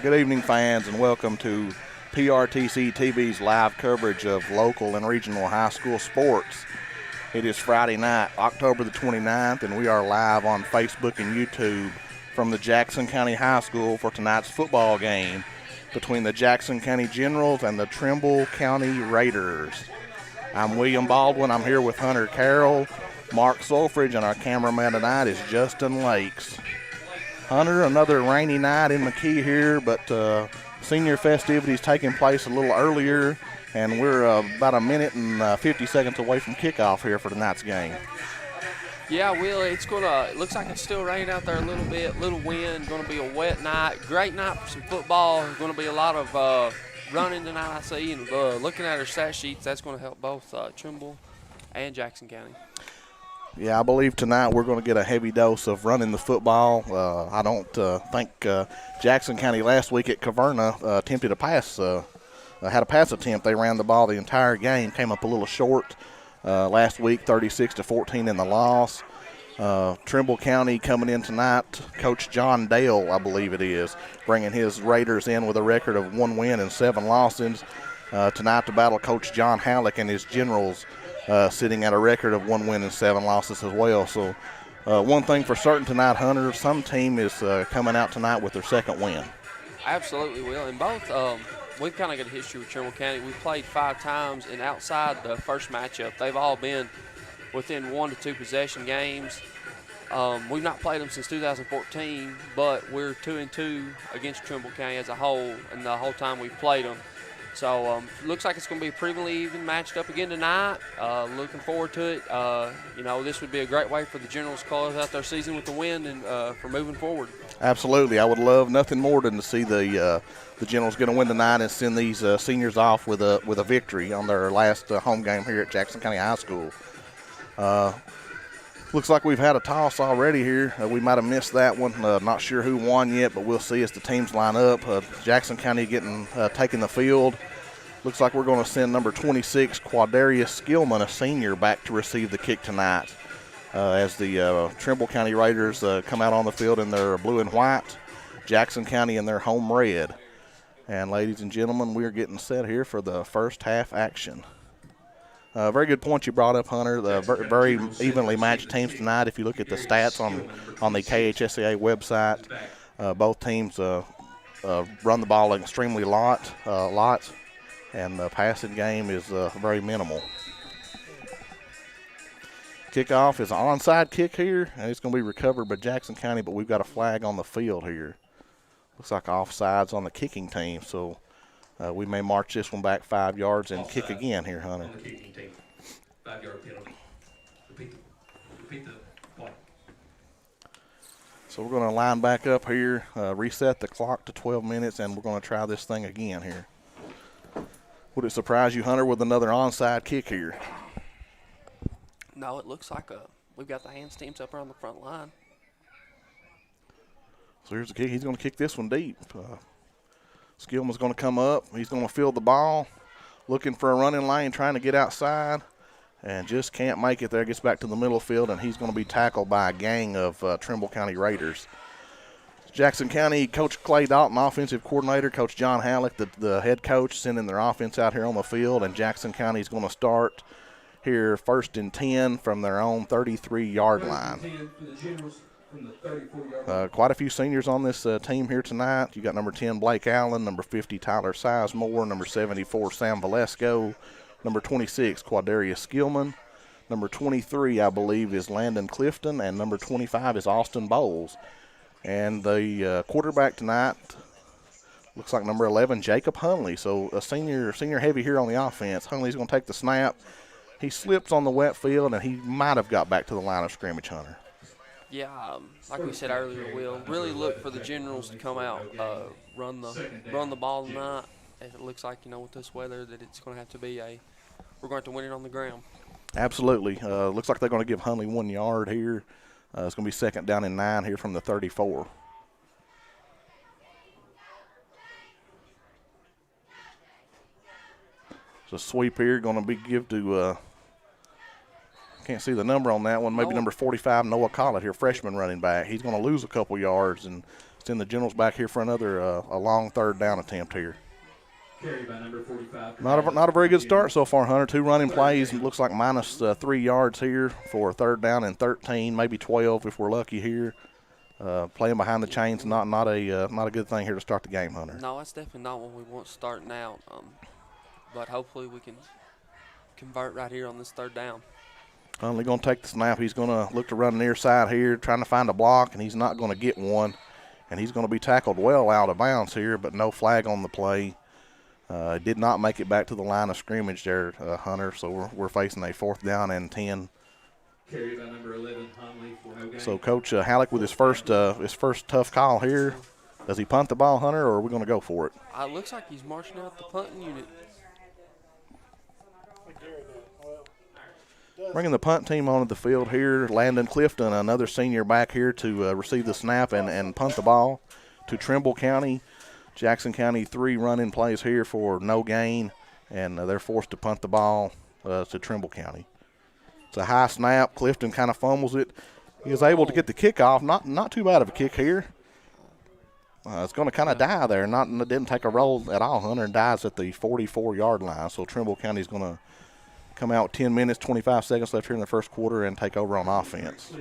Good evening, fans, and welcome to PRTC TV's live coverage of local and regional high school sports. It is Friday night, October the 29th, and we are live on Facebook and YouTube from the Jackson County High School for tonight's football game between the Jackson County Generals and the Trimble County Raiders. I'm William Baldwin. I'm here with Hunter Carroll, Mark Solfridge, and our cameraman tonight is Justin Lakes. Hunter, another rainy night in McKee here, but senior festivities taking place a little earlier, and we're about a minute and 50 seconds away from kickoff here for tonight's game. Yeah, Will, it looks like it's still raining out there a little bit, little wind, going to be a wet night. Great night for some football. Going to be a lot of running tonight, I see, and looking at our stat sheets, that's going to help both Trimble and Jackson County. Yeah, I believe tonight we're going to get a heavy dose of running the football. I don't think Jackson County last week at Caverna attempted a pass, had a pass attempt. They ran the ball the entire game, came up a little short last week, 36-14 in the loss. Trimble County coming in tonight, Coach John Dale, I believe it is, bringing his Raiders in with a record of 1 win and 7 losses. Tonight to battle Coach John Halleck and his Generals, sitting at a record of 1 win and 7 losses as well. So one thing for certain tonight, Hunter, some team is coming out tonight with their second win. Absolutely, Will. And both, we've kind of got a history with Trimble County. We've played 5 times, and outside the first matchup, they've all been within 1 to 2 possession games. We've not played them since 2014, but we're 2-2 against Trimble County as a whole, and the whole time we've played them. So looks like it's going to be pretty even matched up again tonight. Looking forward to it. This would be a great way for the Generals to close out their season with the win and for moving forward. Absolutely. I would love nothing more than to see the Generals going to win tonight and send these seniors off with a victory on their last home game here at Jackson County High School. Looks like we've had a toss already here. We might have missed that one. Not sure who won yet, but we'll see as the teams line up. Jackson County taking the field. Looks like we're going to send number 26, Quadarius Skillman, a senior, back to receive the kick tonight as the Trimble County Raiders come out on the field in their blue and white, Jackson County in their home red. And ladies and gentlemen, we are getting set here for the first half action. Very good point you brought up, Hunter. The very evenly matched teams tonight. If you look at the stats on the KHSAA website, both teams run the ball extremely lot, and the passing game is very minimal. Kickoff is an onside kick here, and it's going to be recovered by Jackson County, but we've got a flag on the field here. Looks like offsides on the kicking team, so we may march this one back 5 yards and kick again here, Hunter. 5-yard penalty. Repeat the point. So we're going to line back up here, reset the clock to 12 minutes, and we're going to try this thing again here. Would it surprise you, Hunter, with another onside kick here? No, it looks like we've got the hands teams up around the front line. So here's the kick. He's going to kick this one deep. Skillman's going to come up. He's going to field the ball, looking for a running lane, trying to get outside, and just can't make it there. Gets back to the middle field, and he's going to be tackled by a gang of Trimble County Raiders. Jackson County, Coach Clay Dalton, offensive coordinator, Coach John Halleck, the head coach, sending their offense out here on the field, and Jackson County is going to start here 1st and 10 from their own 33-yard line. Quite a few seniors on this team here tonight. You got number 10, Blake Allen, number 50, Tyler Sizemore, number 74, Sam Valesco, number 26, Quadarius Skillman, number 23, I believe, is Landon Clifton, and number 25 is Austin Bowles. And the quarterback tonight looks like number 11, Jacob Hunley. So a senior heavy here on the offense. Hunley's going to take the snap. He slips on the wet field, and he might have got back to the line of scrimmage, Hunter. Yeah, like we said earlier, Will, really look for the Generals to come out, run the ball tonight. It looks like, with this weather, that it's going to have to be we're going to have to win it on the ground. Absolutely. Looks like they're going to give Hunley 1 yard here. It's going to be 2nd down and 9 here from the 34. So sweep here going to be give to can't see the number on that one. Maybe Noah. number 45, Noah Collett here, freshman running back. He's going to lose a couple yards and send the Generals back here for another a long third down attempt here. Carry by number 45. Not a very good start so far, Hunter. 2 running plays. It looks like minus 3 yards here for third down and 13, maybe 12 if we're lucky here. Playing behind the chains not a good thing here to start the game, Hunter. No, that's definitely not what we want starting out. But hopefully we can convert right here on this third down. Huntley going to take the snap. He's going to look to run near side here, trying to find a block, and he's not going to get one. And he's going to be tackled well out of bounds here, but no flag on the play. Did not make it back to the line of scrimmage there, Hunter. So we're facing a 4th down and 10. Carry by number 11, Huntley for no gain. So Coach Halleck with his first tough call here. Does he punt the ball, Hunter, or are we going to go for it? It looks like he's marching out the punting unit. Bringing the punt team onto the field here, Landon Clifton, another senior back here to receive the snap and punt the ball to Trimble County. Jackson County 3 running plays here for no gain, and they're forced to punt the ball to Trimble County. It's a high snap. Clifton kind of fumbles it. He was able to get the kickoff. Not too bad of a kick here. It's going to kind of die there. It didn't take a roll at all, Hunter, and dies at the 44-yard line. So Trimble County is going to come out 10 minutes, 25 seconds left here in the first quarter and take over on offense.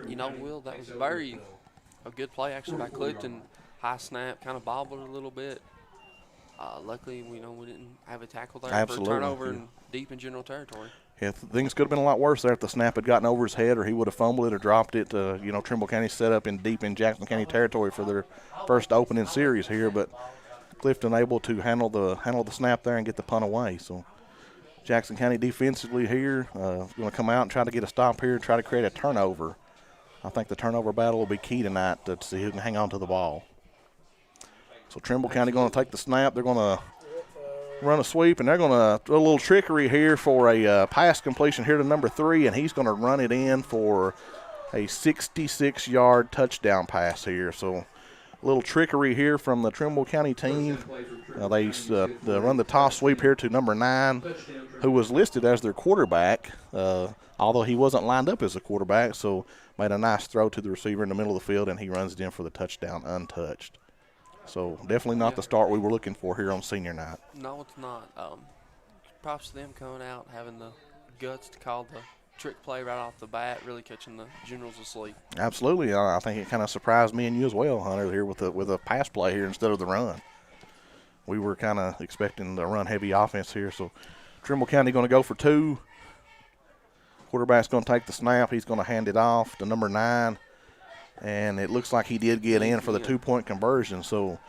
You know, Will, that was a good play actually by Clifton. High snap, kind of bobbled a little bit. Luckily, we didn't have a tackle there. Absolutely. For a turnover and deep in general territory. Yeah, things could have been a lot worse there if the snap had gotten over his head, or he would have fumbled it or dropped it. Trimble County set up deep in Jackson County territory for their first opening series here, but Clifton able to handle the snap there and get the punt away. So Jackson County defensively here going to come out and try to get a stop here and try to create a turnover. I think the turnover battle will be key tonight to see who can hang on to the ball. So Trimble County going to take the snap. They're going to run a sweep, and they're going to do a little trickery here for a pass completion here to number 3, and he's going to run it in for a 66-yard touchdown pass here. So a little trickery here from the Trimble County team. They run the toss sweep here to number 9, who was listed as their quarterback, although he wasn't lined up as a quarterback, so made a nice throw to the receiver in the middle of the field, and he runs it in for the touchdown untouched. So definitely not the start we were looking for here on senior night. No, it's not. Props to them coming out, having the guts to call the trick play right off the bat, really catching the Generals asleep. Absolutely. I think it kind of surprised me and you as well, Hunter, here with a pass play here instead of the run. We were kind of expecting the run-heavy offense here. So Trimble County going to go for 2. Quarterback's going to take the snap. He's going to hand it off to number 9. And it looks like he did get in for the 2-point conversion. So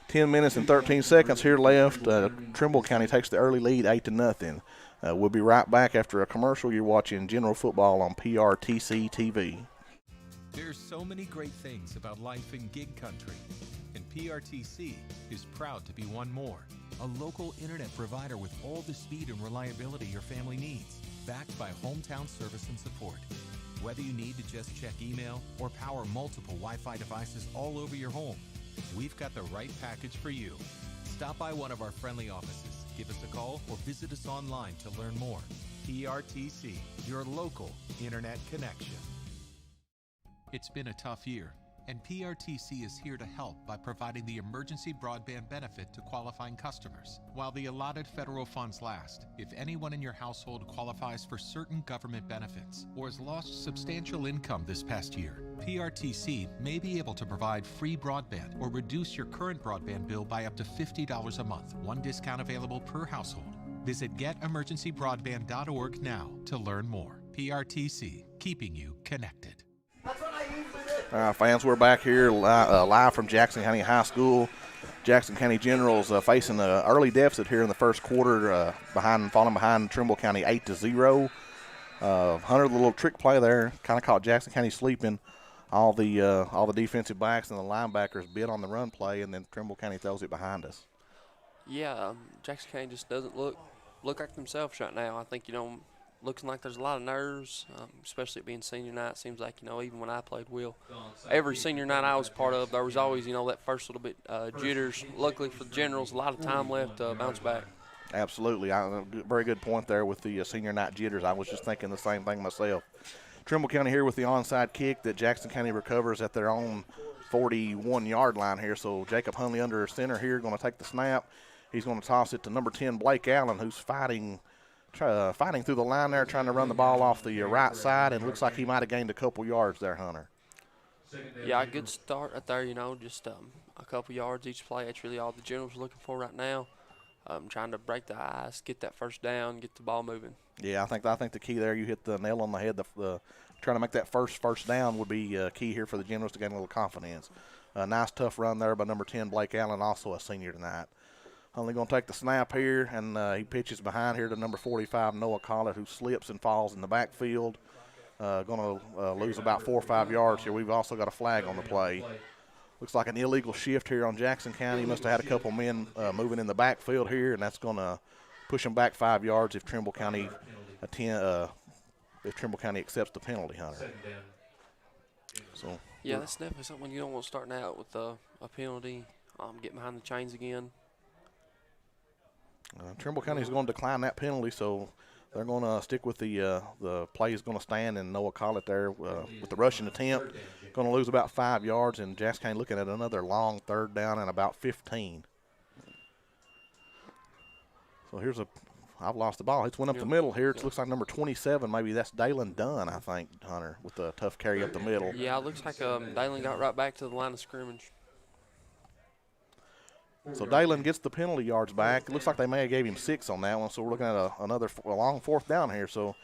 10 minutes and 13 seconds here left. Trimble County takes the early lead 8-0. We'll be right back after a commercial. You're watching General Football on PRTC TV. There's so many great things about life in gig country, and PRTC is proud to be one more. A local internet provider with all the speed and reliability your family needs, backed by hometown service and support. Whether you need to just check email or power multiple Wi-Fi devices all over your home, we've got the right package for you. Stop by one of our friendly offices, give us a call, or visit us online to learn more. PRTC, your local internet connection. It's been a tough year, and PRTC is here to help by providing the emergency broadband benefit to qualifying customers. While the allotted federal funds last, if anyone in your household qualifies for certain government benefits or has lost substantial income this past year, PRTC may be able to provide free broadband or reduce your current broadband bill by up to $50 a month. One discount available per household. Visit getemergencybroadband.org now to learn more. PRTC, keeping you connected. Fans, we're back here live from Jackson County High School. Jackson County Generals facing an early deficit here in the first quarter, falling behind Trimble County 8-0. Hunter, the little trick play there, kind of caught Jackson County sleeping. All the defensive backs and the linebackers bid on the run play, and then Trimble County throws it behind us. Yeah, Jackson County just doesn't look like themselves right now. I think, looking like there's a lot of nerves, especially it being senior night. Seems like, even when I played, Will, every senior night I was part of, there was always, that first little bit jitters. Luckily for the Generals, a lot of time left to bounce back. Absolutely. Very good point there with the senior night jitters. I was just thinking the same thing myself. Trimble County here with the onside kick that Jackson County recovers at their own 41-yard line here. So Jacob Hunley under center here, going to take the snap. He's going to toss it to number 10, Blake Allen, who's fighting through the line there, trying to run the ball off the right side, and looks like he might have gained a couple yards there, Hunter. Yeah, good start right there, just a couple yards each play. That's really all the Generals are looking for right now. Trying to break the ice, get that first down, get the ball moving. Yeah, I think the key there, you hit the nail on the head. Trying to make that first down would be key here for the Generals to gain a little confidence. Nice, tough run there by number 10, Blake Allen, also a senior tonight. Only going to take the snap here, and he pitches behind here to number 45, Noah Collett, who slips and falls in the backfield. Going to lose about 4 or 5 yards here. We've also got a flag on the play. Looks like an illegal shift here on Jackson County. Must have had a couple men moving in the backfield here, and that's going to push them back 5 yards if Trimble County accepts the penalty, Hunter. So yeah, that's definitely something you don't want starting out with a penalty. Get behind the chains again. Trimble County is going to decline that penalty, so they're going to stick with the play is going to stand, and Noah Collett there with the rushing attempt. Going to lose about 5 yards, and Jackson County looking at another long third down and about 15. So I've lost the ball. It's went up the middle here. It looks like number 27, maybe that's Dalen Dunn, I think, Hunter, with a tough carry up the middle. Yeah, it looks like Dalen got right back to the line of scrimmage. So Dalen gets the penalty yards back. It looks like they may have gave him 6 on that one, so we're looking at another long fourth down here. So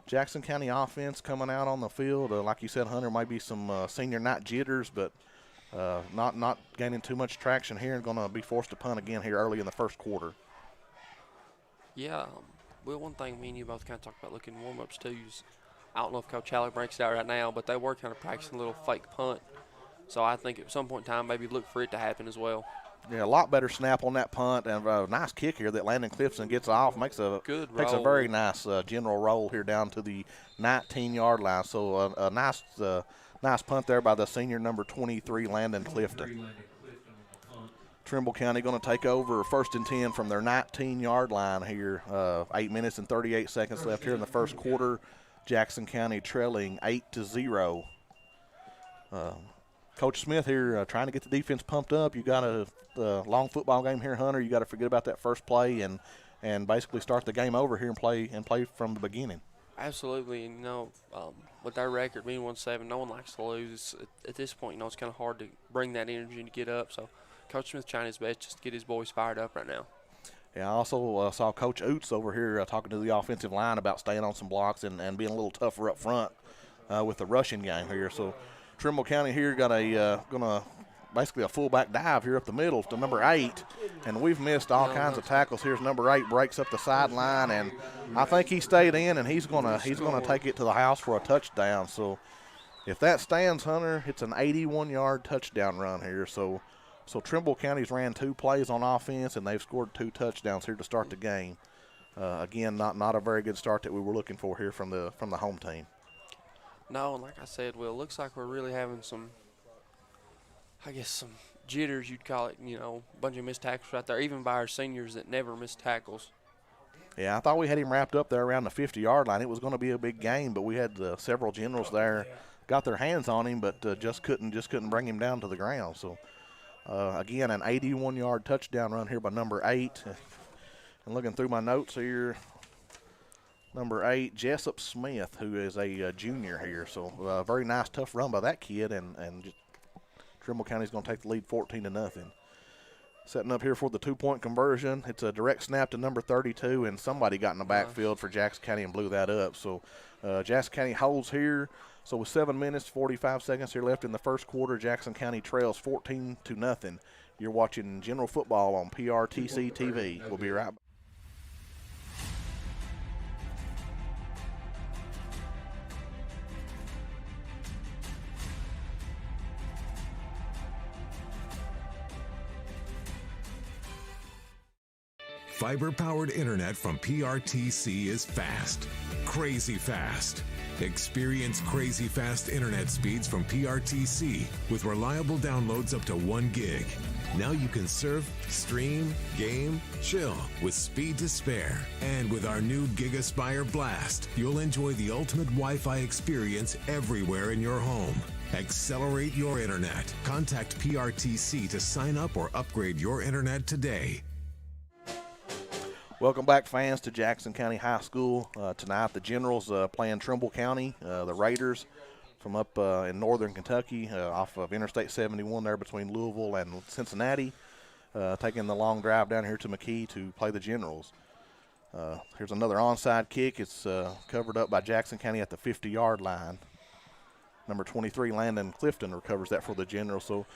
Jackson County offense coming out on the field. Like you said, Hunter, might be some senior night jitters, but not gaining too much traction here and going to be forced to punt again here early in the first quarter. Yeah, well, one thing me and you both kind of talked about looking warm-ups too is I don't know if Coach Haller breaks it out right now, but they were kind of practicing a little fake punt. So I think at some point in time maybe look for it to happen as well. Yeah, a lot better snap on that punt, and a nice kick here that Landon Clifton gets off. Makes a very nice general roll here down to the 19-yard line. So a nice punt there by the senior number 23, Landon Clifton. Trimble County going to take over 1st and 10 from their 19-yard line here. 8 minutes and 38 seconds left here in the first quarter. Jackson County trailing 8-0. Coach Smith here trying to get the defense pumped up. You got a long football game here, Hunter. You got to forget about that first play and basically start the game over here and play from the beginning. Absolutely. And, with our record being 1-7, no one likes to lose. At this point, it's kind of hard to bring that energy to get up. So Coach Smith trying his best just to get his boys fired up right now. Yeah, I also saw Coach Oots over here talking to the offensive line about staying on some blocks and being a little tougher up front with the rushing game here. So Trimble County here got basically a fullback dive here up the middle to number 8, and we've missed all kinds of tackles. Here's number 8 breaks up the sideline, and I think he stayed in, and he's gonna take it to the house for a touchdown. So if that stands, Hunter, it's an 81-yard touchdown run here. So Trimble County's ran 2 plays on offense, and they've scored 2 touchdowns here to start the game. Again, not a very good start that we were looking for here from the home team. No, and like I said, Will, it looks like we're really having some jitters, you'd call it, a bunch of missed tackles right there, even by our seniors that never missed tackles. Yeah, I thought we had him wrapped up there around the 50-yard line. It was going to be a big game, but we had several Generals there, got their hands on him, but just couldn't bring him down to the ground. So, again, an 81-yard touchdown run here by number 8. And looking through my notes here, number 8, Jessup Smith, who is a junior here. So a very nice, tough run by that kid, and Trimble County's going to take the lead 14-0. Setting up here for the 2-point conversion. It's a direct snap to number 32, and somebody got in the backfield for Jackson County and blew that up. So Jackson County holds here. So with 7 minutes, 45 seconds here left in the first quarter, Jackson County trails 14-0. You're watching General Football on PRTC TV. We'll be right back. Fiber-powered internet from PRTC is fast, crazy fast. Experience crazy fast internet speeds from PRTC with reliable downloads up to 1 gig. Now you can surf, stream, game, chill with speed to spare. And with our new GigaSpire Blast, you'll enjoy the ultimate Wi-Fi experience everywhere in your home. Accelerate your internet. Contact PRTC to sign up or upgrade your internet today. Welcome back, fans, to Jackson County High School. Tonight, the Generals playing Trimble County, the Raiders from up in northern Kentucky off of Interstate 71 there between Louisville and Cincinnati, taking the long drive down here to McKee to play the Generals. Here's another onside kick. It's covered up by Jackson County at the 50-yard line. Number 23, Landon Clifton, recovers that for the Generals. So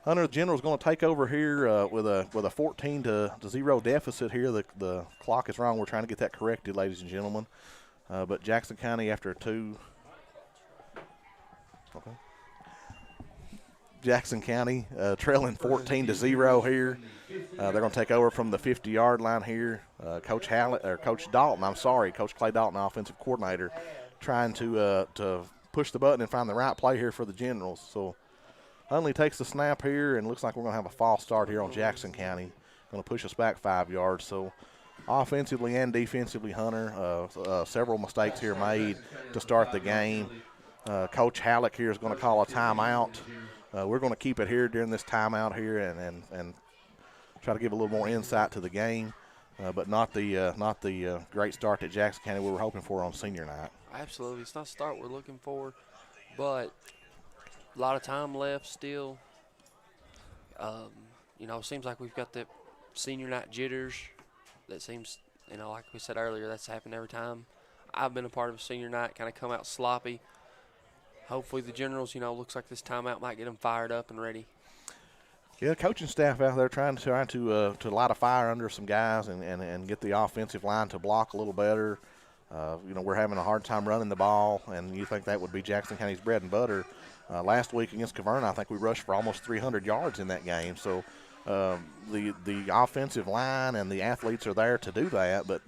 Hunter, the General's going to take over here with a 14-0 deficit here. The clock is wrong. We're trying to get that corrected, ladies and gentlemen. But Jackson County after okay. Jackson County trailing 14-0 here. They're going to take over from the 50-yard line here. Coach Clay Dalton, offensive coordinator, trying to push the button and find the right play here for the Generals. So Hundley takes the snap here, and looks like we're going to have a false start here on Jackson County. Going to push us back 5 yards. So offensively and defensively, Hunter, several mistakes here made to start the game. Coach Halleck here is going to call a timeout. We're going to keep it here during this timeout here and try to give a little more insight to the game, but not the great start that Jackson County we were hoping for on senior night. Absolutely. It's not the start we're looking for, but a lot of time left still. It seems like we've got that senior night jitters. That seems, like we said earlier, that's happened every time I've been a part of a senior night, kind of come out sloppy. Hopefully the Generals, looks like this timeout might get them fired up and ready. Yeah, coaching staff out there trying to light a fire under some guys and get the offensive line to block a little better. We're having a hard time running the ball, and you think that would be Jackson County's bread and butter. Last week against Caverna, I think we rushed for almost 300 yards in that game. So the offensive line and the athletes are there to do that. But,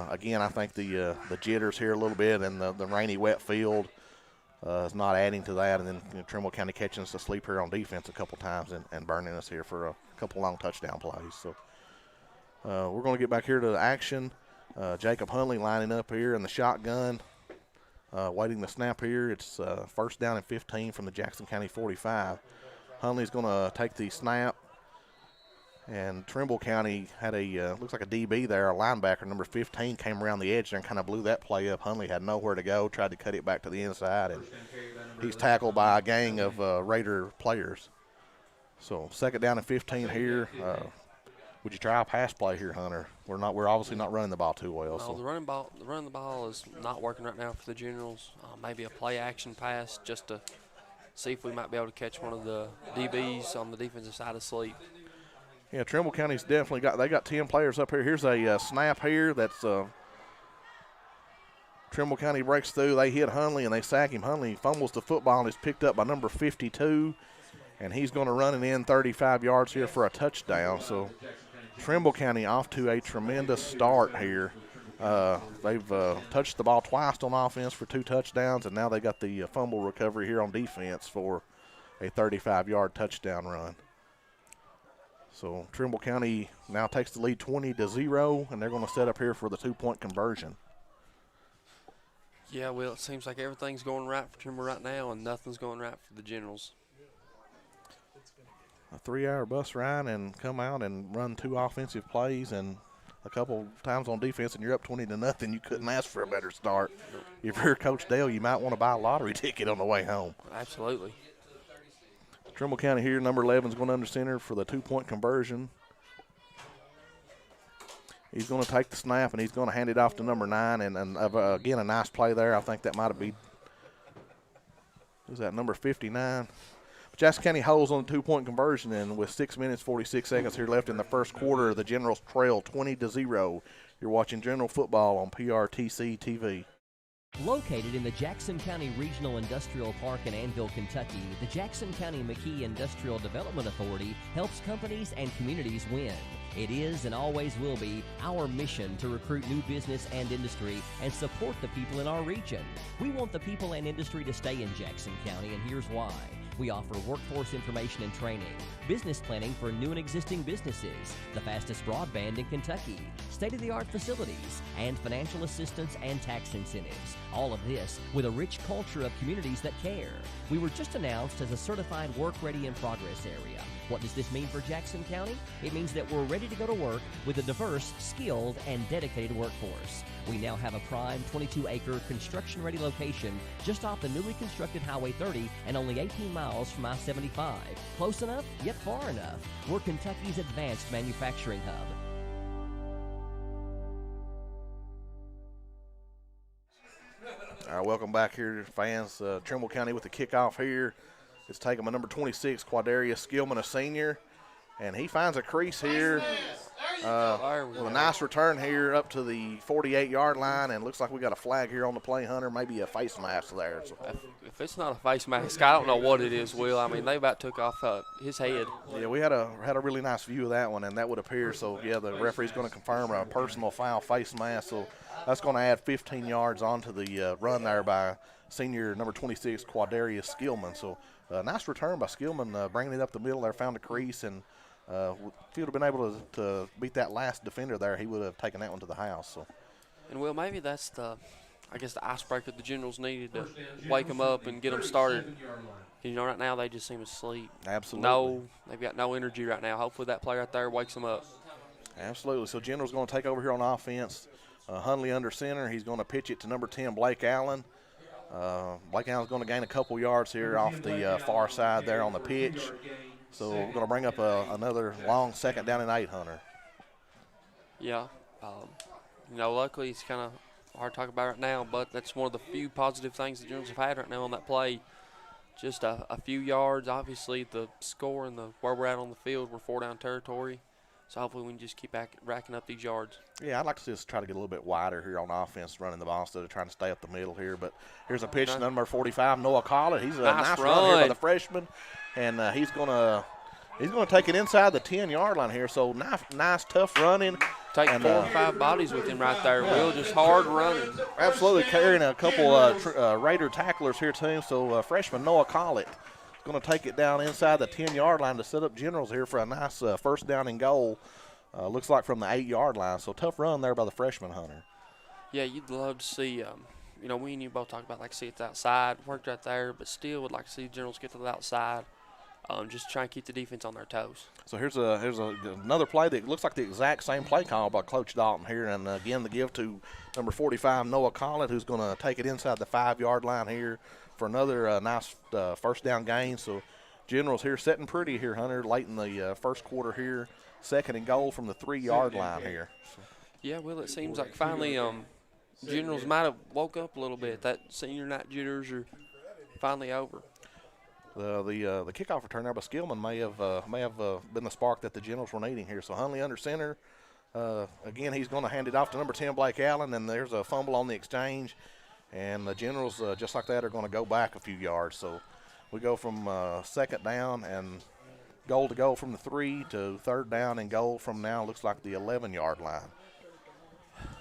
again, I think the jitters here a little bit and the rainy, wet field is not adding to that. And then Trimble County catching us asleep here on defense a couple times and burning us here for a couple long touchdown plays. So we're going to get back here to the action. Jacob Hundley lining up here in the shotgun. Waiting the snap here. It's first down and 15 from the Jackson County 45. Hundley's going to take the snap. And Trimble County had looks like a DB there, a linebacker, number 15, came around the edge there and kind of blew that play up. Hundley had nowhere to go, tried to cut it back to the inside, and he's tackled by a gang of Raider players. So second down and 15 here. Would you try a pass play here, Hunter? We're obviously not running the ball too well. No, so the running the ball is not working right now for the Generals. Maybe a play action pass just to see if we might be able to catch one of the DBs on the defensive side asleep. Yeah, Trimble County's definitely got 10 players up here. Here's a snap here that's Trimble County breaks through. They hit Hundley and they sack him. Hundley fumbles the football and is picked up by number 52, and he's going to run it in 35 yards here for a touchdown. So Trimble County off to a tremendous start here. They've touched the ball twice on offense for 2 touchdowns, and now they got the fumble recovery here on defense for a 35-yard touchdown run. So Trimble County now takes the lead 20-0, and they're going to set up here for the 2-point conversion. Yeah, well, it seems like everything's going right for Trimble right now, and nothing's going right for the Generals. A 3-hour bus ride and come out and run 2 offensive plays and a couple times on defense, and you're up 20-0. You couldn't ask for a better start. If you're Coach Dale, you might want to buy a lottery ticket on the way home. Absolutely. Trimble County here, number 11 is going under center for the 2-point conversion. He's going to take the snap, and he's going to hand it off to number 9. And again, a nice play there. I think that might have been, who's that, number 59? Jackson County holds on the 2-point conversion, and with 6 minutes, 46 seconds here left in the first quarter, the Generals trail 20-0. You're watching General Football on PRTC TV. Located in the Jackson County Regional Industrial Park in Annville, Kentucky, the Jackson County McKee Industrial Development Authority helps companies and communities win. It is and always will be our mission to recruit new business and industry and support the people in our region. We want the people and industry to stay in Jackson County, and here's why. We offer workforce information and training, business planning for new and existing businesses, the fastest broadband in Kentucky, state-of-the-art facilities, and financial assistance and tax incentives. All of this with a rich culture of communities that care. We were just announced as a certified work-ready in progress area. What does this mean for Jackson County? It means that we're ready to go to work with a diverse, skilled, and dedicated workforce. We now have a prime 22-acre construction-ready location just off the newly constructed Highway 30 and only 18 miles from I-75. Close enough, yet far enough. We're Kentucky's advanced manufacturing hub. All right, welcome back here, fans. Trimble County with the kickoff here. It's taking a number 26, Quadarius Skillman, a senior, and he finds a crease here with a nice return here up to the 48-yard line, and looks like we got a flag here on the play, Hunter, maybe a face mask there. So. If it's not a face mask, I don't know what it is, Will. I mean, they about took off his head. Yeah, we had a really nice view of that one, and that would appear. So, yeah, the referee's going to confirm a personal foul face mask. So that's going to add 15 yards onto the run there by senior number 26, Quadarius Skillman. So nice return by Skillman, bringing it up the middle there, found a crease, and if he would have been able to beat that last defender there, he would have taken that one to the house. So. And, Will, maybe that's the icebreaker the Generals needed to wake them up and get them started. You know, right now they just seem asleep. Absolutely. They've got no energy right now. Hopefully that play right there wakes them up. Absolutely. So General's going to take over here on offense. Hundley under center. He's going to pitch it to number 10, Blake Allen. Blake Allen's going to gain a couple yards here off the far side there on the pitch. So we're going to bring up another long second down and 8, Hunter. Yeah. Luckily it's kind of hard to talk about right now, but that's one of the few positive things the Generals have had right now on that play. Just a few yards. Obviously the score and where we're at on the field, we're 4-down territory. So hopefully we can just keep racking up these yards. Yeah, I'd like to see us try to get a little bit wider here on offense, running the ball instead of trying to stay up the middle here. But here's a pitch to number 45, Noah Collett. He's a nice run here by the freshman, and he's going to take it inside the 10-yard line here. So nice, tough running. Take 4 or 5 bodies with him right there, Will. Just hard running. Absolutely, carrying a couple Raider tacklers here too. So freshman Noah Collett going to take it down inside the 10-yard line to set up Generals here for a nice first down and goal. Looks like from the 8-yard line. So tough run there by the freshman, Hunter. Yeah, you'd love to see, we and you both talk about see it's outside, worked right there, but still would like to see Generals get to the outside. Just try and keep the defense on their toes. So here's another play that looks like the exact same play call by Coach Dalton here. And, again, the give to number 45, Noah Collett, who's going to take it inside the 5-yard line here for another nice first down gain. So Generals here sitting pretty here, Hunter, late in the first quarter here. Second and goal from the 3-yard line here. So. Yeah, well, it seems like finally Generals might have woke up a little bit. That senior night jitters are finally over. The kickoff return there by Skillman may have been the spark that the Generals were needing here. So Hundley under center. Again, he's going to hand it off to number 10, Blake Allen, and there's a fumble on the exchange. And the Generals, just like that, are going to go back a few yards. So we go from second down and goal to goal from the 3 to third down and goal from now looks like the 11-yard line.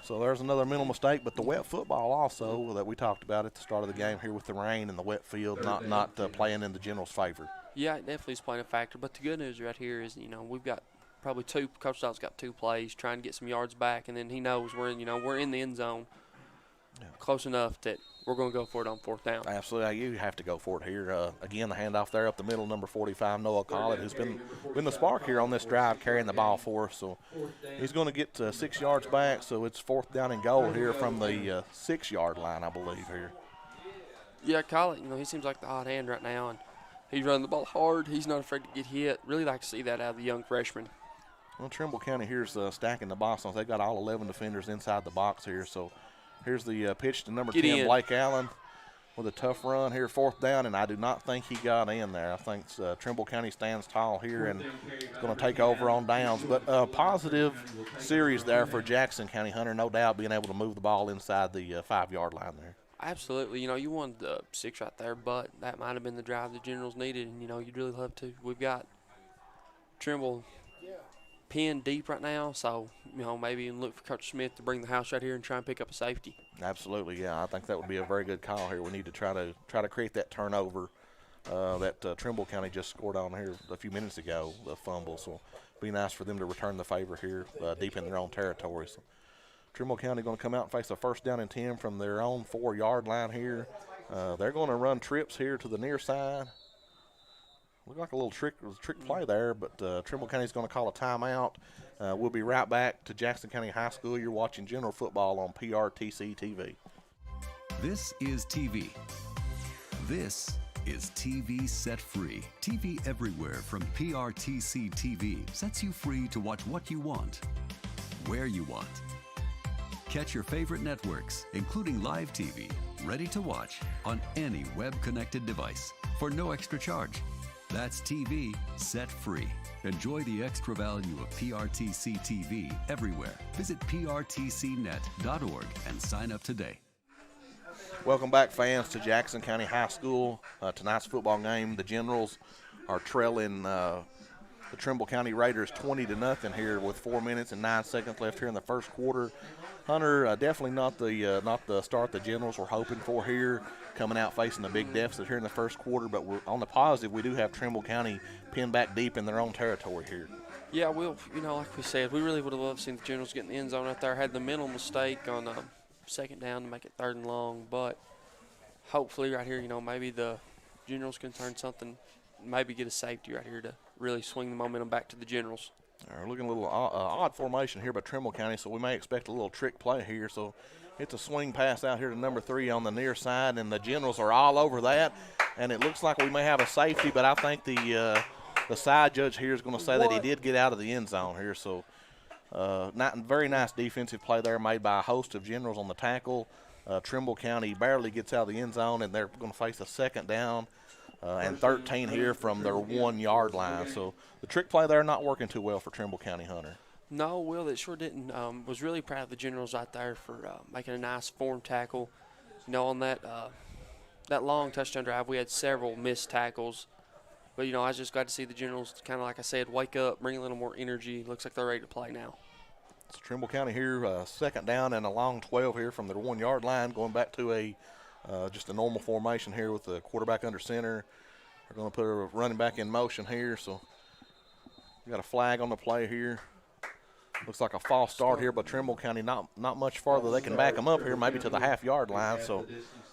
So there's another mental mistake, but the wet football also that we talked about at the start of the game here with the rain and the wet field not playing in the Generals' favor. Yeah, it definitely is playing a factor. But the good news right here is, we've got probably Coach Dalton's got 2 plays trying to get some yards back, and then he knows we're in the end zone close enough that we're going to go for it on 4th down. Absolutely, you have to go for it here. Again, the handoff there up the middle, number 45, Noah Collett, who's been the spark here on this drive, carrying the ball for us. So he's going to get 6 yards back, so it's 4th down and goal here from the 6-yard line, I believe, here. Yeah, Collett, he seems like the hot hand right now, and he's running the ball hard. He's not afraid to get hit. Really like to see that out of the young freshman. Well, Trimble County here's stacking the box. They've got all 11 defenders inside the box here, so here's the pitch to number 10, Blake Allen, with a tough run here, 4th down, and I do not think he got in there. I think Trimble County stands tall here and is going to take over on downs. But a positive series there for Jackson County, Hunter, no doubt being able to move the ball inside the 5-yard line there. Absolutely. You know, you wanted the 6 right there, but that might have been the drive the Generals needed, and, you know, you'd really love to. We've got Trimble pinned deep right now, so, you know, maybe you can look for Coach Smith to bring the house right here and try and pick up a safety. Absolutely, yeah. I think that would be a very good call here. We need to try to create that turnover that Trimble County just scored on here a few minutes ago, the fumble. So it'd be nice for them to return the favor here deep in their own territory. So Trimble County going to come out and face a 1st down and 10 from their own 4-yard line here. They're going to run trips here to the near side. Looked like a little trick play there, but Trimble County is going to call a timeout. We'll be right back to Jackson County High School. You're watching General Football on PRTC TV. This is TV. This is TV Set Free. TV everywhere from PRTC TV sets you free to watch what you want, where you want. Catch your favorite networks, including live TV, ready to watch on any web-connected device for no extra charge. That's TV Set Free. Enjoy the extra value of PRTC TV everywhere. Visit prtcnet.org and sign up today. Welcome back, fans, to Jackson County High School. Tonight's football game, the Generals are trailing the Trimble County Raiders 20-0 here with 4 minutes and 9 seconds left here in the first quarter. Hunter, definitely not the start the Generals were hoping for here, coming out facing a big deficit here in the first quarter. But we're on the positive. We do have Trimble County pinned back deep in their own territory here. Yeah, you know, like we said, we really would have loved to see the Generals get in the end zone out there. Had the mental mistake on 2nd down to make it 3rd and long, but hopefully right here, you know, maybe the Generals can turn something, maybe get a safety right here to really swing the momentum back to the Generals. We're looking a little odd formation here by Trimble County, so we may expect a little trick play here. So it's a swing pass out here to number 3 on the near side, and the Generals are all over that. And it looks like we may have a safety, but I think the side judge here is going to say that he did get out of the end zone here. So very nice defensive play there made by a host of Generals on the tackle. Trimble County barely gets out of the end zone, and they're going to face a 2nd down and 13 here from their 1-yard line. So the trick play there not working too well for Trimble County, Hunter. No, Will, it sure didn't. Was really proud of the Generals out there for making a nice form tackle. You know, on that long touchdown drive, we had several missed tackles. But, you know, I was just glad to see the Generals kind of, like I said, wake up, bring a little more energy. Looks like they're ready to play now. So Trimble County here, 2nd down and a long 12 here from their 1-yard line, going back to just a normal formation here with the quarterback under center. They're going to put a running back in motion here. So we got a flag on the play here. Looks like a false start here, but Trimble County not much farther. They can back them up here, maybe to the half-yard line. So,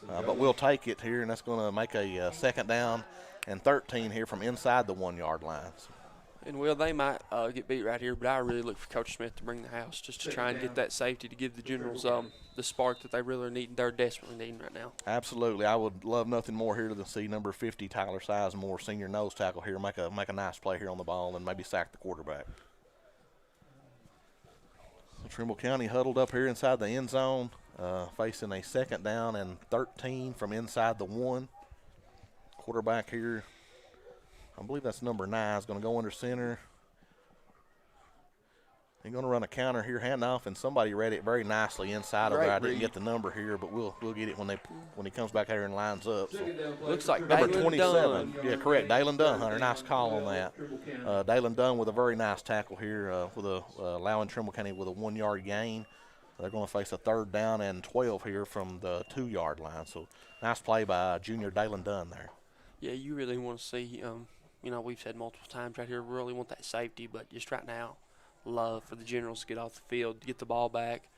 but we'll take it here, and that's going to make a 2nd down and 13 here from inside the 1-yard line. And, Will, they might get beat right here, but I really look for Coach Smith to bring the house just to try and get that safety to give the Generals the spark that they really need. They're desperately needing right now. Absolutely. I would love nothing more here than see number 50, Tyler Sizemore, senior nose tackle here, make a nice play here on the ball and maybe sack the quarterback. So Trimble County huddled up here inside the end zone, facing a 2nd down and 13 from inside the 1. Quarterback here, I believe that's number 9, is going to go under center. He's going to run a counter here, handoff, and somebody read it very nicely inside of there. I didn't get the number here, but we'll get it when he comes back here and lines up. So looks like number Dalen 27. Dunn. Yeah, correct. Dalen Dunn, Hunter. Nice call on that. Dalen Dunn with a very nice tackle here, allowing Trimble County with a 1-yard gain. They're going to face a 3rd down and 12 here from the 2-yard line. So nice play by junior Dalen Dunn there. Yeah, you really want to see, you know, we've said multiple times right here, we really want that safety, but just right now, love for the Generals to get off the field, get the ball back.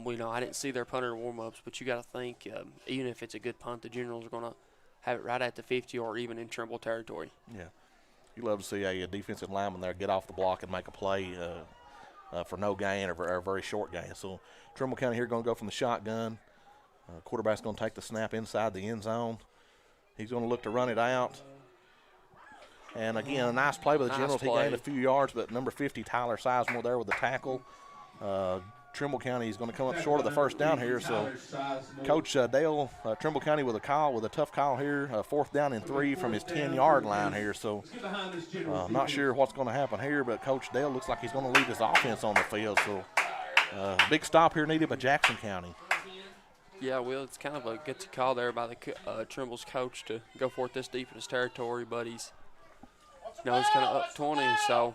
We know I didn't see their punter warm-ups, but you got to think, even if it's a good punt, the Generals are going to have it right at the 50 or even in Trimble territory. Yeah. You love to see a defensive lineman there get off the block and make a play for no gain or a very short gain. So Trimble County here going to go from the shotgun. Quarterback's going to take the snap inside the end zone. He's going to look to run it out. And, again, a nice play by the Generals. He gained a few yards, but number 50, Tyler Sizemore there with the tackle. Trimble County is going to come up short of the 1st down here. So Coach Dale, Trimble County with a tough call here, 4th down and 3 from his 10-yard line here. So I'm not sure what's going to happen here, but Coach Dale looks like he's going to leave his offense on the field. So big stop here needed by Jackson County. Yeah, well, it's kind of a gutsy call there by the Trimble's coach to go for it this deep in his territory, but he's kind of up 20, so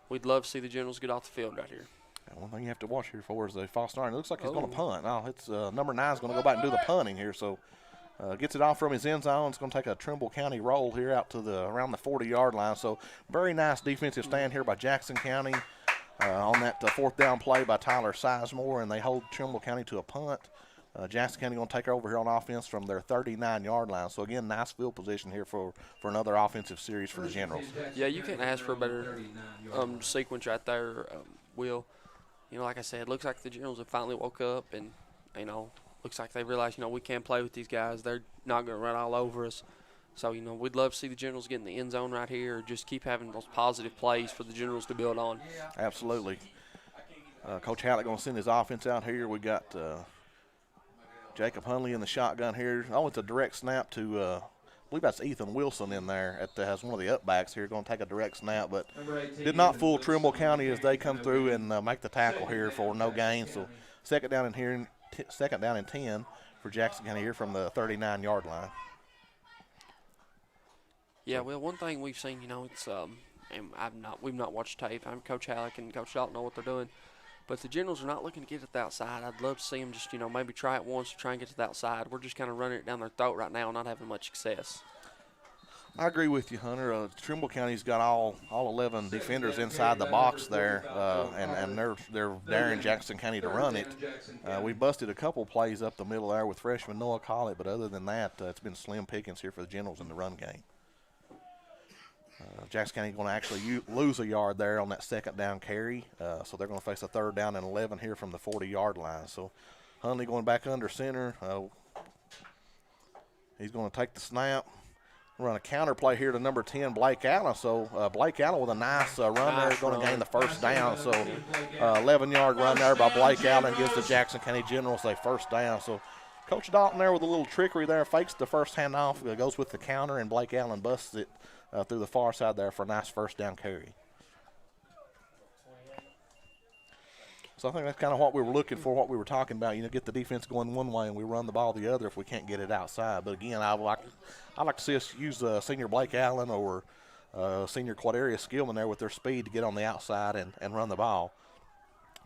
we'd love to see the Generals get off the field right here. One thing you have to watch here for is the false start. It looks like he's going to punt. Now it's number 9 is going to go back and do the punting here. So gets it off from his end zone. It's going to take a Trimble County roll here out to around the 40-yard line. So very nice defensive stand here by Jackson County on that 4th down play by Tyler Sizemore, and they hold Trimble County to a punt. Jackson County going to take over here on offense from their 39-yard line. So again, nice field position here for another offensive series for the Generals. Yeah, you can't ask for a better sequence right there, Will. Like I said, it looks like the Generals have finally woke up, and looks like they realize we can't play with these guys. They're not going to run all over us. So we'd love to see the Generals get in the end zone right here, or just keep having those positive plays for the Generals to build on. Absolutely. Coach Hallett going to send his offense out here. We got Jacob Hunley in the shotgun here. Oh, it's a direct snap to I believe that's Ethan Wilson in there as one of the upbacks here, going to take a direct snap, but did not fool Trimble County as they come through and make the tackle here for no gain. So second down and 10 for Jackson County here from the 39-yard line. Yeah, well, one thing we've seen, it's and we've not watched tape. I'm Coach Halleck and Coach Dalton know what they're doing, but the Generals are not looking to get it the outside. I'd love to see them just maybe try it once to try and get to the outside. We're just kind of running it down their throat right now, not having much success. I agree with you, Hunter. Trimble County's got all 11 defenders inside the box there, and they're daring Jackson County to run it. We busted a couple plays up the middle there with freshman Noah Collett, but other than that, it's been slim pickings here for the Generals in the run game. Jackson County going to actually lose a yard there on that second down carry, so they're going to face a 3rd down and 11 here from the 40-yard line. So Hunley going back under center. He's going to take the snap. Run a counter play here to number 10, Blake Allen. So Blake Allen with a nice run there, going to gain the 1st down. So 11-yard run there by Blake Allen gives the Jackson County Generals a 1st down. So Coach Dalton there with a little trickery there, fakes the first handoff, goes with the counter, and Blake Allen busts it through the far side there for a nice 1st down carry. So I think that's kind of what we were looking for, what we were talking about. Get the defense going one way and we run the ball the other if we can't get it outside. But again, I'd like to see us use senior Blake Allen or senior Quadarius Skillman there with their speed to get on the outside and run the ball.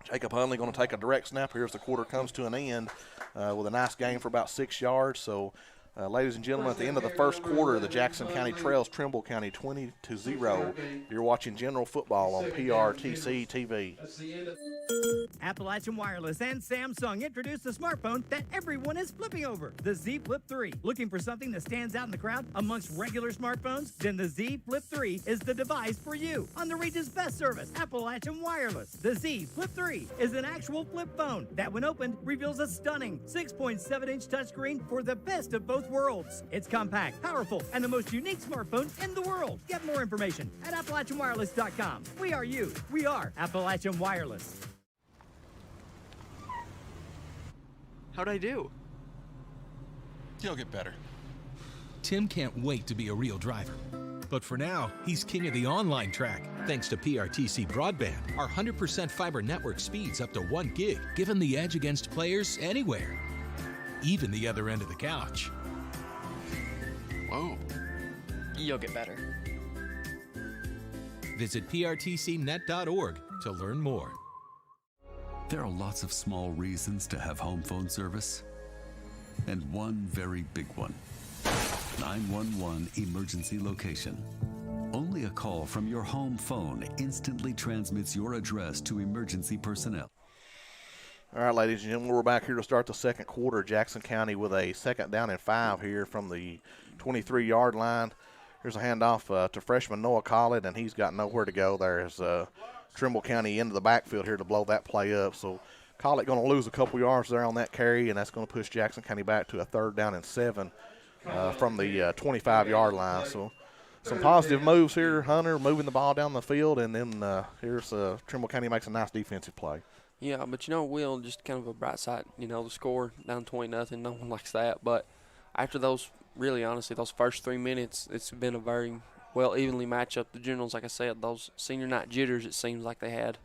Jacob Hunley going to take a direct snap here as the quarter comes to an end with a nice gain for about 6 yards. So, ladies and gentlemen, at the end of the first quarter, the Jackson County trails Trimble County 20-0. You're watching General Football on PRTC TV. Appalachian Wireless and Samsung introduced a smartphone that everyone is flipping over, the Z Flip 3. Looking for something that stands out in the crowd amongst regular smartphones? Then the Z Flip 3 is the device for you. On the region's best service, Appalachian Wireless. The Z Flip 3 is an actual flip phone that, when opened, reveals a stunning 6.7-inch touchscreen for the best of both worlds. It's compact, powerful, and the most unique smartphone in the world. Get more information at AppalachianWireless.com. We are you. We are Appalachian Wireless. How'd I do? You'll get better. Tim can't wait to be a real driver. But for now, he's king of the online track. Thanks to PRTC Broadband, our 100% fiber network speeds up to 1 gig, give him the edge against players anywhere, even the other end of the couch. Whoa. You'll get better. Visit prtcnet.org to learn more. There are lots of small reasons to have home phone service, and one very big one. 911 emergency location. Only a call from your home phone instantly transmits your address to emergency personnel. All right, ladies and gentlemen, we're back here to start the second quarter. Jackson County with a 2nd down and 5 here from the 23-yard line. Here's a handoff to freshman Noah Collett, and he's got nowhere to go there as Trimble County into the backfield here to blow that play up. So Collett going to lose a couple yards there on that carry, and that's going to push Jackson County back to a 3rd down and 7 from the 25-yard line. So some positive moves here, Hunter, moving the ball down the field, and then here's Trimble County makes a nice defensive play. Yeah, but Will, just kind of a bright side, the score down 20-0, no one likes that. But after those, really honestly, those first 3 minutes, it's been a very evenly match up. The Generals, like I said, those senior night jitters, it seems like they had.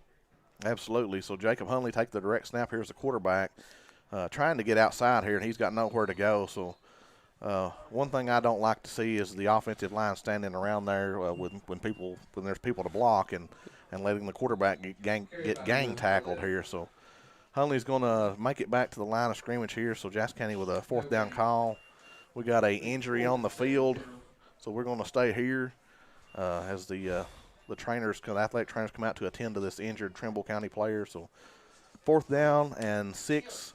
Absolutely. So Jacob Hunley take the direct snap. Here's the quarterback. trying to get outside here, and he's got nowhere to go. So one thing I don't like to see is the offensive line standing around there when there's people to block and letting the quarterback get gang tackled here. So Hunley's going to make it back to the line of scrimmage here. So Jackson County with a 4th down call. We got a injury on the field, so we're going to stay here as the athletic trainers come out to attend to this injured Trimble County player. So 4th down and 6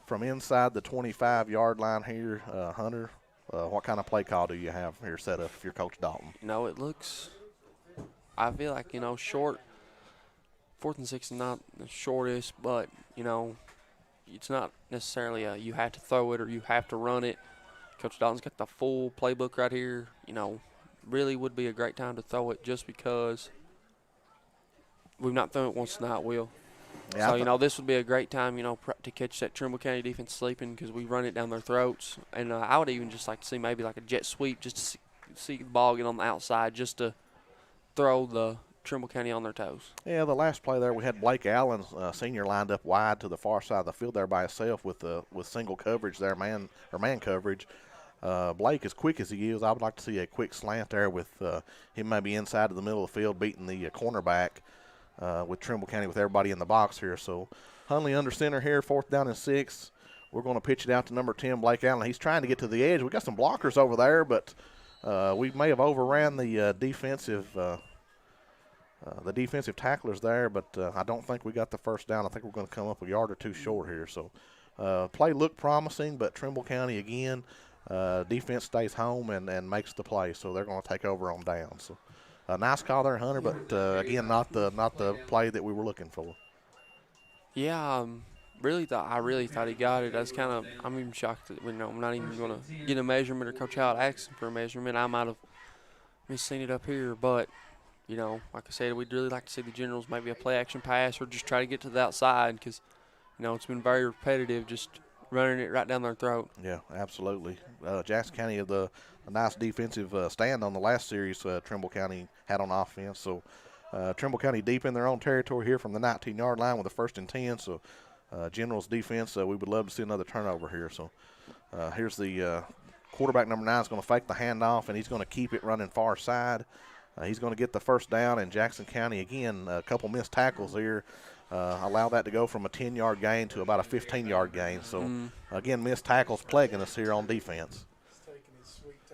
from inside the 25-yard line here. Hunter, what kind of play call do you have here set up if you're Coach Dalton? It looks, I feel like, short. 4th and 6 is not the shortest, but, it's not necessarily you have to throw it or you have to run it. Coach Dalton's got the full playbook right here. Really would be a great time to throw it just because we've not thrown it once tonight, Will. Yeah, so, this would be a great time, to catch that Trimble County defense sleeping because we run it down their throats. And I would even just like to see maybe like a jet sweep just to see the ball get on the outside just to throw the Trimble County on their toes. Yeah, the last play there we had Blake Allen, senior, lined up wide to the far side of the field there by himself with single coverage there, man coverage. Blake, as quick as he is, I would like to see a quick slant there with him maybe inside of the middle of the field beating the cornerback with Trimble County with everybody in the box here. So Hunley under center here, 4th down and 6. We're going to pitch it out to number 10, Blake Allen. He's trying to get to the edge. We got some blockers over there, but we may have overran the defensive tacklers there, but I don't think we got the first down. I think we're going to come up a yard or two short here. So play looked promising, but Trimble County again, defense stays home and makes the play, so they're going to take over on down. So nice call there, Hunter, but again, not the play that we were looking for. Yeah, I really thought he got it. I'm even shocked that I'm not even going to get a measurement or Coach Howard asked him for a measurement. I might have seen it up here, but like I said, we'd really like to see the Generals maybe a play-action pass or just try to get to the outside because, it's been very repetitive, just running it right down their throat. Yeah, absolutely. Jackson County had a nice defensive stand on the last series Trimble County had on offense. So Trimble County deep in their own territory here from the 19-yard line with a 1st and 10. So Generals defense, we would love to see another turnover here. So here's the quarterback number 9 is going to fake the handoff, and he's going to keep it running far side. He's going to get the first down, and Jackson County, again, a couple missed tackles here. Allow that to go from a 10-yard gain to about a 15-yard gain. So, again, missed tackles plaguing us here on defense.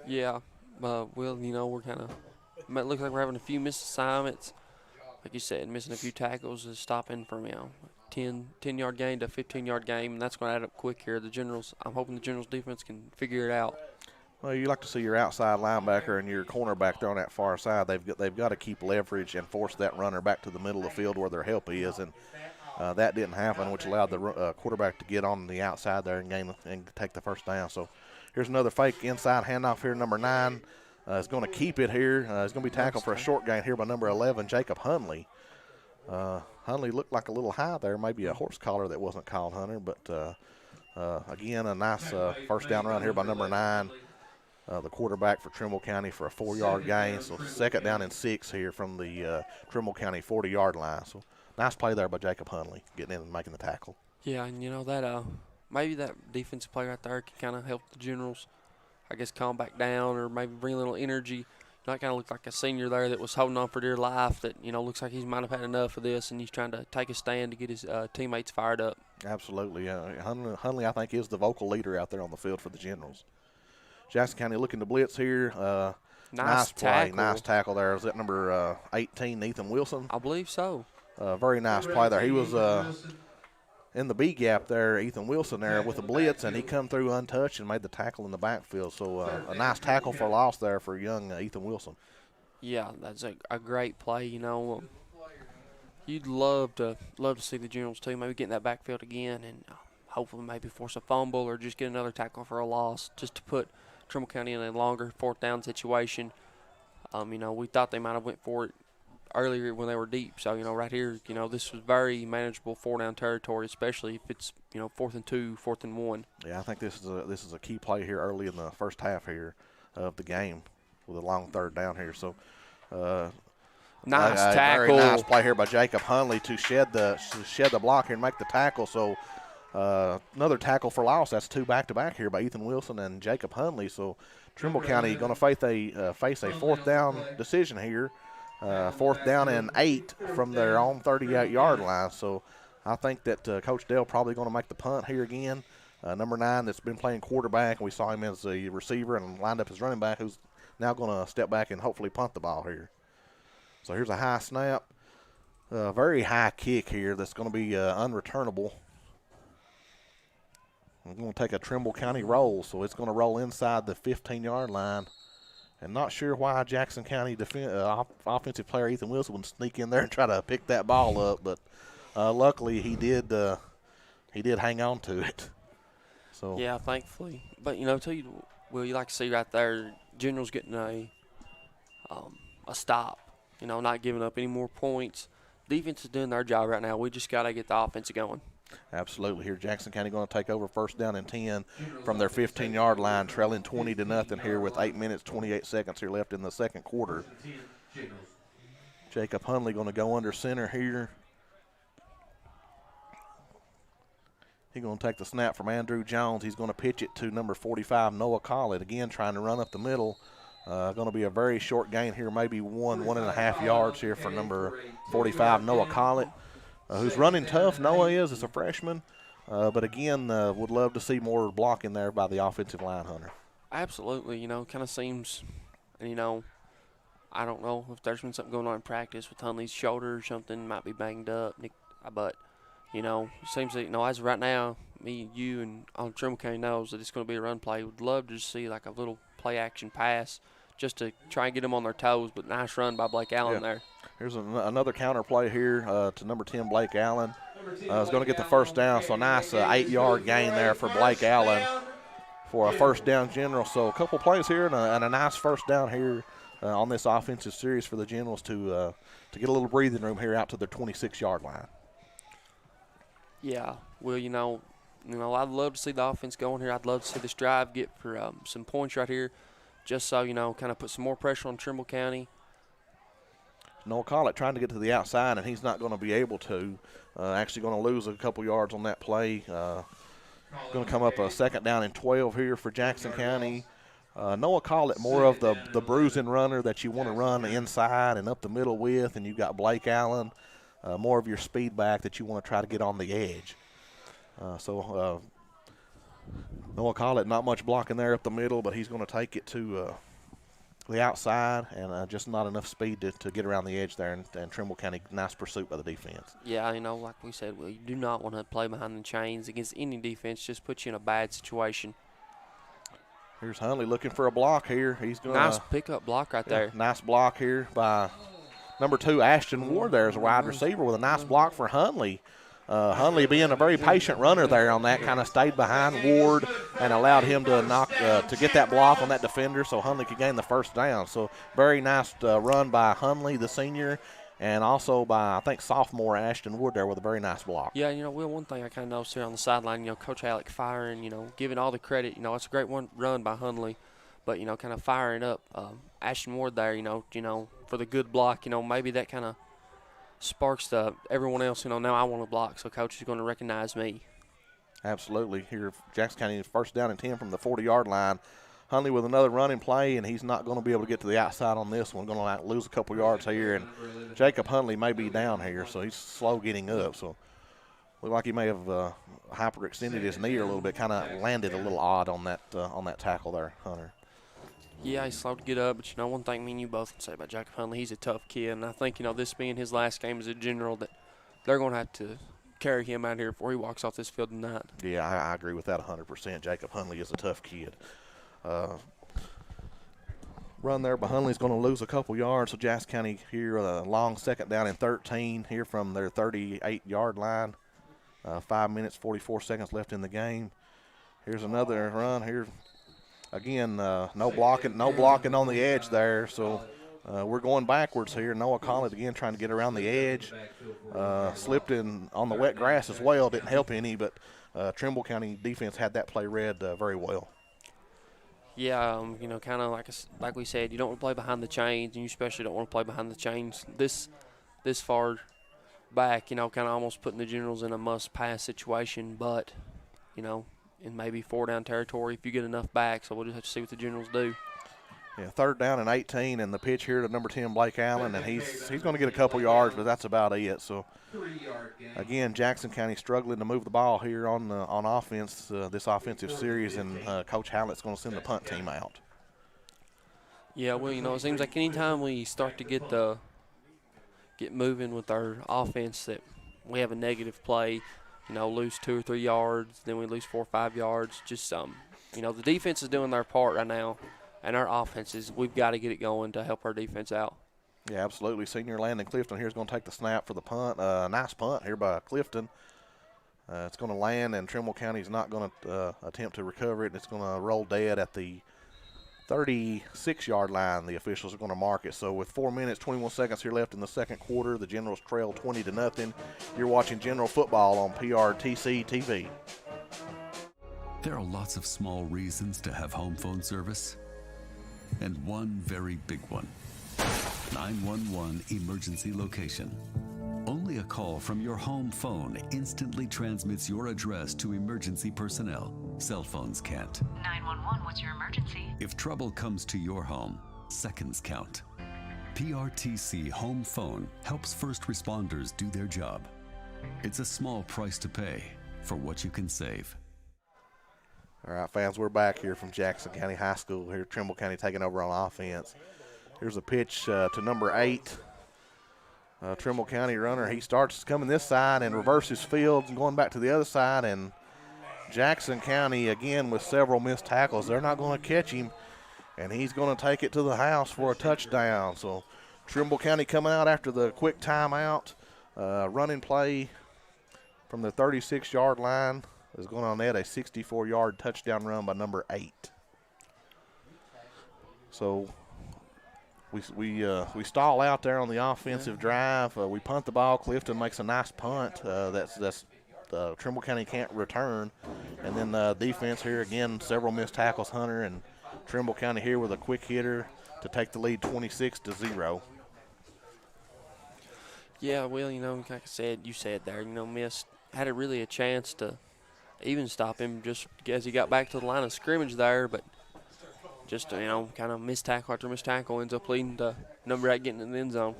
Yeah. Will, we're kind of – it looks like we're having a few missed assignments. Like you said, missing a few tackles is stopping from, 10-yard gain to 15-yard gain, and that's going to add up quick here. I'm hoping the Generals defense can figure it out. Well, you like to see your outside linebacker and your cornerback throwing that far side. They've got to keep leverage and force that runner back to the middle of the field where their help is, and that didn't happen, which allowed the quarterback to get on the outside there and take the first down. So here's another fake inside handoff here. Number 9 is going to keep it here. He's going to be tackled for a short gain here by number 11, Jacob Hunley. Hunley looked like a little high there, maybe a horse collar that wasn't called, Hunter, but again, a nice first down run here by number 9. The quarterback for Trimble County for a 4-yard gain. So 2nd down and 6 here from the Trimble County 40-yard line. So nice play there by Jacob Hunley, getting in and making the tackle. Yeah, and that maybe that defensive play right there can kind of help the Generals, I guess, calm back down or maybe bring a little energy. That kind of looked like a senior there that was holding on for dear life that, looks like he might have had enough of this and he's trying to take a stand to get his teammates fired up. Absolutely. Hunley, I think, is the vocal leader out there on the field for the Generals. Jackson County looking to blitz here. Nice play. Nice tackle there. Is that number 18, Ethan Wilson? I believe so. Very nice play there. He was in the B gap there, Ethan Wilson there with a blitz, and he come through untouched and made the tackle in the backfield. So a nice tackle for loss there for young Ethan Wilson. Yeah, that's a great play. You'd love to see the Generals too, maybe get in that backfield again and hopefully maybe force a fumble or just get another tackle for a loss just to put Trimble County in a longer 4th down situation. We thought they might have went for it earlier when they were deep. So, right here, this was very manageable 4-down territory, especially if it's, 4th and 2, 4th and 1. Yeah, I think this is a key play here early in the first half here of the game with a long 3rd down here. So, nice tackle. Very nice play here by Jacob Hunley to shed the block here and make the tackle. So, Another tackle for loss. That's 2 back-to-back here by Ethan Wilson and Jacob Hundley. So Trimble County going to face a 4th down decision here. 4th down and 8 from their own 38-yard line. So I think that Coach Dale probably going to make the punt here again. Number 9 that's been playing quarterback. We saw him as a receiver and lined up as running back, who's now going to step back and hopefully punt the ball here. So here's a high snap. Very high kick here that's going to be unreturnable. We're going to take a Trimble County roll, so it's going to roll inside the 15-yard line. And not sure why Jackson County offensive player Ethan Wilson would sneak in there and try to pick that ball up, but luckily he did hang on to it. So yeah, thankfully. But tell you, Will, you like to see right there, General's getting a stop. Not giving up any more points. Defense is doing their job right now. We just got to get the offense going. Absolutely. Here, Jackson County going to take over 1st down and 10 from their 15-yard line, trailing 20-0 here with 8 minutes, 28 seconds here left in the second quarter. Jacob Hundley going to go under center here. He's going to take the snap from Andrew Jones. He's going to pitch it to number 45, Noah Collett. Again, trying to run up the middle. Going to be a very short gain here, maybe 1.5 yards here for number 45, Noah Collett, who's running tough. Noah is. It's a freshman. But, again, would love to see more blocking there by the offensive line, Hunter. Absolutely. Kind of seems, and, I don't know if there's been something going on in practice with Hundley's shoulder or something. Might be banged up. But, it seems that, as of right now, me, you, and all Trimble County knows that it's going to be a run play. Would love to just see, like, a little play-action pass just to try and get them on their toes, but nice run by Blake Allen there. Here's another counter play here to number 10, Blake Allen. Is going to get the 1st down, so nice 8-yard gain there for Blake Allen for a 1st down General. So a couple plays here and a nice 1st down here on this offensive series for the Generals to get a little breathing room here out to their 26-yard line. Yeah, well, I'd love to see the offense going here. I'd love to see this drive get for some points right here, just so, kind of put some more pressure on Trimble County. Noah Collett trying to get to the outside, and he's not going to be able to. Actually going to lose a couple yards on that play. Going to come up a 2nd down and 12 here for Jackson County. Noah Collett, more of the bruising runner that you want to run inside and up the middle with, and you've got Blake Allen, more of your speed back that you want to try to get on the edge. Noah Collett, not much blocking there up the middle, but he's going to take it to the outside and just not enough speed to get around the edge there. And Trimble County, nice pursuit by the defense. Yeah, like we said, you do not want to play behind the chains against any defense. Just puts you in a bad situation. Here's Hundley looking for a block here. He's going nice pickup block right there. Nice block here by number 2, Ashton Ward there as a wide receiver with a nice block for Hundley. Hundley being a very patient runner there on that, kind of stayed behind Ward and allowed him to get that block on that defender so Hundley could gain the 1st down. So very nice run by Hundley, the senior, and also by, I think, sophomore Ashton Wood there with a very nice block. Yeah, Will, one thing I kind of noticed here on the sideline, Coach Halleck firing, giving all the credit. It's a great run by Hundley, but, kind of firing up Ashton Ward there, for the good block. Maybe that kind of sparks everyone else, now I want to block, so Coach is going to recognize me. Absolutely. Here, Jackson County 1st down and 10 from the 40-yard line. Hundley with another running play, and he's not going to be able to get to the outside on this one. Going to lose a couple yards here, and Jacob Hundley may be down here, so he's slow getting up. So looked like he may have hyperextended his knee a little bit, kind of landed a little odd on that tackle there, Hunter. Yeah, he's slow to get up, but, one thing me and you both can say about Jacob Hundley, he's a tough kid, and I think, this being his last game as a General, that they're going to have to carry him out here before he walks off this field tonight. Yeah, I agree with that 100%. Jacob Hundley is a tough kid. Run there, but Hundley's going to lose a couple yards, so Jackson County here, a long 2nd down and 13 here from their 38-yard line. 5 minutes, 44 seconds left in the game. Here's another run here. Again, no blocking on the edge there, so we're going backwards here. Noah Collett again trying to get around the edge. Slipped in on the wet grass as well, didn't help any, but Trimble County defense had that play read very well. Yeah, kind of like we said, you don't want to play behind the chains, and you especially don't want to play behind the chains this far back, kind of almost putting the Generals in a must-pass situation, but, in maybe 4-down territory if you get enough back. So we'll just have to see what the Generals do. Yeah, 3rd down and 18, and the pitch here to number 10, Blake Allen, and he's going to get a couple yards, but that's about it. So, again, Jackson County struggling to move the ball here on offense, this offensive series, and Coach Hallett's going to send the punt team out. Yeah, well, it seems like anytime we start to get moving with our offense that we have a negative play, lose 2 or 3 yards, then we lose 4 or 5 yards. Just the defense is doing their part right now, and our offenses, we've got to get it going to help our defense out. Yeah, absolutely. Senior Landon Clifton here is going to take the snap for the punt. Nice punt here by Clifton. It's going to land, and Trimble County is not going to attempt to recover it. It's going to roll dead at the 36-yard line. The officials are going to mark it. So with 4 minutes, 21 seconds here left in the second quarter, the Generals trail 20-0. You're watching General Football on PRTC TV. There are lots of small reasons to have home phone service, and one very big one. 911 emergency location. Only a call from your home phone instantly transmits your address to emergency personnel. Cell phones can't. 911, what's your emergency? If trouble comes to your home, seconds count. PRTC Home Phone helps first responders do their job. It's a small price to pay for what you can save. All right, fans, we're back here from Jackson County High School. Here, Trimble County taking over on offense. Here's a pitch to number 8. Trimble County runner, he starts coming this side and reverses fields and going back to the other side, and Jackson County, again, with several missed tackles. They're not going to catch him, and he's going to take it to the house for a touchdown. So Trimble County coming out after the quick timeout. Running play from the 36-yard line is going to net a 64-yard touchdown run by number 8. So we stall out there on the offensive drive. We punt the ball. Clifton makes a nice punt. That's Trimble County can't return. And then defense here, again, several missed tackles, Hunter, and Trimble County here with a quick hitter to take the lead 26-0. Yeah, well, like you said there, had a chance to even stop him just as he got back to the line of scrimmage there, but just, kind of missed tackle after missed tackle ends up leading to number 8 getting in the end zone.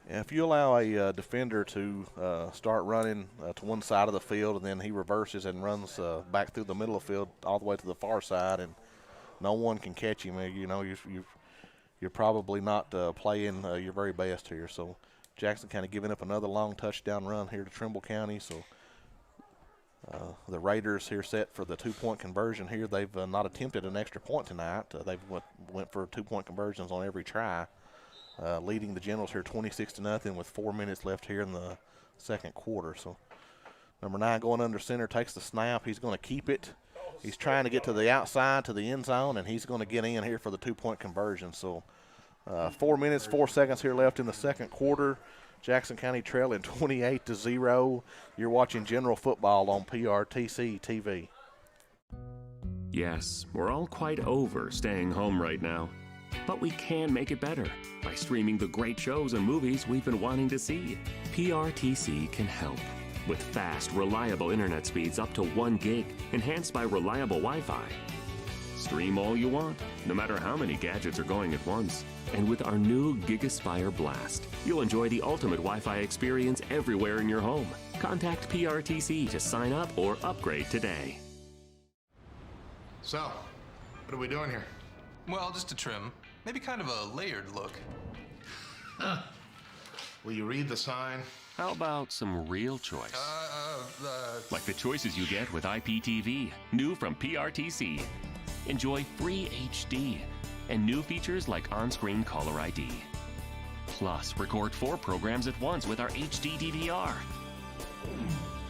Yeah, if you allow a defender to start running to one side of the field and then he reverses and runs back through the middle of the field all the way to the far side and no one can catch him, you're probably not playing your very best here. So Jackson County giving up another long touchdown run here to Trimble County. So the Raiders here set for the 2-point conversion here. They've not attempted an extra point tonight. They've went for 2-point conversions on every try. Leading the Generals here 26-0 with 4 minutes left here in the second quarter. So number 9 going under center takes the snap. He's going to keep it. He's trying to get to the outside to the end zone, and he's going to get in here for the 2-point conversion. So 4 minutes, 4 seconds here left in the second quarter. Jackson County trailing 28-0. You're watching General Football on PRTC TV. Yes, we're all quite over staying home right now. But we can make it better by streaming the great shows and movies we've been wanting to see. PRTC can help with fast, reliable internet speeds up to 1 gig, enhanced by reliable Wi-Fi. Stream all you want, no matter how many gadgets are going at once. And with our new GigaSpire Blast, you'll enjoy the ultimate Wi-Fi experience everywhere in your home. Contact PRTC to sign up or upgrade today. So, what are we doing here? Well, just a trim. Maybe kind of a layered look. Will you read the sign? How about some real choice? Like the choices you get with IPTV, new from PRTC. Enjoy free HD and new features like on-screen caller ID. Plus, record 4 programs at once with our HD DVR.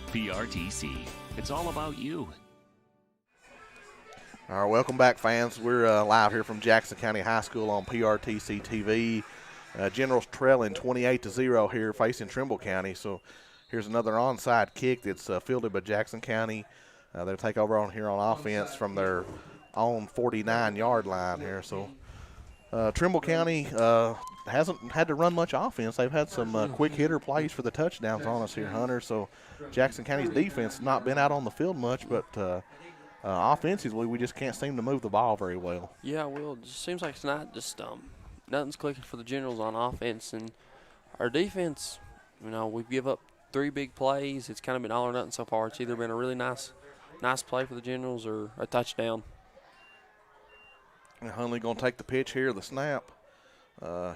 PRTC. It's all about you. All right, welcome back, fans. We're live here from Jackson County High School on PRTC TV. Generals trailing 28-0 here facing Trimble County. So here's another onside kick that's fielded by Jackson County. They'll take over on here on offense from their own 49-yard line here. So Trimble County hasn't had to run much offense. They've had some quick hitter plays for the touchdowns on us here, Hunter. So Jackson County's defense not been out on the field much, but offensively we just can't seem to move the ball very well. Yeah, well, it just seems like it's not just nothing's clicking for the Generals on offense, and our defense. We give up 3 big plays. It's kind of been all or nothing so far. It's either been a really nice play for the Generals or a touchdown. And Hunley going to take the pitch here, the snap.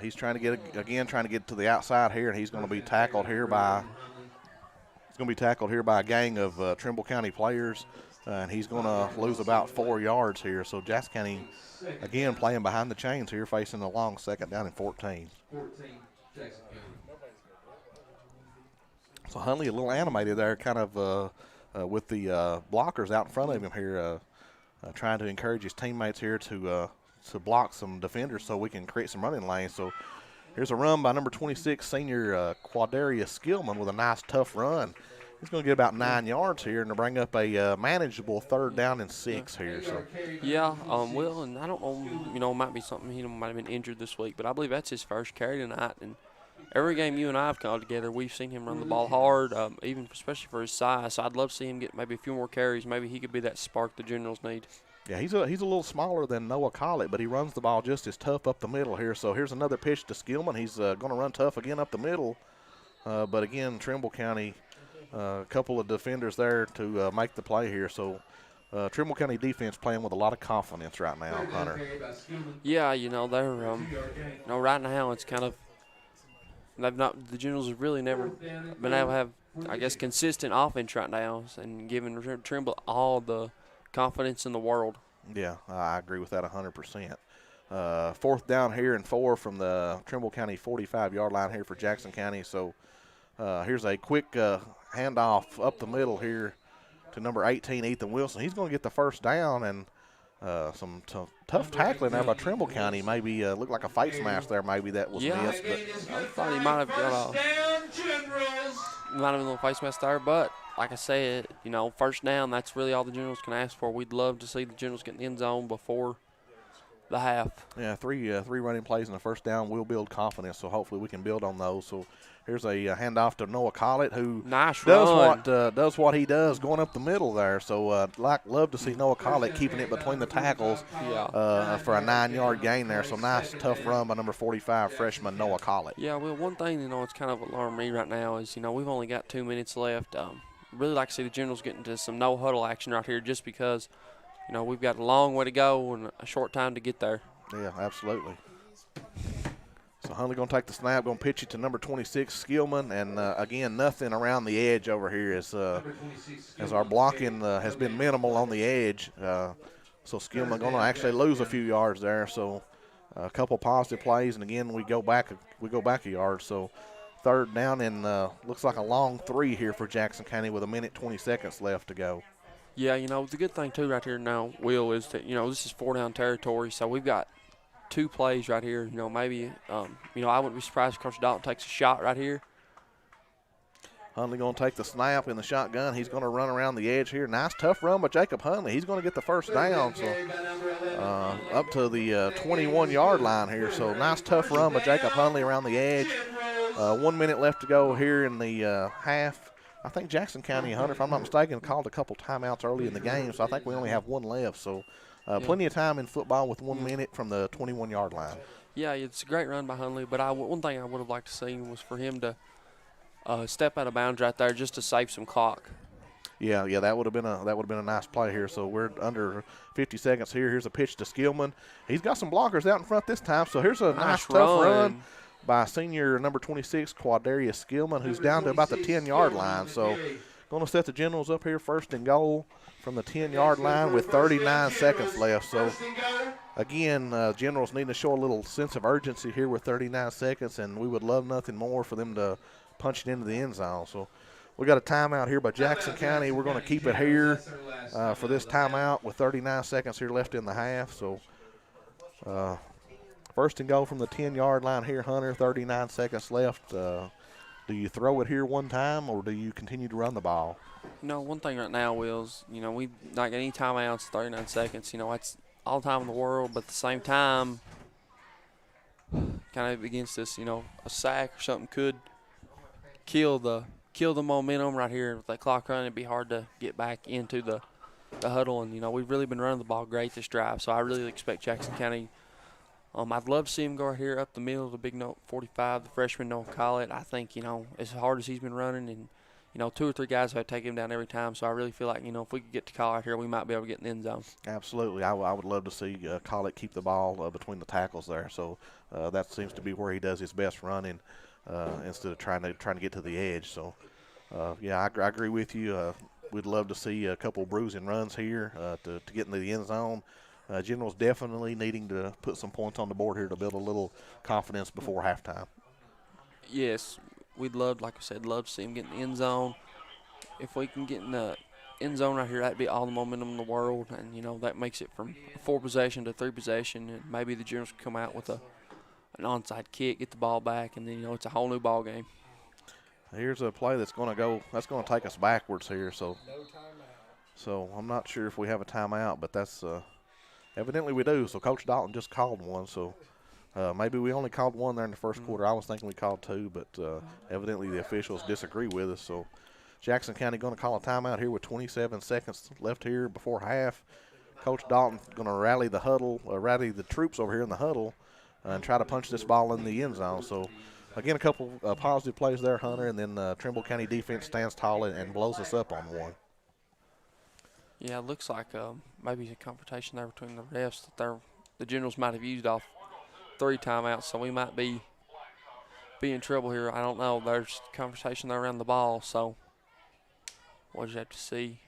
He's trying to get to the outside here, and he's going to be tackled here by a gang of Trimble County players, and he's going to lose about 4 yards here. So Jackson County again playing behind the chains here, facing a long 2nd down and 14. So Hunley a little animated there, kind of with the blockers out in front of him here, trying to encourage his teammates here to block some defenders so we can create some running lanes. So here's a run by number 26, senior Quadarius Skillman with a nice, tough run. He's going to get about 9 yards here and to bring up a manageable 3rd down and 6 here. So yeah, Will, and I don't know, it might be something he might have been injured this week, but I believe that's his first carry tonight. And every game you and I have called together, we've seen him run the ball hard, even especially for his size. So I'd love to see him get maybe a few more carries. Maybe he could be that spark the Generals need. Yeah, he's a little smaller than Noah Collett, but he runs the ball just as tough up the middle here. So here's another pitch to Skillman. He's going to run tough again up the middle. But again, Trimble County, a couple of defenders there to make the play here. So Trimble County defense playing with a lot of confidence right now, Hunter. Yeah, they're right now it's kind of the Generals have really never been able to have, I guess, consistent offense right now and giving Trimble all the confidence in the world. Yeah, I agree with that 100%. 4th down here and 4 from the Trimble County 45-yard line here for Jackson County. So here's a quick handoff up the middle here to number 18, Ethan Wilson. He's going to get the 1st down, and some tough tackling there by Trimble County. Maybe looked like a face mask there. Maybe that was missed. But I thought he might have got a little face mask there, but like I said, 1st down, that's really all the Generals can ask for. We'd love to see the Generals get in the end zone before the half. Yeah, three running plays and a 1st down will build confidence, so hopefully we can build on those. So here's a handoff to Noah Collett, who does what he does going up the middle there. So love to see Noah Collett keeping it between the tackles for a 9-yard gain there. So nice, tough run by number 45, freshman Noah Collett. Yeah, well, one thing, it's kind of alarming me right now is, we've only got 2 minutes left. Really like to see the Generals get into some no-huddle action right here just because, we've got a long way to go and a short time to get there. Yeah, absolutely. So Hunley going to take the snap, going to pitch it to number 26, Skillman, and again, nothing around the edge over here as our blocking has been minimal on the edge. So Skillman going to actually lose a few yards there. So a couple positive plays, and again we go back a yard. So 3rd down and looks like a long 3 here for Jackson County with 1 minute 20 seconds left to go. Yeah, the good thing too right here now, Will, is that this is 4-down territory, so we've got 2 plays right here. Maybe I wouldn't be surprised if Coach Dalton takes a shot right here. Hunley going to take the snap in the shotgun. He's going to run around the edge here. Nice, tough run by Jacob Hunley. He's going to get the 1st down, so up to the 21-yard line here. So nice, tough run by Jacob Hunley around the edge. 1 minute left to go here in the half. I think Jackson County, Hunter, if I'm not mistaken, called a couple timeouts early in the game, so I think we only have 1 left. So plenty of time in football with 1 minute from the 21-yard line. Yeah, it's a great run by Hunley, but one thing I would have liked to see was for him to step out of bounds right there just to save some clock. Yeah, that would have been a nice play here. So we're under 50 seconds here. Here's a pitch to Skillman. He's got some blockers out in front this time, so here's a nice tough run by senior number 26, Quadarius Skillman, who's down to about the 10-yard line. So going to set the Generals up here 1st and goal from the 10-yard line with 39 seconds left. So, again, Generals need to show a little sense of urgency here with 39 seconds, and we would love nothing more for them to punch it into the end zone. So we got a timeout here by Jackson County. We're going to keep it here for this timeout with 39 seconds here left in the half. So 1st and goal from the 10-yard line here, Hunter, 39 seconds left. Do you throw it here one time, or do you continue to run the ball? One thing right now, Will, is, we've not got any timeouts, 39 seconds. It's all the time in the world, but at the same time, kind of against us. You know, a sack or something could kill the momentum right here. With that clock running, it'd be hard to get back into the huddle. And, you know, we've really been running the ball great this drive, so I really expect Jackson County. I'd love to see him go right here up the middle, the big note 45, the freshman don't call it. I think, you know, as hard as he's been running, and, you know, 2 or 3 guys have taken him down every time. So I really feel like, you know, if we could get to call right here, we might be able to get in the end zone. Absolutely. I would love to see Collett keep the ball between the tackles there. So that seems to be where he does his best running instead of trying to get to the edge. So, yeah, I agree with you. We'd love to see a couple bruising runs here to get into the end zone. General's definitely needing to put some points on the board here to build a little confidence before halftime. Yes, we'd love, like I said, love to see him get in the end zone. If we can get in the end zone right here, that'd be all the momentum in the world. And, you know, that makes it from 4 possession to 3 possession. And maybe the Generals can come out with an onside kick, get the ball back, and then, you know, it's a whole new ball game. Here's a play that's going to take us backwards here. So I'm not sure if we have a timeout, but that's evidently we do. So Coach Dalton just called one. So maybe we only called one there in the first quarter. I was thinking we called 2, but evidently the officials disagree with us. So Jackson County going to call a timeout here with 27 seconds left here before half. Coach Dalton going to rally the troops over here in the huddle and try to punch this ball in the end zone. So again, a couple positive plays there, Hunter, and then Trimble County defense stands tall and blows us up on one. Yeah, it looks like maybe a confrontation there between the refs. The Generals might have used off 3 timeouts, so we might be in trouble here. I don't know. There's conversation there around the ball, so we'll just have to see.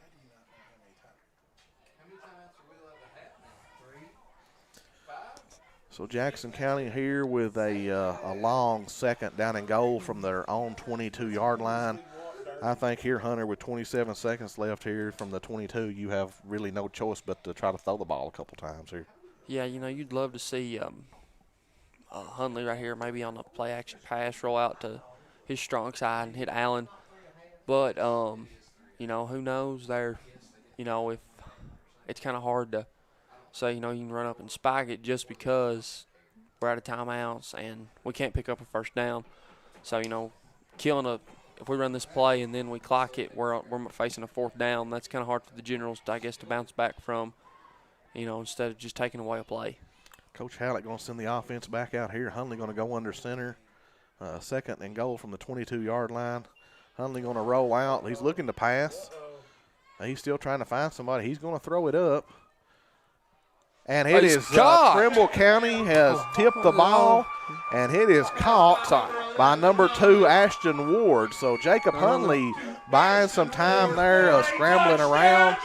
So Jackson County here with a long second down and goal from their own 22-yard line. I think here, Hunter, with 27 seconds left here from the 22, you have really no choice but to try to throw the ball a couple times here. Yeah, you know, you'd love to see Hundley right here maybe on a play-action pass, roll out to his strong side and hit Allen. But, you know, who knows there, you know, if it's kind of hard to say, you know, you can run up and spike it just because we're out of timeouts and we can't pick up a first down. So, you know, if we run this play and then we clock it, we're facing a 4th down. That's kind of hard for the Generals, I guess, to bounce back from, you know, instead of just taking away a play. Coach Hallett going to send the offense back out here. Hundley going to go under center. 2nd and goal from the 22-yard line. Hundley going to roll out. He's looking to pass. He's still trying to find somebody. He's going to throw it up. And it is Trimble County has tipped the ball, and it is caught by number 2, Ashton Ward. So Jacob Hundley buying some time there, scrambling around.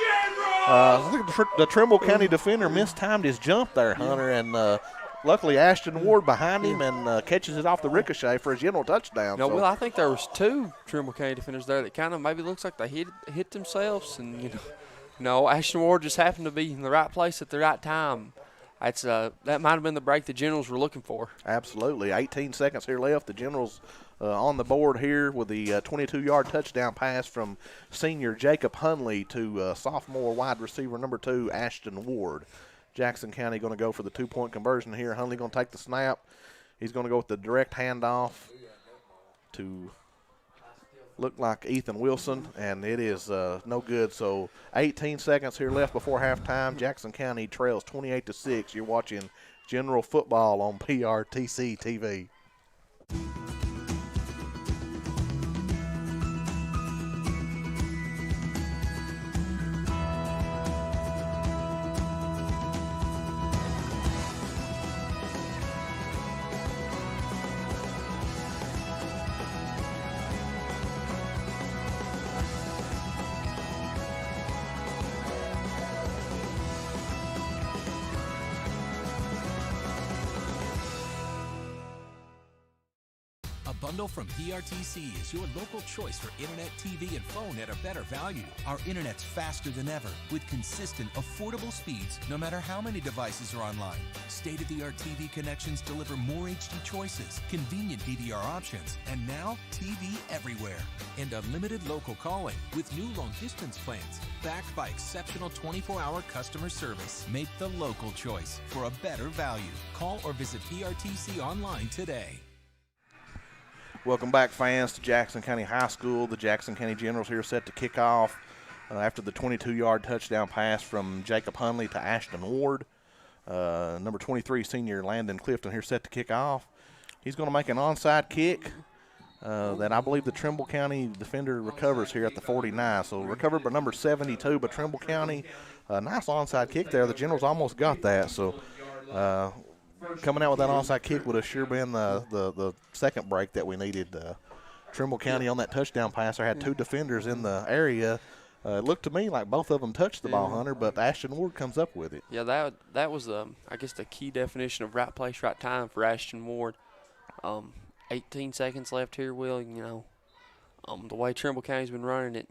I think the Trimble County defender mistimed his jump there, Hunter, and luckily Ashton Ward behind him and catches it off the ricochet for a general touchdown. No, Will, I think there was 2 Trimble County defenders there that kind of maybe looks like they hit themselves, and, you know. No, Ashton Ward just happened to be in the right place at the right time. That might have been the break the Generals were looking for. Absolutely. 18 seconds here left. The Generals on the board here with the 22-yard touchdown pass from senior Jacob Hundley to sophomore wide receiver number 2, Ashton Ward. Jackson County going to go for the 2-point conversion here. Hundley going to take the snap. He's going to go with the direct handoff to look like Ethan Wilson, and it is no good. So 18 seconds here left before halftime. Jackson County trails 28-6. You're watching General Football on PRTC TV. bundle from PRTC is your local choice for internet, TV, and phone at a better value. Our internet's faster than ever with consistent, affordable speeds no matter how many devices are online. State-of-the-art TV connections deliver more HD choices, convenient DVR options, and now TV everywhere. And unlimited local calling with new long-distance plans backed by exceptional 24-hour customer service. Make the local choice for a better value. Call or visit PRTC online today. Welcome back, fans, to Jackson County High School. The Jackson County Generals here set to kick off after the 22-yard touchdown pass from Jacob Hunley to Ashton Ward. Number 23 senior Landon Clifton here set to kick off. He's going to make an onside kick that I believe the Trimble County defender recovers here at the 49. So recovered by number 72 by Trimble County. Nice onside kick there. The Generals almost got that. So coming out with that onside kick would have sure been the second break that we needed. Trimble County on that touchdown passer had two defenders in the area. It looked to me like both of them touched the ball, Hunter, but Ashton Ward comes up with it. Yeah, that was, I guess, the key definition of right place, right time for Ashton Ward. 18 seconds left here, Will. The way Trimble County's been running it,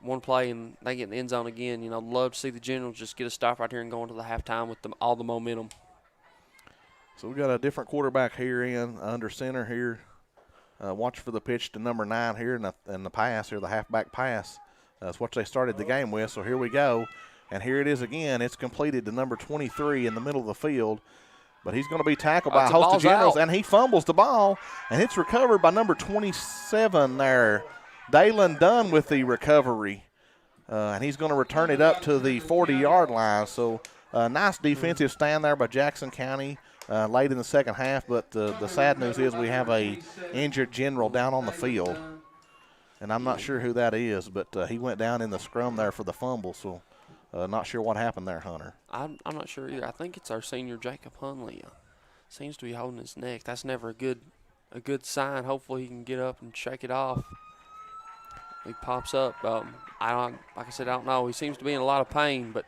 one play and they get in the end zone again. Love to see the Generals just get a stop right here and go into the halftime with all the momentum. So we got a different quarterback here under center here. Watch for the pitch to number 9 here and the pass here, the halfback pass. That's what they started the game with. So here we go. And here it is again. It's completed to number 23 in the middle of the field. But he's going to be tackled by a host of Generals, and he fumbles the ball, and it's recovered by number 27 there. Dalen Dunn with the recovery. And he's going to return it up to the 40-yard line. So nice defensive stand there by Jackson County. Late in the second half, but the sad news is we have a injured General down on the field, and I'm not sure who that is, but he went down in the scrum there for the fumble, so not sure what happened there, Hunter. I'm not sure either. I think it's our senior Jacob Hunley. Seems to be holding his neck. That's never a good sign. Hopefully he can get up and shake it off. He pops up. Like I said, I don't know. He seems to be in a lot of pain, but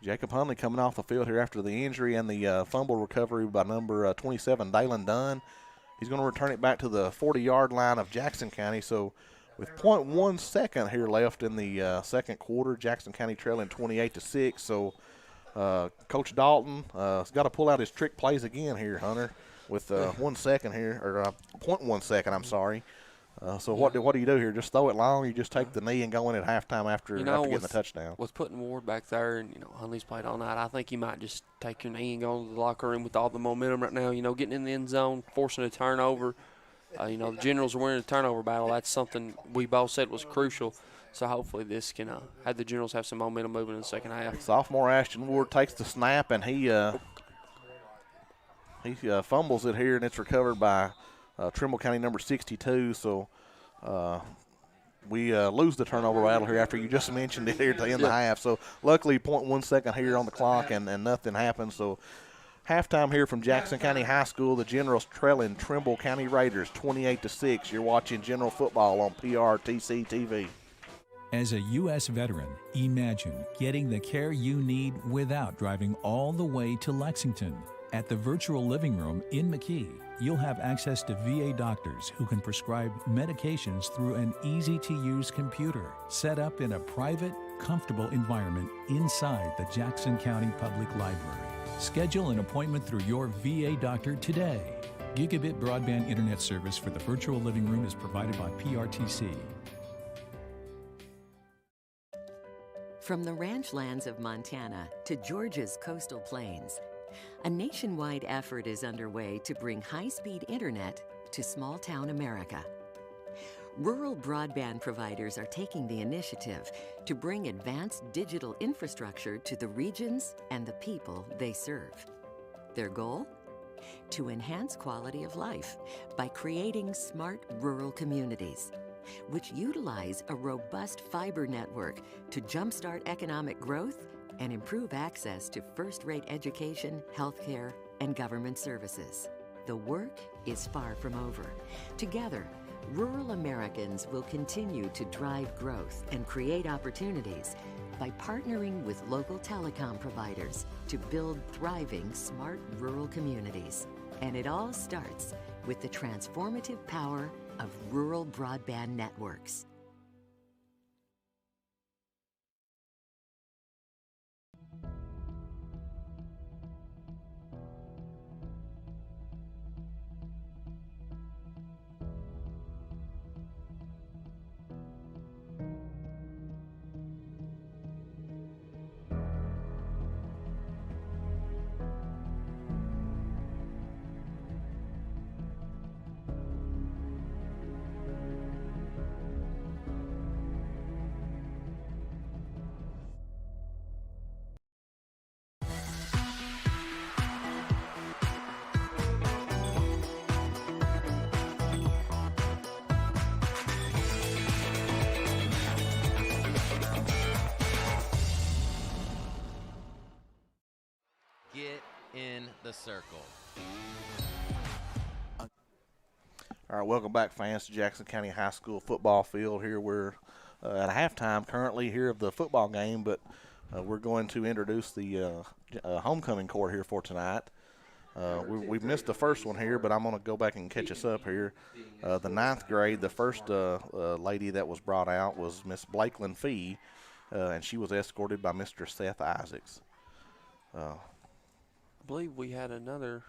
Jacob Hunley coming off the field here after the injury and the fumble recovery by number 27, Dalen Dunn. He's going to return it back to the 40-yard line of Jackson County. So with 0.1 second here left in the second quarter, Jackson County trailing 28-6. So Coach Dalton has got to pull out his trick plays again here, Hunter, with 1 second here, or 0.1 second, I'm sorry. So what do you do here? Just throw it long? You just take the knee and go in at halftime after getting the touchdown? With putting Ward back there and, Hunley's played all night, I think you might just take your knee and go to the locker room with all the momentum right now. Getting in the end zone, forcing a turnover. The Generals are winning the turnover battle. That's something we both said was crucial. So hopefully this can have the Generals have some momentum moving in the second half. Sophomore Ashton Ward takes the snap, and he fumbles it here, and it's recovered by Trimble County number 62. So we lose the turnover battle here after you just mentioned it here at the end of the half. So luckily 0.1 second here on the clock, and nothing happened. So halftime here from Jackson County High School. The Generals trailing Trimble County Raiders 28-6. You're watching General Football on PRTC TV. As a U.S. veteran, imagine getting the care you need without driving all the way to Lexington. At the Virtual Living Room in McKee, you'll have access to VA doctors who can prescribe medications through an easy-to-use computer set up in a private, comfortable environment inside the Jackson County Public Library. Schedule an appointment through your VA doctor today. Gigabit broadband internet service for the Virtual Living Room is provided by PRTC. From the ranchlands of Montana to Georgia's coastal plains, a nationwide effort is underway to bring high-speed internet to small-town America. Rural broadband providers are taking the initiative to bring advanced digital infrastructure to the regions and the people they serve. Their goal? To enhance quality of life by creating smart rural communities, which utilize a robust fiber network to jumpstart economic growth and improve access to first-rate education, healthcare, and government services. The work is far from over. Together, rural Americans will continue to drive growth and create opportunities by partnering with local telecom providers to build thriving, smart rural communities. And it all starts with the transformative power of rural broadband networks. Get in the circle. All right, welcome back, fans, to Jackson County High School football field. Here we're at halftime currently here of the football game, but we're going to introduce the homecoming court here for tonight. We've missed the first one here, but I'm going to go back and catch us up here. The 9th grade, the first lady that was brought out was Miss Blakeland Fee, and she was escorted by Mr. Seth Isaacs. I believe we had another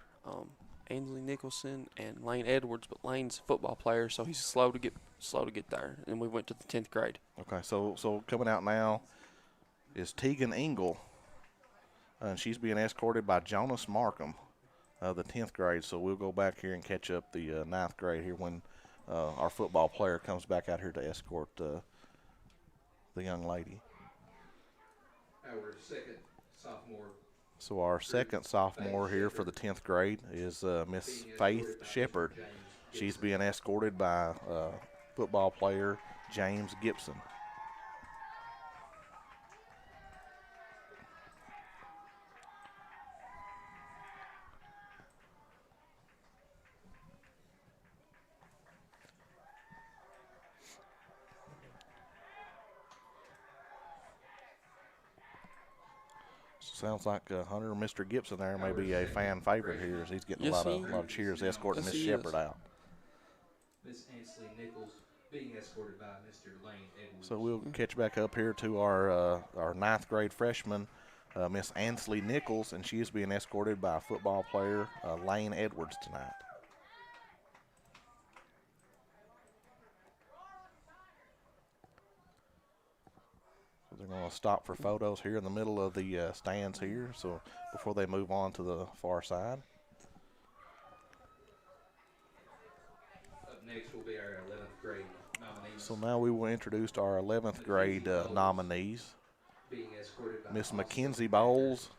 Ainsley Nicholson and Lane Edwards, but Lane's a football player, so he's slow to get there. And we went to the 10th grade. Okay, so coming out now is Tegan Engel, and she's being escorted by Jonas Markham, the 10th grade. So we'll go back here and catch up the 9th grade here when our football player comes back out here to escort the young lady. Our second sophomore. So our second sophomore here for the 10th grade is Miss Faith Shepard. She's being escorted by football player James Gibson. Sounds like Hunter, Mr. Gibson there may be a fan favorite here as he's getting a lot of cheers escorting Miss Shepard out. Miss Ainsley Nichols being escorted by Mr. Lane Edwards. So we'll catch back up here to our 9th grade freshman, Miss Ainsley Nichols, and she is being escorted by football player Lane Edwards tonight. They're going to stop for photos here in the middle of the stands here, so before they move on to the far side. Up next will be our 11th grade nominees. So now we will introduce our 11th grade nominees. Being escorted by Miss Mackenzie Bowles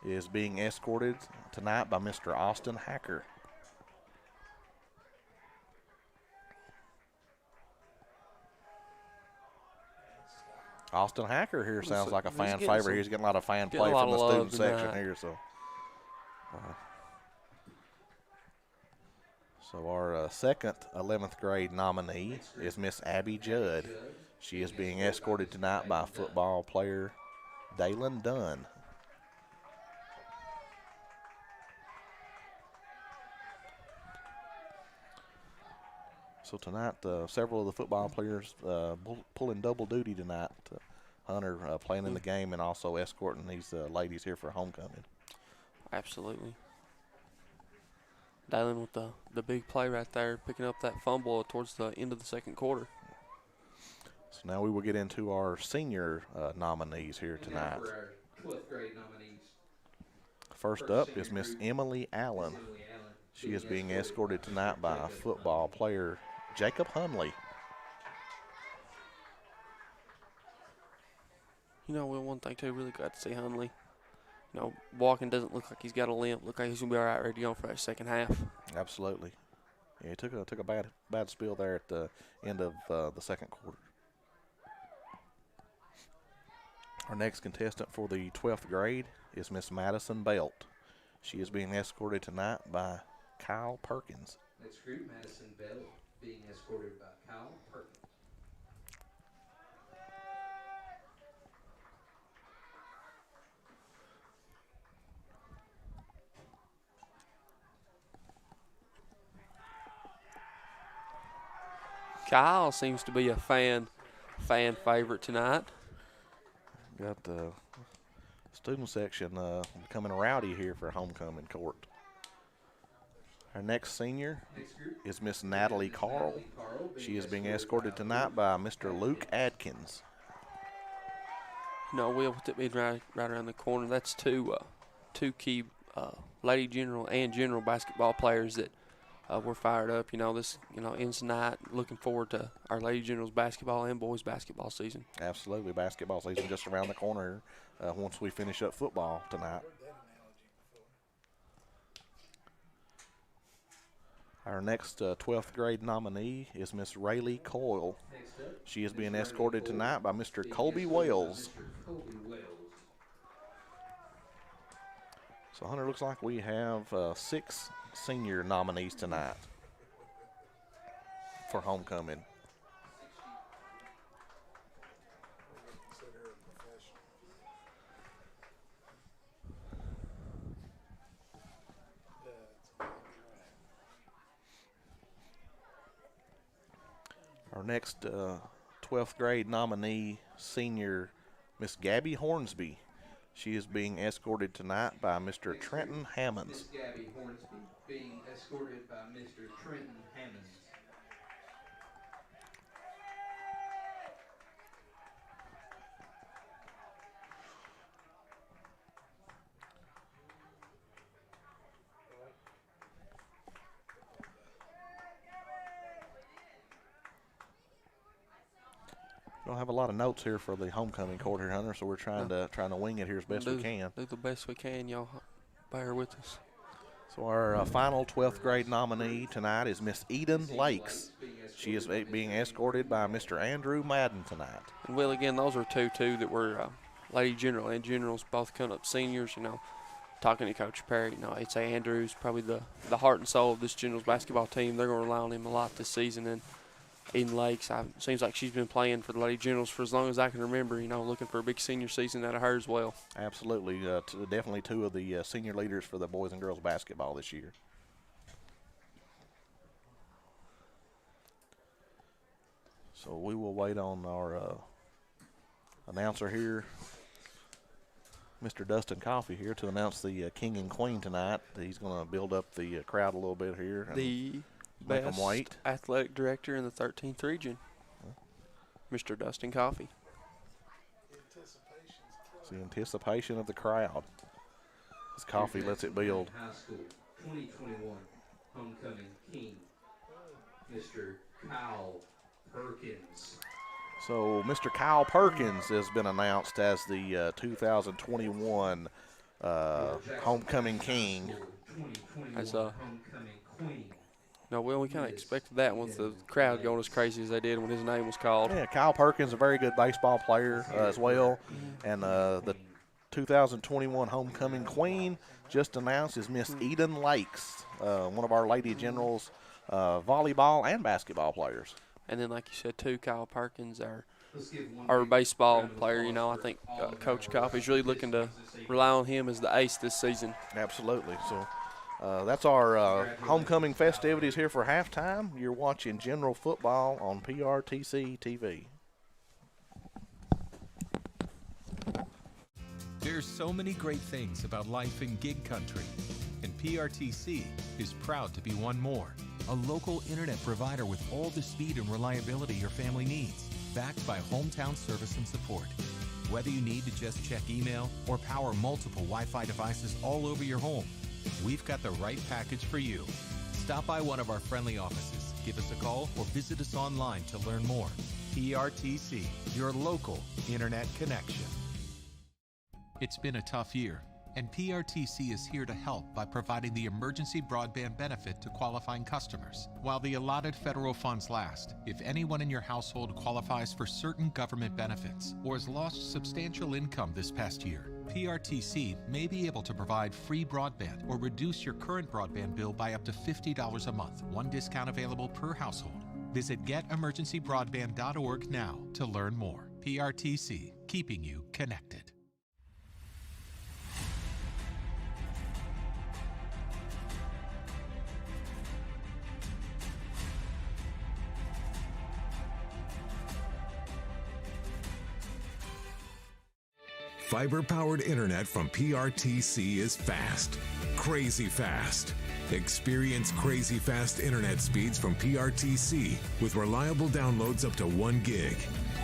is being escorted tonight by Mr. Austin Hacker. Austin Hacker here sounds like a fan favorite. He's getting a lot of fan play from the student section here. So our second 11th grade nominee is Miss Abby Judd. She is being escorted tonight by football player Dalen Dunn. So tonight, several of the football players pulling double duty tonight. Hunter playing in the game and also escorting these ladies here for homecoming. Absolutely. Dalen with the big play right there, picking up that fumble towards the end of the second quarter. So now we will get into our senior nominees here tonight. For our 12th grade nominees. First up is Miss Emily Allen. She is being escorted tonight by football player Jacob Hunley. You know, one thing too, really glad to see Hunley. You know, walking doesn't look like he's got a limp. Look like he's gonna be all right, ready to go for that second half. Absolutely. Yeah, he took a bad spill there at the end of the second quarter. Our next contestant for the 12th grade is Miss Madison Belt. She is being escorted tonight by Kyle Perkins. Next group, Madison Bell being escorted by Kyle Perkins. Kyle seems to be a fan favorite tonight. Got the student section becoming rowdy here for homecoming court. Our next senior is Miss Natalie Carl. She is being escorted tonight by Mr. Luke Adkins. No, Will, with it being right around the corner, that's two key Lady General and General basketball players that we're fired up. This ends tonight. Looking forward to our Lady Generals basketball and boys basketball season. Absolutely, basketball season just around the corner once we finish up football tonight. Our next 12th grade nominee is Miss Rayleigh Coyle. She is being escorted tonight by Mr. Colby Wells. So, Hunter, looks like we have 6 senior nominees tonight for homecoming. Our next 12th grade nominee, senior Miss Gabby Hornsby. She is being escorted tonight by Mr. Trenton Hammonds. Miss Gabby Hornsby being escorted by Mr. Trenton Hammonds. We don't have a lot of notes here for the homecoming court here, Hunter, so we're trying to wing it here as best we can. Do the best we can, y'all. Bear with us. So our final 12th grade nominee tonight is Miss Eden Lakes. She is being escorted by Mr. Andrew Madden tonight. And Will, again, those are two that were Lady General and Generals, both coming up seniors. Talking to Coach Perry, it's Andrews, probably the heart and soul of this Generals basketball team. They're going to rely on him a lot this season. And Eden Lakes, seems like she's been playing for the Lady Generals for as long as I can remember, looking for a big senior season out of her as well. Absolutely. Definitely 2 of the senior leaders for the boys and girls basketball this year. So we will wait on our announcer here, Mr. Dustin Coffey here, to announce the king and queen tonight. He's going to build up the crowd a little bit here. The best athletic director in the 13th region, Mr. Dustin Coffey. It's the anticipation of the crowd as Coffey lets it build. High School 2021 homecoming king, Mr. Kyle Perkins. So Mr. Kyle Perkins has been announced as the 2021 homecoming king. As homecoming queen. No, well, we kind of expected that once the crowd going as crazy as they did when his name was called. Yeah, Kyle Perkins, a very good baseball player as well. And the 2021 homecoming queen just announced is Miss Eden Lakes, one of our Lady Generals volleyball and basketball players. And then, like you said, too, Kyle Perkins, our baseball player. I think Coach Coffey's really looking to rely on him as the ace this season. Absolutely. So that's our homecoming festivities here for halftime. You're watching General Football on PRTC TV. There's so many great things about life in gig country, and PRTC is proud to be one more. A local internet provider with all the speed and reliability your family needs, backed by hometown service and support. Whether you need to just check email or power multiple Wi-Fi devices all over your home, we've got the right package for you. Stop by one of our friendly offices, give us a call, or visit us online to learn more. PRTC, your local internet connection. It's been a tough year, and PRTC is here to help by providing the emergency broadband benefit to qualifying customers. While the allotted federal funds last, if anyone in your household qualifies for certain government benefits or has lost substantial income this past year, PRTC may be able to provide free broadband or reduce your current broadband bill by up to $50 a month, one discount available per household. Visit getemergencybroadband.org now to learn more. PRTC, keeping you connected. fiber-powered internet from PRTC is fast. Crazy fast. Experience crazy fast internet speeds from PRTC with reliable downloads up to 1 gig.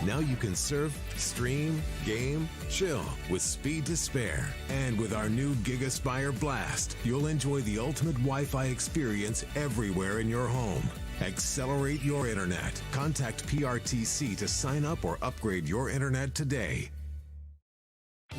Now you can surf, stream, game, chill with speed to spare. And with our new GigaSpire Blast, you'll enjoy the ultimate Wi-Fi experience everywhere in your home. Accelerate your internet. Contact PRTC to sign up or upgrade your internet today.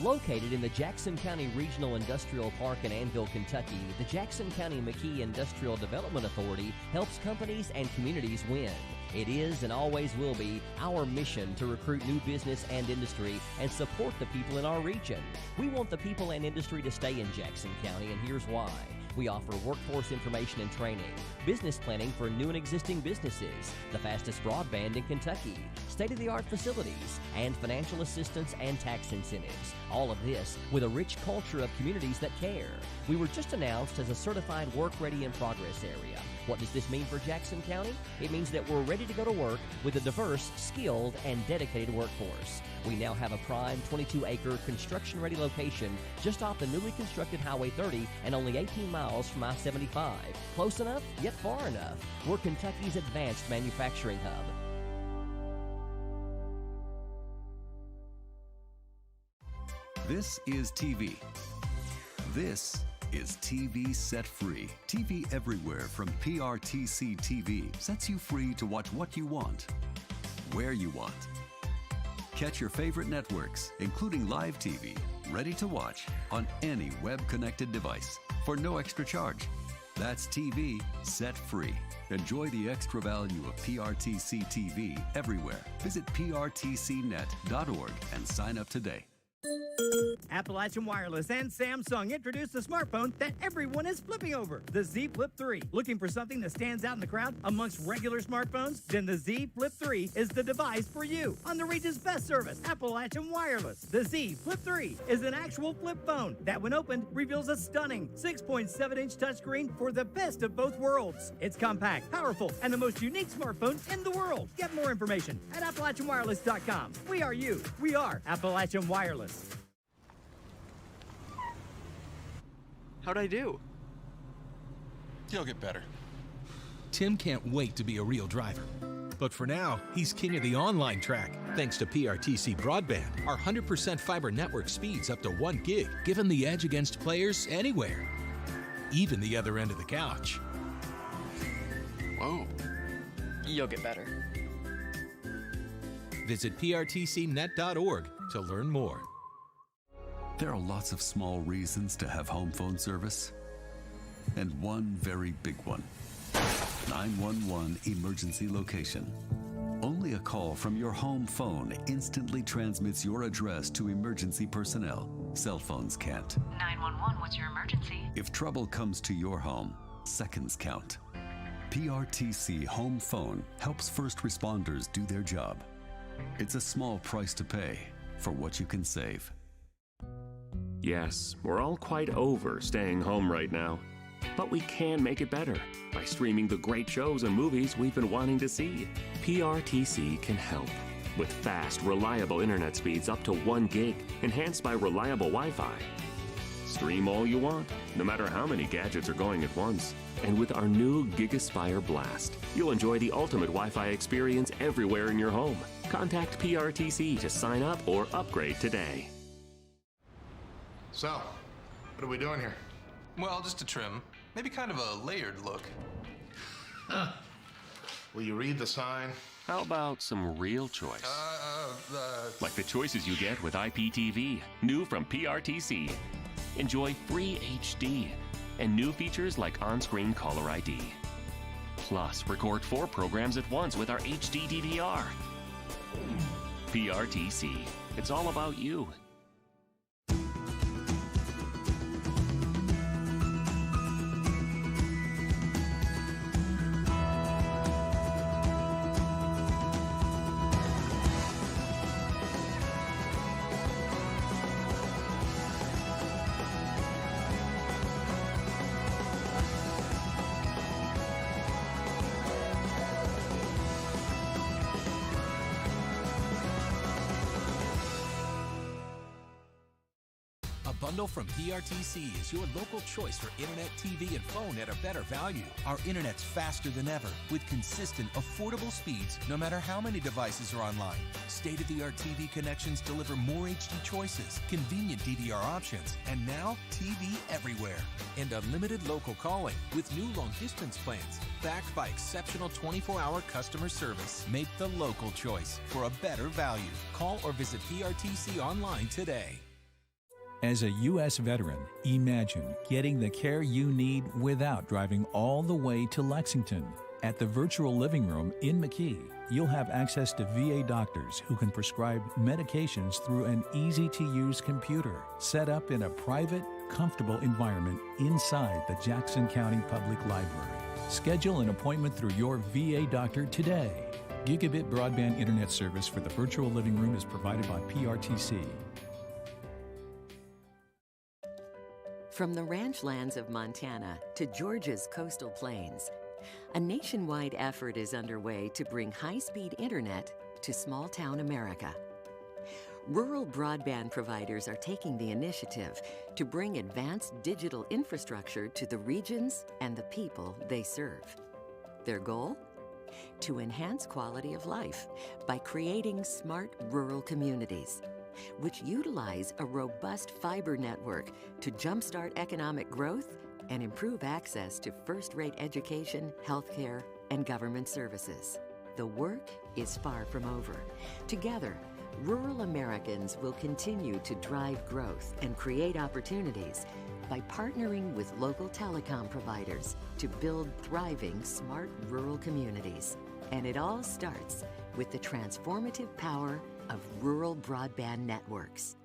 Located in the Jackson County Regional Industrial Park in Annville, Kentucky, the Jackson County McKee Industrial Development Authority helps companies and communities win. It is and always will be our mission to recruit new business and industry and support the people in our region. We want the people and industry to stay in Jackson County, and here's why. We offer workforce information and training, business planning for new and existing businesses, the fastest broadband in Kentucky, state-of-the-art facilities, and financial assistance and tax incentives. All of this with a rich culture of communities that care. We were just announced as a certified work ready in progress area. What does this mean for Jackson County? It means that we're ready to go to work with a diverse, skilled, and dedicated workforce. We now have a prime 22-acre construction-ready location just off the newly constructed Highway 30 and only 18 miles from I-75. Close enough, yet far enough. We're Kentucky's advanced manufacturing hub. This is TV. This is TV Set Free. TV everywhere from PRTC TV sets you free to watch what you want, where you want. Catch your favorite networks, including live TV, ready to watch on any web-connected device for no extra charge. That's TV Set Free. Enjoy the extra value of PRTC TV everywhere. Visit prtcnet.org and sign up today. Appalachian Wireless and Samsung introduce the smartphone that everyone is flipping over, the Z Flip 3. Looking for something that stands out in the crowd amongst regular smartphones? Then the Z Flip 3 is the device for you. On the region's best service, Appalachian Wireless. The Z Flip 3 is an actual flip phone that, when opened, reveals a stunning 6.7-inch touchscreen for the best of both worlds. It's compact, powerful, and the most unique smartphone in the world. Get more information at AppalachianWireless.com. We are you. We are Appalachian Wireless. How'd I do? You'll get better. Tim can't wait to be a real driver. But for now, he's king of the online track, thanks to PRTC Broadband. Our 100% fiber network speeds up to 1 gig, giving the edge against players anywhere, even the other end of the couch. Whoa. You'll get better. Visit prtcnet.org to learn more. There are lots of small reasons to have home phone service, and one very big one. 911 emergency location. Only a call from your home phone instantly transmits your address to emergency personnel. Cell phones can't. 911, what's your emergency? If trouble comes to your home, seconds count. PRTC Home Phone helps first responders do their job. It's a small price to pay for what you can save. Yes, we're all quite over staying home right now. But we can make it better by streaming the great shows and movies we've been wanting to see. PRTC can help with fast, reliable internet speeds up to 1 gig, enhanced by reliable Wi-Fi. Stream all you want, no matter how many gadgets are going at once. And with our new GigaSpire Blast, you'll enjoy the ultimate Wi-Fi experience everywhere in your home. Contact PRTC to sign up or upgrade today. So, what are we doing here? Well, just a trim. Maybe kind of a layered look. Will you read the sign? How about some real choice? Like the choices you get with IPTV, new from PRTC. Enjoy free HD and new features like on-screen caller ID. Plus, record 4 programs at once with our HD DVR. PRTC, it's all about you. bundle from PRTC is your local choice for internet, TV, and phone at a better value. Our internet's faster than ever, with consistent, affordable speeds, no matter how many devices are online. State-of-the-art TV connections deliver more HD choices, convenient DVR options, and now TV everywhere. And unlimited local calling with new long-distance plans, backed by exceptional 24-hour customer service. Make the local choice for a better value. Call or visit PRTC online today. As a U.S. veteran, imagine getting the care you need without driving all the way to Lexington. At the Virtual Living Room in McKee, you'll have access to VA doctors who can prescribe medications through an easy-to-use computer set up in a private, comfortable environment inside the Jackson County Public Library. Schedule an appointment through your VA doctor today. Gigabit broadband internet service for the Virtual Living Room is provided by PRTC. From the ranchlands of Montana to Georgia's coastal plains, a nationwide effort is underway to bring high-speed internet to small-town America. Rural broadband providers are taking the initiative to bring advanced digital infrastructure to the regions and the people they serve. Their goal? To enhance quality of life by creating smart rural communities, which utilize a robust fiber network to jumpstart economic growth and improve access to first-rate education, healthcare, and government services. The work is far from over. Together, rural Americans will continue to drive growth and create opportunities by partnering with local telecom providers to build thriving, smart rural communities. And it all starts with the transformative power of rural broadband networks.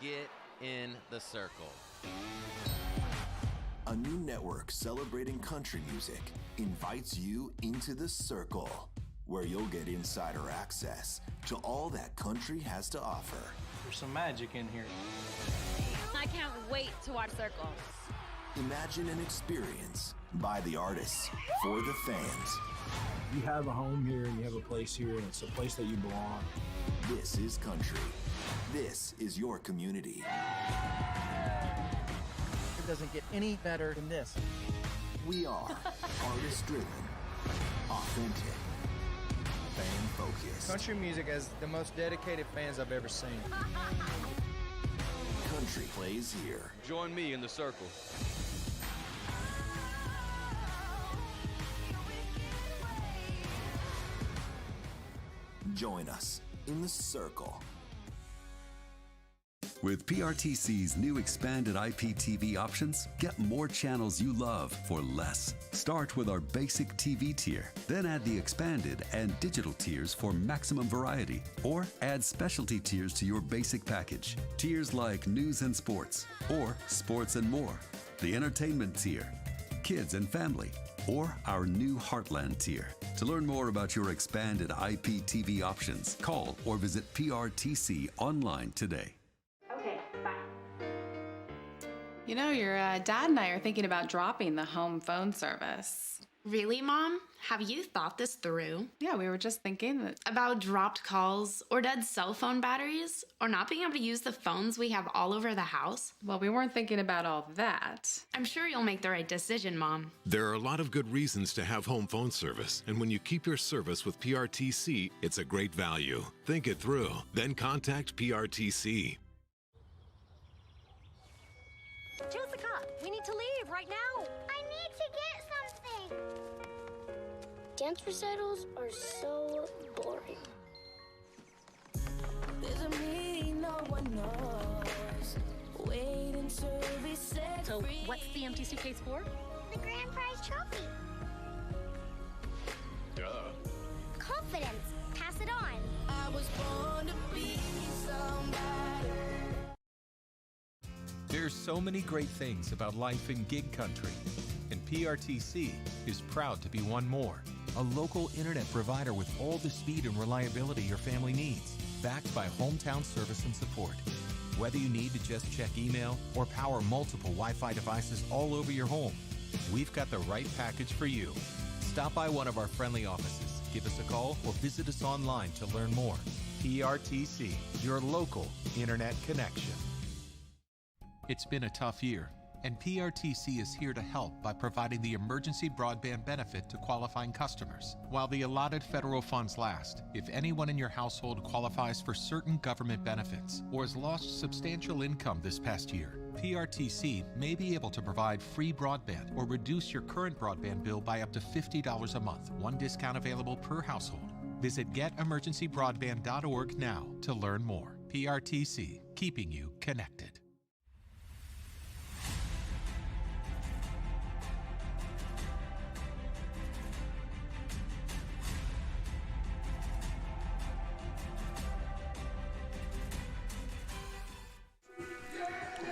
Get in the circle. A new network celebrating country music invites you into the circle, where you'll get insider access to all that country has to offer. There's some magic in here. I can't wait to watch Circle. Imagine an experience by the artists for the fans. You have a home here and you have a place here, and it's a place that you belong. This is country. This is your community. It doesn't get any better than this. We are artist-driven, authentic, fan-focused. Country music has the most dedicated fans I've ever seen. Country plays here. Join me in the circle. Join us in the circle. With PRTC's new expanded IPTV options, get more channels you love for less. Start with our basic TV tier, then add the expanded and digital tiers for maximum variety, or add specialty tiers to your basic package. Tiers like news and sports, or sports and more, the entertainment tier, kids and family, or our new Heartland tier. To learn more about your expanded IPTV options, call or visit PRTC online today. You know, your dad and I are thinking about dropping the home phone service. Really, Mom? Have you thought this through? Yeah, we were just thinking that. About dropped calls, or dead cell phone batteries, or not being able to use the phones we have all over the house? Well, we weren't thinking about all that. I'm sure you'll make the right decision, Mom. There are a lot of good reasons to have home phone service, and when you keep your service with PRTC, it's a great value. Think it through, then contact PRTC. Jessica, we need to leave right now. I need to get something. Dance recitals are so boring. So, what's the empty suitcase for? The grand prize trophy. Duh. Confidence. Pass it on. I was born to be somebody. There's so many great things about life in gig country, and PRTC is proud to be one more. A local internet provider with all the speed and reliability your family needs, backed by hometown service and support. Whether you need to just check email or power multiple Wi-Fi devices all over your home, we've got the right package for you. Stop by one of our friendly offices, give us a call, or visit us online to learn more. PRTC, your local internet connection. It's been a tough year, and PRTC is here to help by providing the emergency broadband benefit to qualifying customers. While the allotted federal funds last, if anyone in your household qualifies for certain government benefits or has lost substantial income this past year, PRTC may be able to provide free broadband or reduce your current broadband bill by up to $50 a month. One discount available per household. Visit getemergencybroadband.org now to learn more. PRTC, keeping you connected.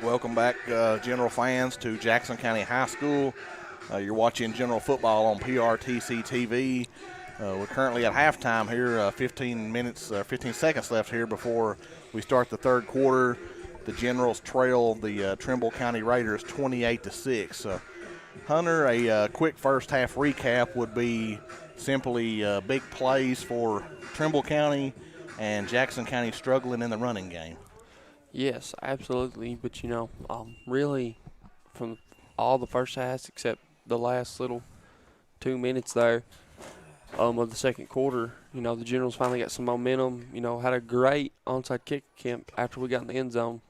Welcome back, General fans, to Jackson County High School. You're watching General Football on PRTC TV. We're currently at halftime here, 15 seconds left here before we start the third quarter. The Generals trail the Trimble County Raiders 28-6. Hunter, a quick first half recap would be simply big plays for Trimble County and Jackson County struggling in the running game. Yes, absolutely. But, really from all the first halves except the last little 2 minutes there of the second quarter, the Generals finally got some momentum, had a great onside kick attempt after we got in the end zone.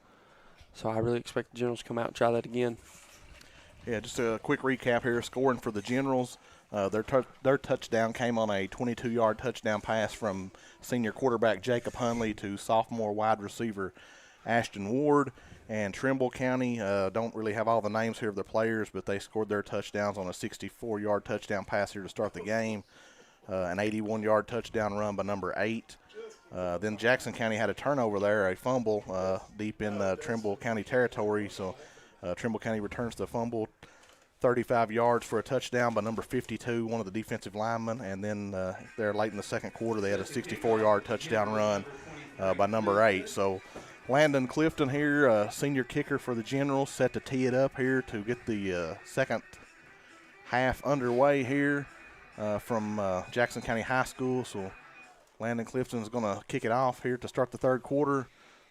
So I really expect the Generals to come out and try that again. Yeah, just a quick recap here. Scoring for the Generals, their touchdown came on a 22-yard touchdown pass from senior quarterback Jacob Hunley to sophomore wide receiver Ashton Ward. And Trimble County don't really have all the names here of the players, but they scored their touchdowns on a 64-yard touchdown pass here to start the game, an 81-yard touchdown run by number 8. Then Jackson County had a turnover there, a fumble deep in Trimble County territory. So Trimble County returns the fumble 35 yards for a touchdown by number 52, one of the defensive linemen. And then there late in the second quarter, they had a 64-yard touchdown run by number 8. So Landon Clifton here, senior kicker for the Generals, set to tee it up here to get the second half underway here from Jackson County High School. So Landon Clifton's going to kick it off here to start the third quarter.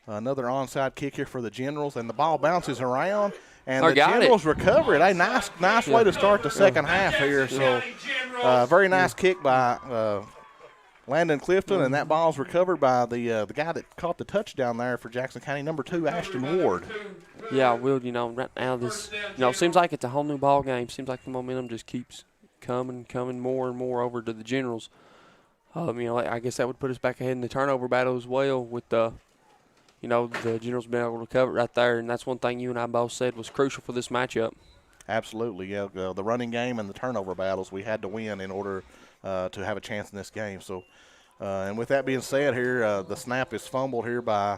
Another onside kick here for the Generals, and the ball bounces around, and the Generals recover it. A nice way to start the second half here. So very nice kick by Landon Clifton, and that ball's recovered by the guy that caught the touchdown there for Jackson County, number 2, Ashton Ward. Yeah, Will, right now this, seems like it's a whole new ball game. Seems like the momentum just keeps coming more and more over to the Generals. I guess that would put us back ahead in the turnover battle as well with the Generals being able to cover it right there. And that's one thing you and I both said was crucial for this matchup. Absolutely, yeah. The running game and the turnover battles we had to win in order to have a chance in this game. So, and with that being said here, the snap is fumbled here by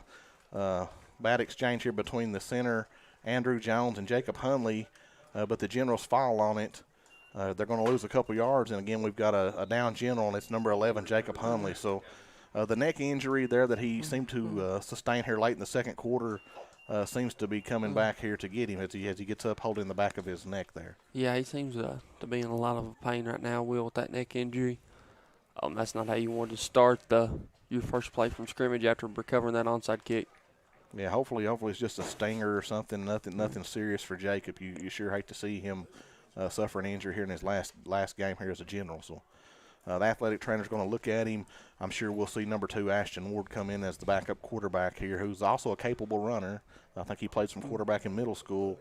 bad exchange here between the center, Andrew Jones, and Jacob Hunley, but the Generals foul on it. They're going to lose a couple yards, and again, we've got a down General, and it's number 11, Jacob Hunley. So the neck injury there that he seemed to sustain here late in the second quarter seems to be coming back here to get him as he gets up holding the back of his neck there. Yeah, he seems to be in a lot of pain right now, Will, with that neck injury. That's not how you want to start your first play from scrimmage after recovering that onside kick. Yeah, hopefully it's just a stinger or something, nothing serious for Jacob. You sure hate to see him suffer an injury here in his last game here as a General. So the athletic trainer's going to look at him. I'm sure we'll see number 2, Ashton Ward, come in as the backup quarterback here, who's also a capable runner. I think he played some quarterback in middle school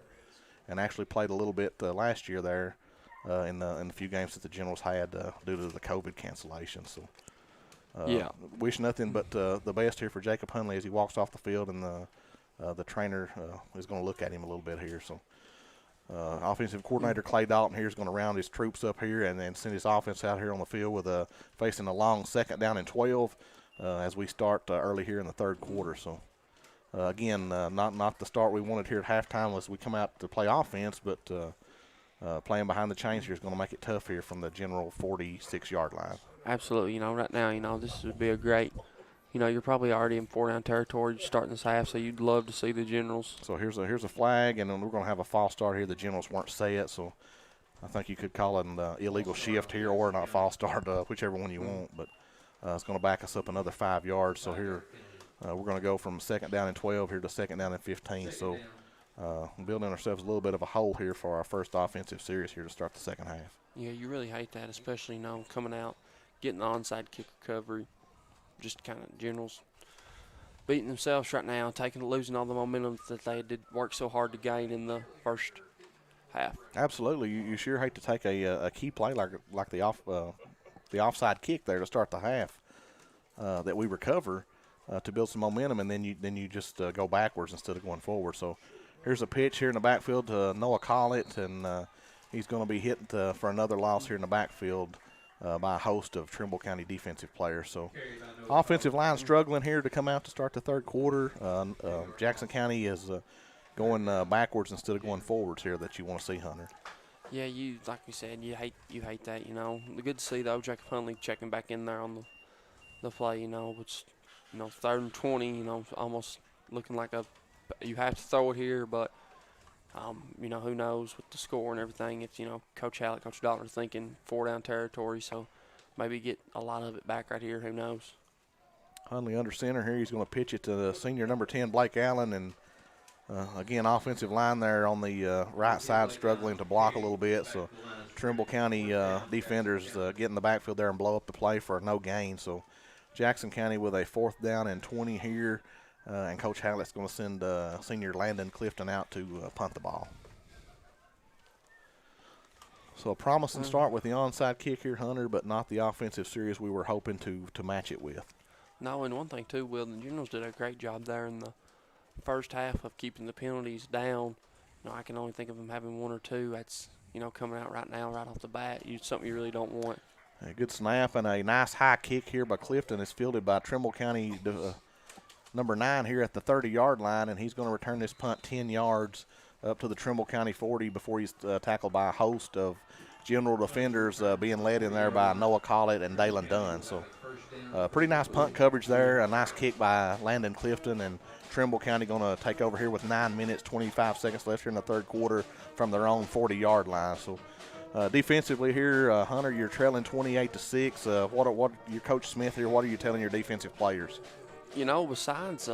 and actually played a little bit last year there in the few games that the Generals had due to the COVID cancellation. So, wish nothing but the best here for Jacob Hunley as he walks off the field, and the trainer is going to look at him a little bit here. So, offensive coordinator Clay Dalton here is going to round his troops up here and then send his offense out here on the field with facing a long 2nd down and 12 as we start early here in the 3rd quarter. So, again, not the start we wanted here at halftime as we come out to play offense, but playing behind the chains here is going to make it tough here from the General 46-yard line. Absolutely. Right now, this would be a great, you're probably already in 4-down territory starting this half, so you'd love to see the Generals. So here's a flag, and then we're going to have a false start here. The Generals weren't set, so I think you could call it an illegal shift here or not false start, whichever one you want. But it's going to back us up another 5 yards. So here we're going to go from 2nd down and 12 here to 2nd down and 15. So building ourselves a little bit of a hole here for our first offensive series here to start the 2nd half. Yeah, you really hate that, especially coming out, getting the onside kick recovery. Just kind of Generals beating themselves right now, losing all the momentum that they did work so hard to gain in the first half. Absolutely, you sure hate to take a key play like the offside kick there to start the half that we recover to build some momentum, and then you just go backwards instead of going forward. So here's a pitch here in the backfield to Noah Collett, and he's going to be hit for another loss here in the backfield by a host of Trimble County defensive players. So offensive line struggling here to come out to start the 3rd quarter. Jackson County is going backwards instead of going forwards here that you want to see, Hunter. Yeah, like we said, you hate that, Good to see, though, Jacob Hunley checking back in there on the play, which, 3rd and 20, almost looking like you have to throw it here, but who knows with the score and everything. If, Coach Hallett, Coach Dalton are thinking 4-down territory, so maybe get a lot of it back right here. Who knows? Hunley under center here. He's going to pitch it to the senior number 10, Blake Allen. And, again, offensive line there on the right side struggling to block a little bit. So Trimble County defenders get in the backfield there and blow up the play for no gain. So Jackson County with a 4th down and 20 here. And Coach Hallett's going to send senior Landon Clifton out to punt the ball. So a promising start with the onside kick here, Hunter, but not the offensive series we were hoping to match it with. No, and one thing too, Will, the Generals did a great job there in the first half of keeping the penalties down. I can only think of them having 1 or 2. That's, coming out right now, right off the bat. Something you really don't want. A good snap and a nice high kick here by Clifton is fielded by Trimble County number 9 here at the 30-yard line, and he's going to return this punt 10 yards up to the Trimble County 40 before he's tackled by a host of General defenders being led in there by Noah Collett and Dalen Dunn. So pretty nice punt coverage there, a nice kick by Landon Clifton, and Trimble County going to take over here with 9 minutes, 25 seconds left here in the 3rd quarter from their own 40-yard line. So defensively here, Hunter, you're trailing 28-6. What your Coach Smith here, what are you telling your defensive players? Besides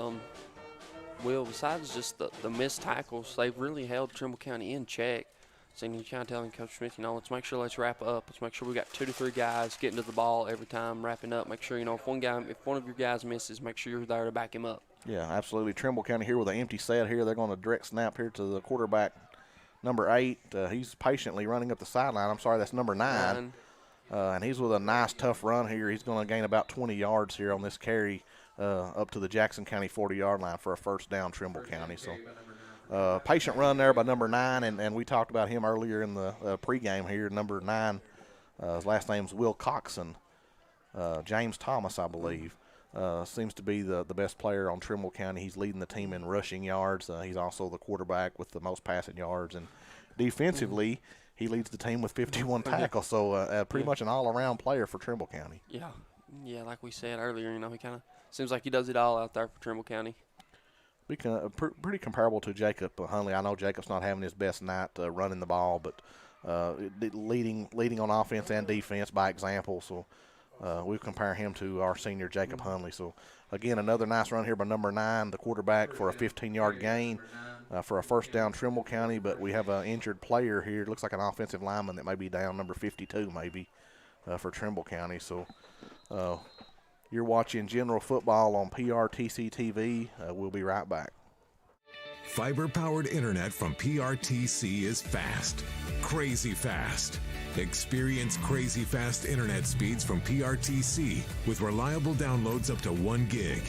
just the missed tackles, they've really held Trimble County in check. So you're kind of telling Coach Smith, let's wrap up. Let's make sure we got 2 to 3 guys getting to the ball every time, wrapping up. Make sure, if one of your guys misses, make sure you're there to back him up. Yeah, absolutely. Trimble County here with an empty set here. They're going to direct snap here to the quarterback, number 8. He's patiently running up the sideline. I'm sorry, that's number 9. And he's with a nice, tough run here. He's going to gain about 20 yards here on this carry up to the Jackson County 40-yard line for a 1st down, Trimble County. So patient run there by number 9, and we talked about him earlier in the pregame here. Number 9, his last name's Will Coxon. James Thomas, I believe, seems to be the best player on Trimble County. He's leading the team in rushing yards. He's also the quarterback with the most passing yards. And defensively, he leads the team with 51 tackles, so pretty much an all-around player for Trimble County. Yeah, like we said earlier, he kind of seems like he does it all out there for Trimble County. Pretty comparable to Jacob Hunley. I know Jacob's not having his best night running the ball, but leading on offense and defense by example. So we compare him to our senior Jacob Hunley. So, again, another nice run here by number 9, the quarterback, for a 15-yard gain for a 1st down, Trimble County. But we have an injured player here. It looks like an offensive lineman that may be down, number 52 maybe, for Trimble County. So you're watching General Football on PRTC TV. We'll be right back. Fiber-powered internet from PRTC is fast. Crazy fast. Experience crazy fast internet speeds from PRTC with reliable downloads up to 1 gig.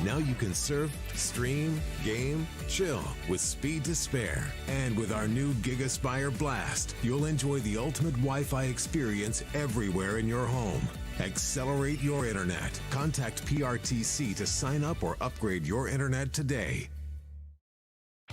Now you can surf, stream, game, chill with speed to spare. And with our new GigaSpire Blast, you'll enjoy the ultimate Wi-Fi experience everywhere in your home. Accelerate your internet. Contact PRTC to sign up or upgrade your internet today.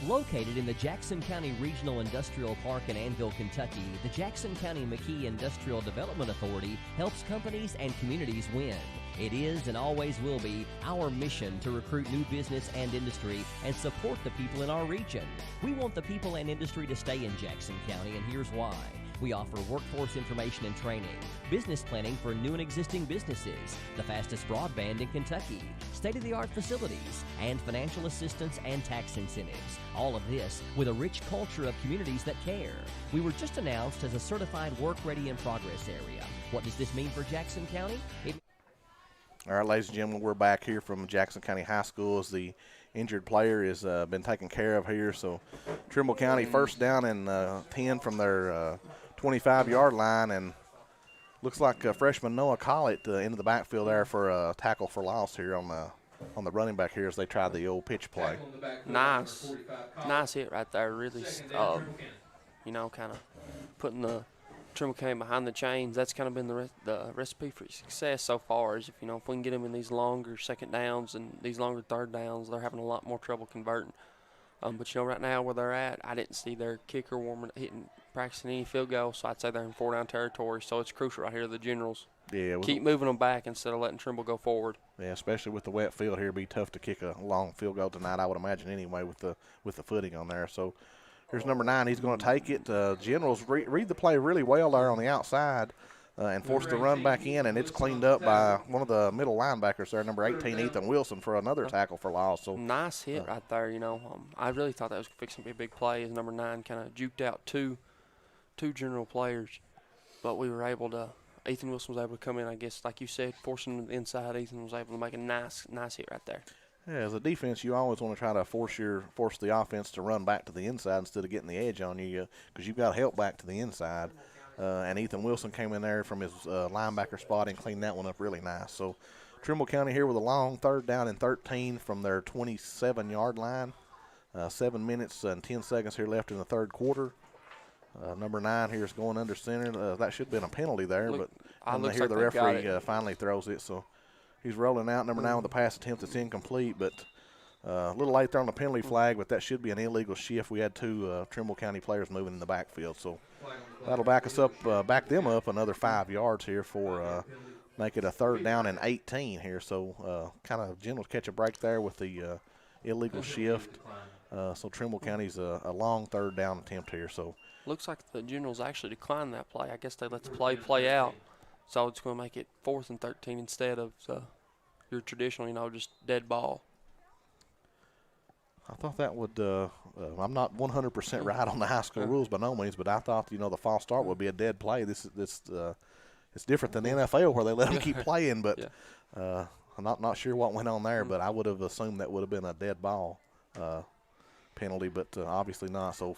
Located in the Jackson County Regional Industrial Park in Annville, Kentucky, the Jackson County McKee Industrial Development Authority helps companies and communities win. It is and always will be our mission to recruit new business and industry and support the people in our region. We want the people and industry to stay in Jackson County, and here's why. We offer workforce information and training, business planning for new and existing businesses, the fastest broadband in Kentucky, state-of-the-art facilities, and financial assistance and tax incentives. All of this with a rich culture of communities that care. We were just announced as a certified work-ready in progress area. What does this mean for Jackson County? All right, ladies and gentlemen, we're back here from Jackson County High School as the injured player has been taken care of here. So Trimble County first down and 10 from their 25-yard line, and looks like freshman Noah Collett into the backfield there for a tackle for loss here on the running back here as they try the old pitch play. Nice hit right there. Really, you know, kind of putting the Trimble County behind the chains. That's kind of been the recipe for success so far. Is if we can get them in these longer second downs and these longer third downs, they're having a lot more trouble converting. But right now where they're at, I didn't see their kicker practicing any field goal, so I'd say they're in 4-down territory. So it's crucial right here. The Generals keep moving them back instead of letting Trimble go forward. Yeah, especially with the wet field here, it'd be tough to kick a long field goal tonight, I would imagine anyway, with the footing on there. So here's number 9. He's going to take it. Generals read the play really well there on the outside and force the run back in, and it's cleaned up by one of the middle linebackers there, number 18, Ethan Wilson, for another tackle for loss. So nice hit right there. I really thought that was fixing to be a big play as number 9 kind of juked out two General players, but we were able to. Ethan Wilson was able to come in, I guess, like you said, forcing the inside. Ethan was able to make a nice hit right there. Yeah, as a defense, you always want to try to force the offense to run back to the inside instead of getting the edge on you, because you've got help back to the inside. And Ethan Wilson came in there from his linebacker spot and cleaned that one up really nice. So Trimble County here with a long 3rd down and 13 from their 27-yard line. 7 minutes and 10 seconds here left in the 3rd quarter. Number 9 here is going under center. That should have been a penalty there, but here the referee finally throws it. So he's rolling out. Number 9 with the pass attempt that's incomplete, but a little late there on the penalty flag, but that should be an illegal shift. We had 2 Trimble County players moving in the backfield, so that'll back them up another 5 yards here for make it a 3rd down and 18 here. So kind of Generals catch a break there with the illegal shift. So Trimble County's a long 3rd down attempt here. So looks like the Generals actually declined that play. I guess they let the play out. So it's going to make it 4th and 13 instead of your traditional, just dead ball. I thought that would I'm not 100% right on the high school rules by no means, but I thought, the false start would be a dead play. This it's different than the NFL where they let them keep playing, but I'm not sure what went on there, but I would have assumed that would have been a dead ball penalty, but obviously not. So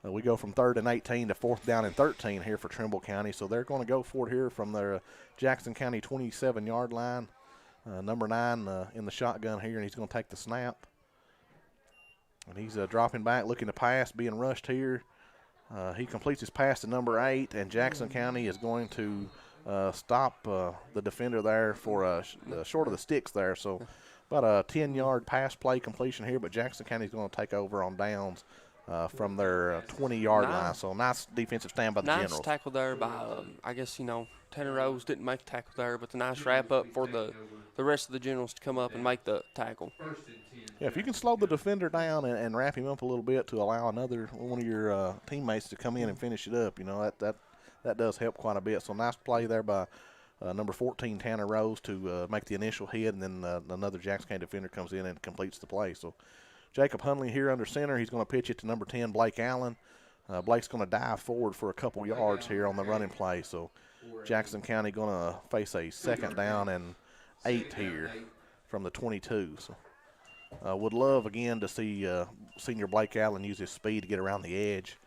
we go from 3rd and 18 to 4th down and 13 here for Trimble County. So they're going to go for it here from their Jackson County 27-yard line. Number 9 in the shotgun here, and he's going to take the snap. And he's dropping back, looking to pass, being rushed here. He completes his pass to number 8, and Jackson County is going to stop the defender there for short of the sticks there. So about a 10-yard pass play completion here, but Jackson County is going to take over on downs from their 20-yard line. So nice defensive stand by the Generals. Nice tackle there by, I guess, Tanner Rose didn't make the tackle there, but the nice wrap up for the rest of the Generals to come up and make the tackle. Yeah, if you can slow the defender down and wrap him up a little bit to allow one of your teammates to come in and finish it up, that does help quite a bit. So nice play there by number 14, Tanner Rose, to make the initial hit, and then another Jackson County defender comes in and completes the play. So Jacob Hunley here under center. He's going to pitch it to number 10, Blake Allen. Blake's going to dive forward for a couple yards here on the running play. So Jackson County going to face a 2nd down and 8 here from the 22. So Would love, again, to see senior Blake Allen use his speed to get around the edge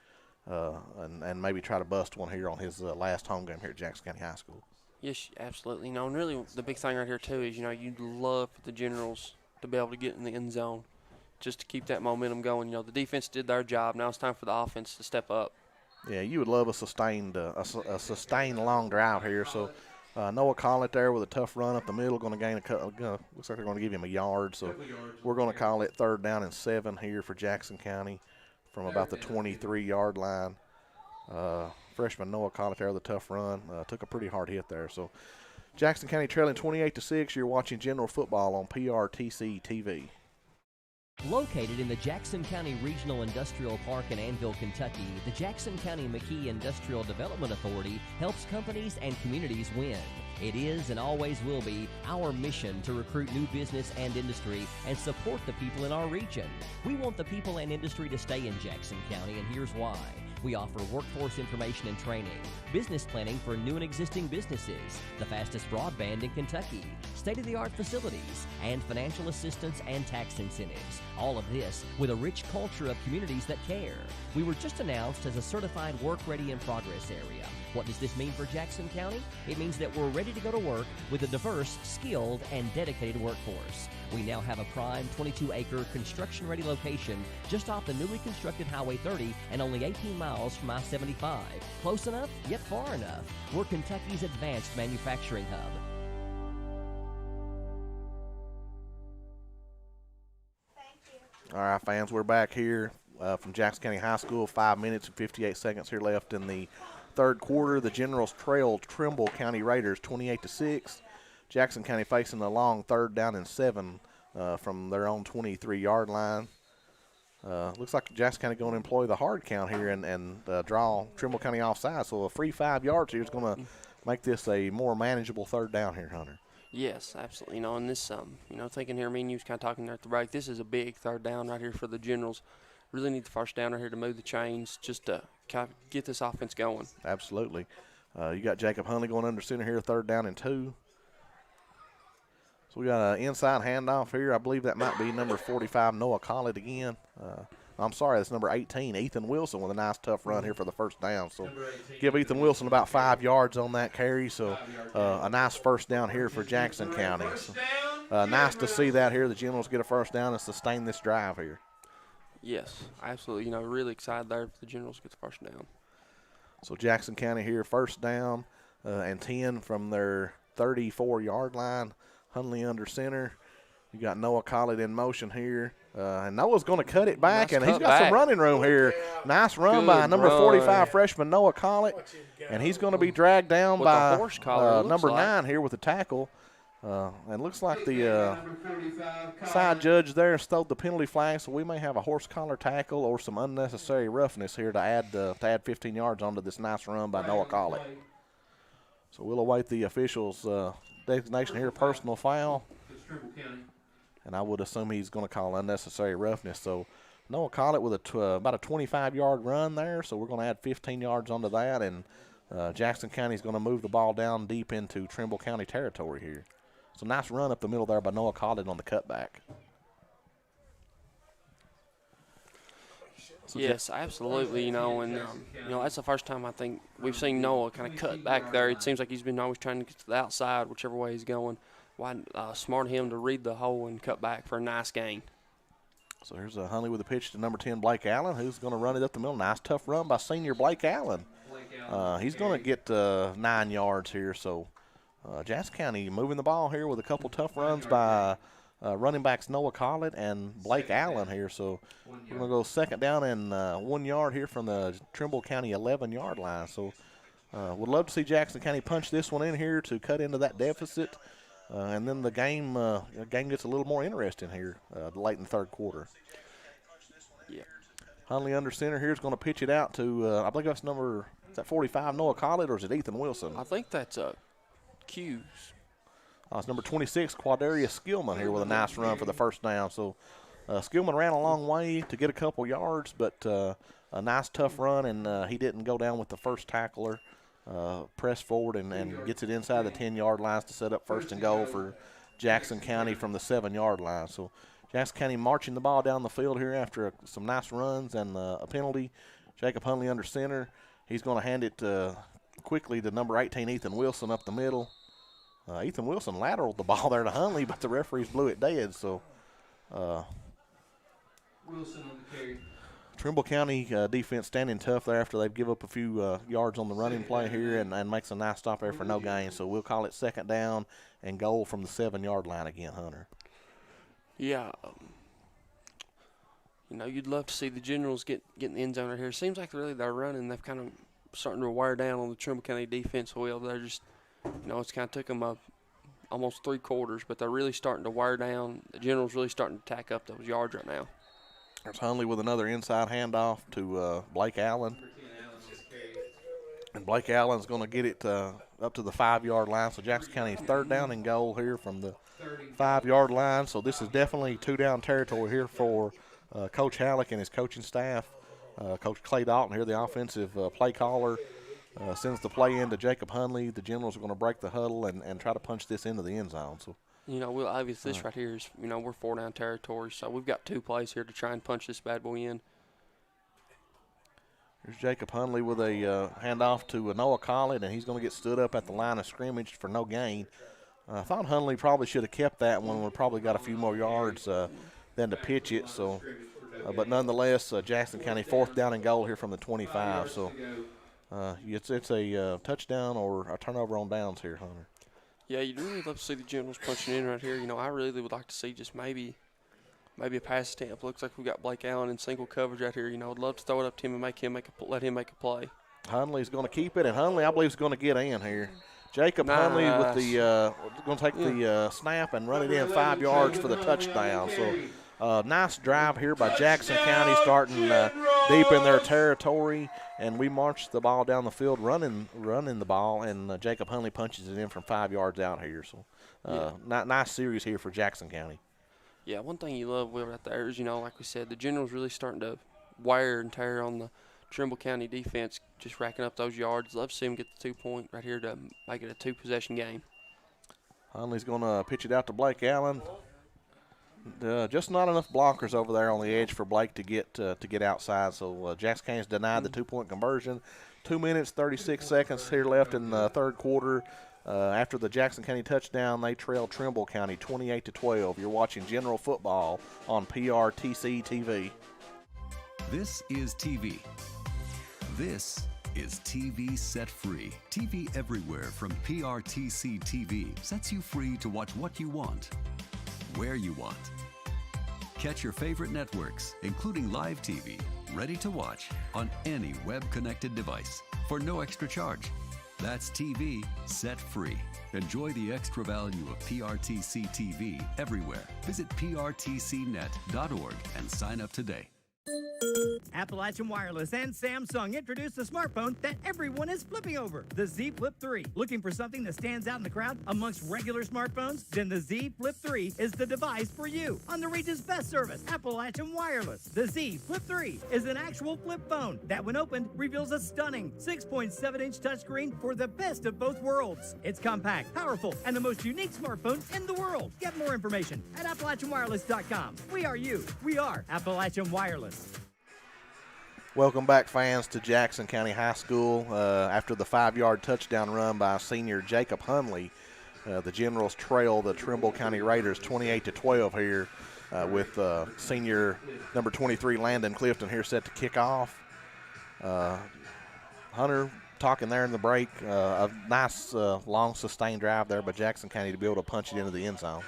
and maybe try to bust one here on his last home game here at Jackson County High School. Yes, absolutely. No, and really the big thing right here, too, is, you'd love for the Generals to be able to get in the end zone just to keep that momentum going. The defense did their job. Now it's time for the offense to step up. Yeah, you would love a sustained long drive here. So Noah Collett there with a tough run up the middle, going to gain looks like they're going to give him a yard. So we're going to call it 3rd down and 7 here for Jackson County from about the 23-yard line. Freshman Noah Collett there with a tough run. Took a pretty hard hit there. So Jackson County trailing 28-6. You're watching General Football on PRTC TV. Located in the Jackson County Regional Industrial Park in Annville, Kentucky, the Jackson County McKee Industrial Development Authority helps companies and communities win. It is and always will be our mission to recruit new business and industry and support the people in our region. We want the people and industry to stay in Jackson County, and here's why. We offer workforce information and training, business planning for new and existing businesses, the fastest broadband in Kentucky, state-of-the-art facilities, and financial assistance and tax incentives. All of this with a rich culture of communities that care. We were just announced as a certified work-ready in progress area. What does this mean for Jackson County? It means that we're ready to go to work with a diverse, skilled, and dedicated workforce. We now have a prime 22-acre construction-ready location just off the newly constructed Highway 30 and only 18 miles from I-75. Close enough, yet far enough. We're Kentucky's advanced manufacturing hub. All right, fans, we're back here from Jackson County High School. 5 minutes and 58 seconds here left in the 3rd quarter. The Generals trailed Trimble County Raiders 28-6. Jackson County facing a long 3rd down and 7 from their own 23-yard line. Looks like Jackson County going to employ the hard count here and draw Trimble County offside. So a free 5 yards here is going to make this a more manageable 3rd down here, Hunter. Yes, absolutely. And this, thinking here, me and you was kind of talking there at the break. This is a big 3rd down right here for the Generals. Really need the 1st down right here to move the chains, just to kind of get this offense going. Absolutely. You got Jacob Hunley going under center here, 3rd down and 2. So we got an inside handoff here. I believe that might be number 45, Noah Collett again. I'm sorry, that's number 18, Ethan Wilson, with a nice tough run here for the 1st down. So give Ethan Wilson about 5 yards on that carry. So a nice 1st down here for Jackson County. So, nice to see that here. The Generals get a 1st down and sustain this drive here. Yes, absolutely. Really excited there if the Generals get the 1st down. So Jackson County here, 1st down and 10 from their 34-yard line. Hunley under center. You got Noah Collett in motion here. And Noah's going to cut it back, and he's got some running room here. Nice run by number 45 freshman Noah Collett. And he's going to be dragged down by number 9 here with the tackle. And looks like the side judge there stole the penalty flag, so we may have a horse collar tackle or some unnecessary roughness here to add 15 yards onto this nice run by Noah Collett. So we'll await the officials' designation here, personal foul. And I would assume he's going to call unnecessary roughness. So Noah Collett with about a 25-yard run there, so we're going to add 15 yards onto that, and Jackson County is going to move the ball down deep into Trimble County territory here. So nice run up the middle there by Noah Collett on the cutback. So yes, absolutely. And that's the 1st time I think we've seen Noah kind of cut back there. It seems like he's been always trying to get to the outside, whichever way he's going. Why smart of him to read the hole and cut back for a nice gain. So here's Hunley with a pitch to number 10, Blake Allen, who's going to run it up the middle. Nice tough run by senior Blake Allen. He's going to get 9 yards here. So Jackson County moving the ball here with a couple tough runs by running backs Noah Collett and Blake Allen here. So we're going to go 2nd down and 1 yard here from the Trimble County 11-yard line. So would love to see Jackson County punch this one in here to cut into that deficit. And then the game gets a little more interesting here late in the 3rd quarter. Yeah. Hunley under center here is going to pitch it out to, I believe that's number, is that 45, Noah Collett, or is it Ethan Wilson? I think that's Q's. It's number 26, Quadarius Skillman here with a nice run for the 1st down. So Skillman ran a long way to get a couple yards, but a nice tough run, and he didn't go down with the first tackler. Press forward and gets it inside the 10-yard lines to set up 1st and goal for Jackson County from the 7-yard line. So Jackson County marching the ball down the field here after some nice runs and a penalty. Jacob Hunley under center. He's going to hand it quickly to number 18, Ethan Wilson, up the middle. Ethan Wilson lateraled the ball there to Hunley, but the referees blew it dead. So Wilson on the carry. Trimble County defense standing tough there after they've give up a few yards on the running play here and makes a nice stop there for no gain. So we'll call it second down and goal from the 7-yard line again, Hunter. Yeah. You'd love to see the Generals get in the end zone right here. It seems like really they're running. They've kind of starting to wear down on the Trimble County defense well. They're just, it's kind of took them almost 3 quarters, but they're really starting to wear down. The Generals really starting to tack up those yards right now. There's Hunley with another inside handoff to Blake Allen. And Blake Allen's going to get it up to the 5-yard line. So Jackson County's third down and goal here from the 5-yard line. So this is definitely 2-down territory here for Coach Halleck and his coaching staff. Coach Clay Dalton here, the offensive play caller, sends the play in to Jacob Hunley. The Generals are going to break the huddle and try to punch this into the end zone. So. We'll obviously this right here is, we're 4-down territory, so we've got 2 plays here to try and punch this bad boy in. Here's Jacob Hunley with a handoff to Noah Collett, and he's going to get stood up at the line of scrimmage for no gain. I thought Hunley probably should have kept that one. We probably got a few more yards than to pitch it. So, but nonetheless, Jackson County 4th down and goal here from the 25. So it's a touchdown or a turnover on downs here, Hunter. Yeah, you'd really love to see the Generals punching in right here. I really would like to see just maybe a pass attempt. Looks like we've got Blake Allen in single coverage right here. I'd love to throw it up to him and let him make a play. Hunley's going to keep it, and Hunley, I believe, is going to get in here. Jacob Hunley with the going to take the snap and run it in 5 yards for the touchdown. So nice drive here by Jackson County, starting deep in their territory, and we marched the ball down the field, running the ball, and Jacob Hunley punches it in from 5 yards out here. So nice series here for Jackson County. Yeah, one thing you love, Will, right there is, like we said, the Generals really starting to wear and tear on the Trimble County defense, just racking up those yards. Love to see them get the 2-point right here to make it a 2-possession game. Hunley's going to pitch it out to Blake Allen. Just not enough blockers over there on the edge for Blake to get outside. So Jackson County's denied the 2-point conversion. 2 minutes, 36 seconds here left in the third quarter. After the Jackson County touchdown, they trail Trimble County 28-12. You're watching General Football on PRTC TV. This is TV. This is TV Set Free. TV everywhere from PRTC TV sets you free to watch what you want, where you want. Catch your favorite networks, including live TV, ready to watch on any web-connected device for no extra charge. That's TV set free. Enjoy the extra value of PRTC TV everywhere. Visit prtcnet.org and sign up today. Appalachian Wireless and Samsung introduced the smartphone that everyone is flipping over, the Z Flip 3. Looking for something that stands out in the crowd amongst regular smartphones? Then the Z Flip 3 is the device for you. On the region's best service, Appalachian Wireless, the Z Flip 3 is an actual flip phone that, when opened, reveals a stunning 6.7-inch touchscreen for the best of both worlds. It's compact, powerful, and the most unique smartphone in the world. Get more information at AppalachianWireless.com. We are you. We are Appalachian Wireless. Welcome back, fans, to Jackson County High School. After the 5-yard touchdown run by senior Jacob Hunley, the Generals trail the Trimble County Raiders 28-12 here with senior number 23 Landon Clifton here set to kick off. Hunter talking there in the break, a nice long sustained drive there by Jackson County to be able to punch it into the end zone.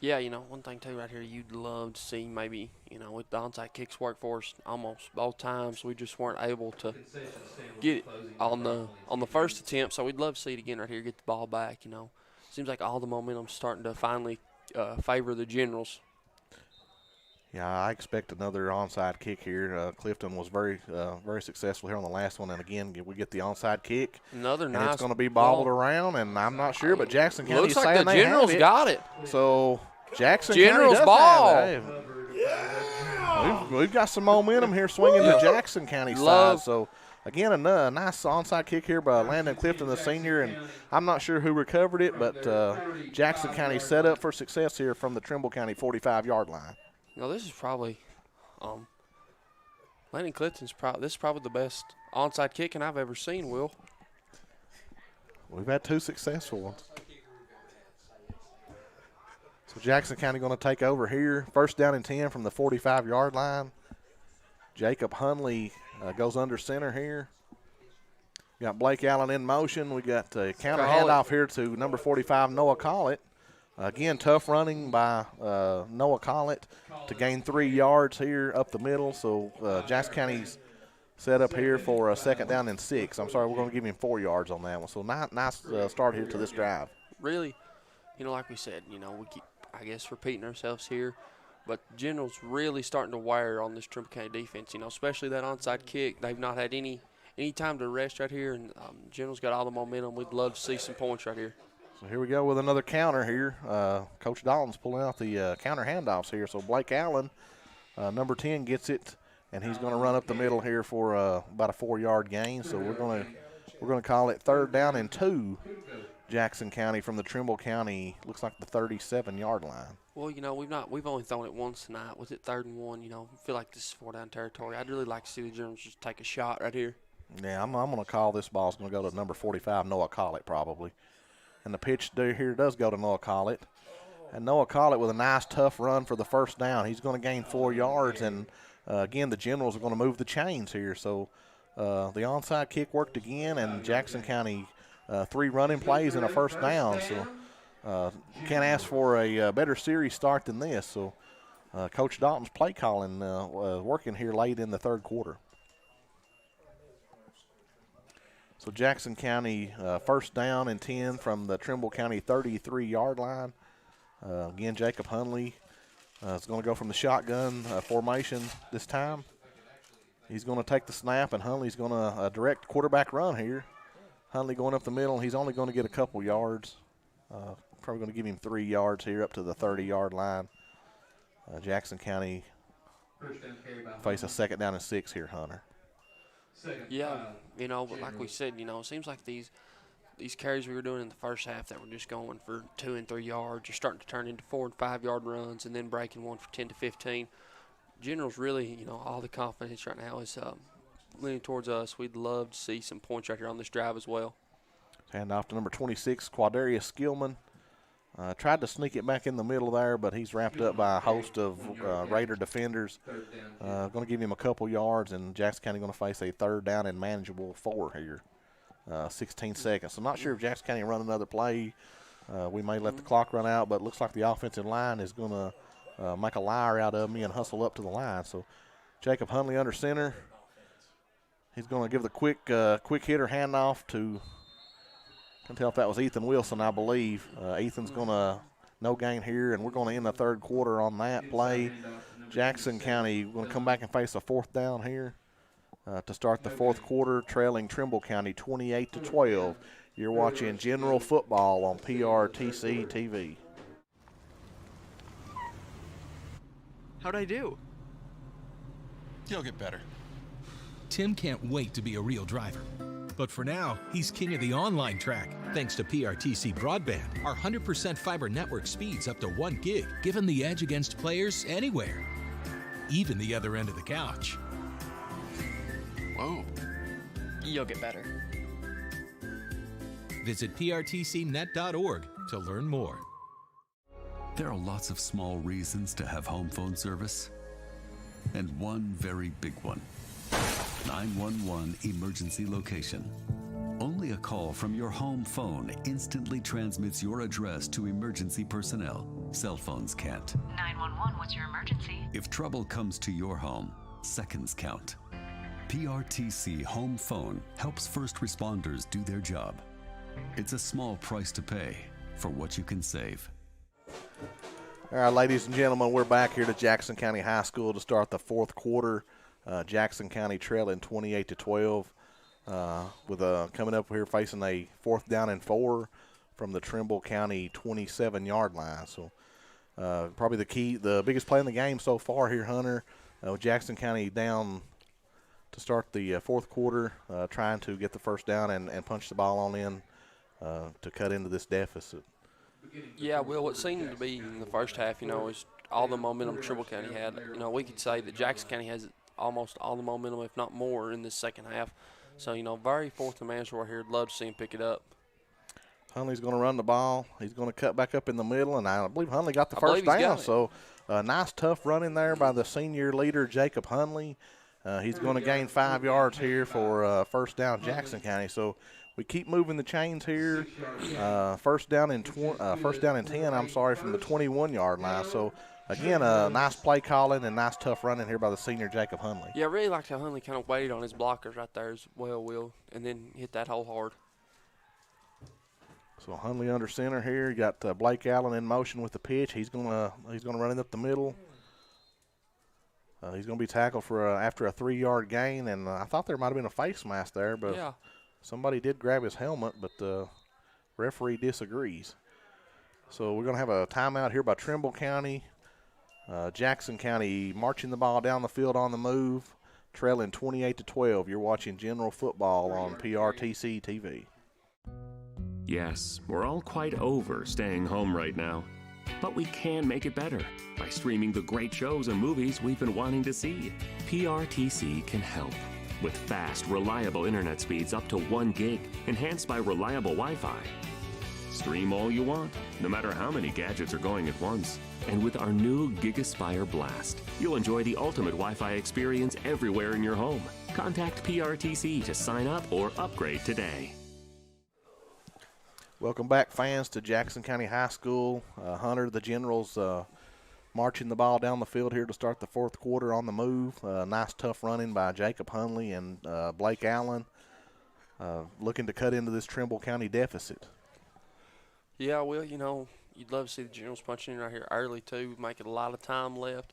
Yeah, one thing too right here you'd love to see maybe, with the onside kicks work for us almost both times. We just weren't able to get it on the first attempt, so we'd love to see it again right here, get the ball back, Seems like all the momentum's starting to finally favor the Generals. Yeah, I expect another onside kick here. Clifton was very successful here on the last one, and again, we get the onside kick. Another nice. And it's going to be bobbled around, and I'm not sure, but Jackson County looks like the Generals got it. So Jackson Generals County does ball. have it. We've got some momentum here swinging to Jackson County side. So Again, a nice onside kick here by Landon Clifton, the senior, and I'm not sure who recovered it, but Jackson County set up for success here from the Trimble County 45-yard line. This is probably Landon Clifton's this is probably the best onside kicking I've ever seen, Will. We've had 2 successful ones. So Jackson County going to take over here. First down and 10 from the 45-yard line. Jacob Hunley goes under center here. We got Blake Allen in motion. We got a counter handoff here to number 45, Noah Collett. Again, tough running by Noah Collett to gain 3 yards here up the middle. So Jackson County's set up here for a second down and 6. I'm sorry, we're going to give him 4 yards on that one. So nice start here to this drive. Really, like we said, we keep, I guess, repeating ourselves here. But General's really starting to wire on this Trimble County defense, especially that onside kick. They've not had any time to rest right here, and General's got all the momentum. We'd love to see some points right here. So here we go with another counter here. Coach Dalton's pulling out the counter handoffs here. So Blake Allen, number 10, gets it, and he's going to run up the middle here for about a 4-yard gain. So we're going to call it 3rd down and 2. Jackson County from the Trimble County, looks like the 37-yard line. Well, we've only thrown it once tonight. Was it 3rd and 1? I feel like this is 4-down territory. I'd really like to see the Generals just take a shot right here. Yeah, I'm going to call this ball's going to go to number 45, Noah Collett, probably. And the pitch here does go to Noah Collett. And Noah Collett with a nice, tough run for the first down. He's going to gain 4 yards. And, again, the Generals are going to move the chains here. So the onside kick worked again, and Jackson County 3 running plays and a first down. So can't ask for a better series start than this. So Coach Dalton's play calling working here late in the 3rd quarter. So Jackson County first down and 10 from the Trimble County 33-yard line. Again, Jacob Hunley is going to go from the shotgun formation this time. He's going to take the snap, and Hunley's going to direct quarterback run here. Hunley going up the middle. He's only going to get a couple yards. Probably going to give him 3 yards here up to the 30-yard line. Jackson County face a 2nd down and 6 here, Hunter. Yeah, but like we said, it seems like these carries we were doing in the first half that were just going for 2 and 3 yards are starting to turn into 4 and 5 yard runs and then breaking one for 10 to 15. General's really, all the confidence right now is leaning towards us. We'd love to see some points right here on this drive as well. Hand off to number 26, Quadarius Skillman. Tried to sneak it back in the middle there, but he's wrapped up by a host of Raider defenders. Going to give him a couple yards, and Jackson County going to face a 3rd down and manageable 4 here. 16 seconds. So I'm not sure if Jackson County run another play. We may let the clock run out, but it looks like the offensive line is going to make a liar out of me and hustle up to the line. So Jacob Hunley under center. He's going to give the quick hitter handoff to, I can tell if that was Ethan Wilson, I believe. Ethan's going to no gain here, and we're going to end the 3rd quarter on that play. Jackson County going to come back and face a 4th down here to start the 4th quarter, trailing Trimble County 28-12. You're watching General Football on PRTC TV. How'd I do? You'll get better. Tim can't wait to be a real driver. But for now, he's king of the online track. Thanks to PRTC Broadband, our 100% fiber network speeds up to 1 gig, giving the edge against players anywhere, even the other end of the couch. Whoa. You'll get better. Visit prtcnet.org to learn more. There are lots of small reasons to have home phone service, and one very big one. 911 emergency location. Only a call from your home phone instantly transmits your address to emergency personnel. Cell phones can't. 911, what's your emergency? If trouble comes to your home, seconds count. PRTC Home Phone helps first responders do their job. It's a small price to pay for what you can save. All right, ladies and gentlemen, we're back here to Jackson County High School to start the 4th quarter. Jackson County trailing 28-12 with coming up here facing a 4th down and 4 from the Trimble County 27-yard line. So probably the biggest play in the game so far here, Hunter. Jackson County down to start the fourth quarter, trying to get the first down and punch the ball on in to cut into this deficit. Yeah, well, what seemed to be in the first half, is all the momentum Trimble County had. We could say that Jackson County has almost all the momentum, if not more, in this second half. So, very fourth and manageable here. I'd love to see him pick it up. Hunley's going to run the ball. He's going to cut back up in the middle, and I believe Hunley got the first down. So, nice, tough run in there by the senior leader, Jacob Hunley. He's going to gain 5 yards here for first down, Jackson County. So, we keep moving the chains here. First down and 10. From the 21-yard line. So again, nice play calling and nice tough running here by the senior Jacob Hunley. Yeah, I really liked how Hunley kind of waited on his blockers right there as well, Will, and then hit that hole hard. So Hunley under center here. You got Blake Allen in motion with the pitch. He's gonna run it up the middle. He's gonna be tackled for after a 3-yard gain, and I thought there might have been a face mask there, but. Yeah. Somebody did grab his helmet, but the referee disagrees. So we're going to have a timeout here by Trimble County. Jackson County marching the ball down the field on the move, trailing 28-12. You're watching General Football on PRTC TV. Yes, we're all quite over staying home right now. But we can make it better by streaming the great shows and movies we've been wanting to see. PRTC can help. With fast, reliable internet speeds up to 1 gig, enhanced by reliable Wi-Fi. Stream all you want, no matter how many gadgets are going at once. And with our new GigaSpire Blast, you'll enjoy the ultimate Wi-Fi experience everywhere in your home. Contact PRTC to sign up or upgrade today. Welcome back, fans, to Jackson County High School. Hunter, the Generals, marching the ball down the field here to start the fourth quarter on the move. Nice, tough running by Jacob Hunley and Blake Allen, looking to cut into this Trimble County deficit. Yeah, well, you'd love to see the Generals punching in right here early, too, making a lot of time left.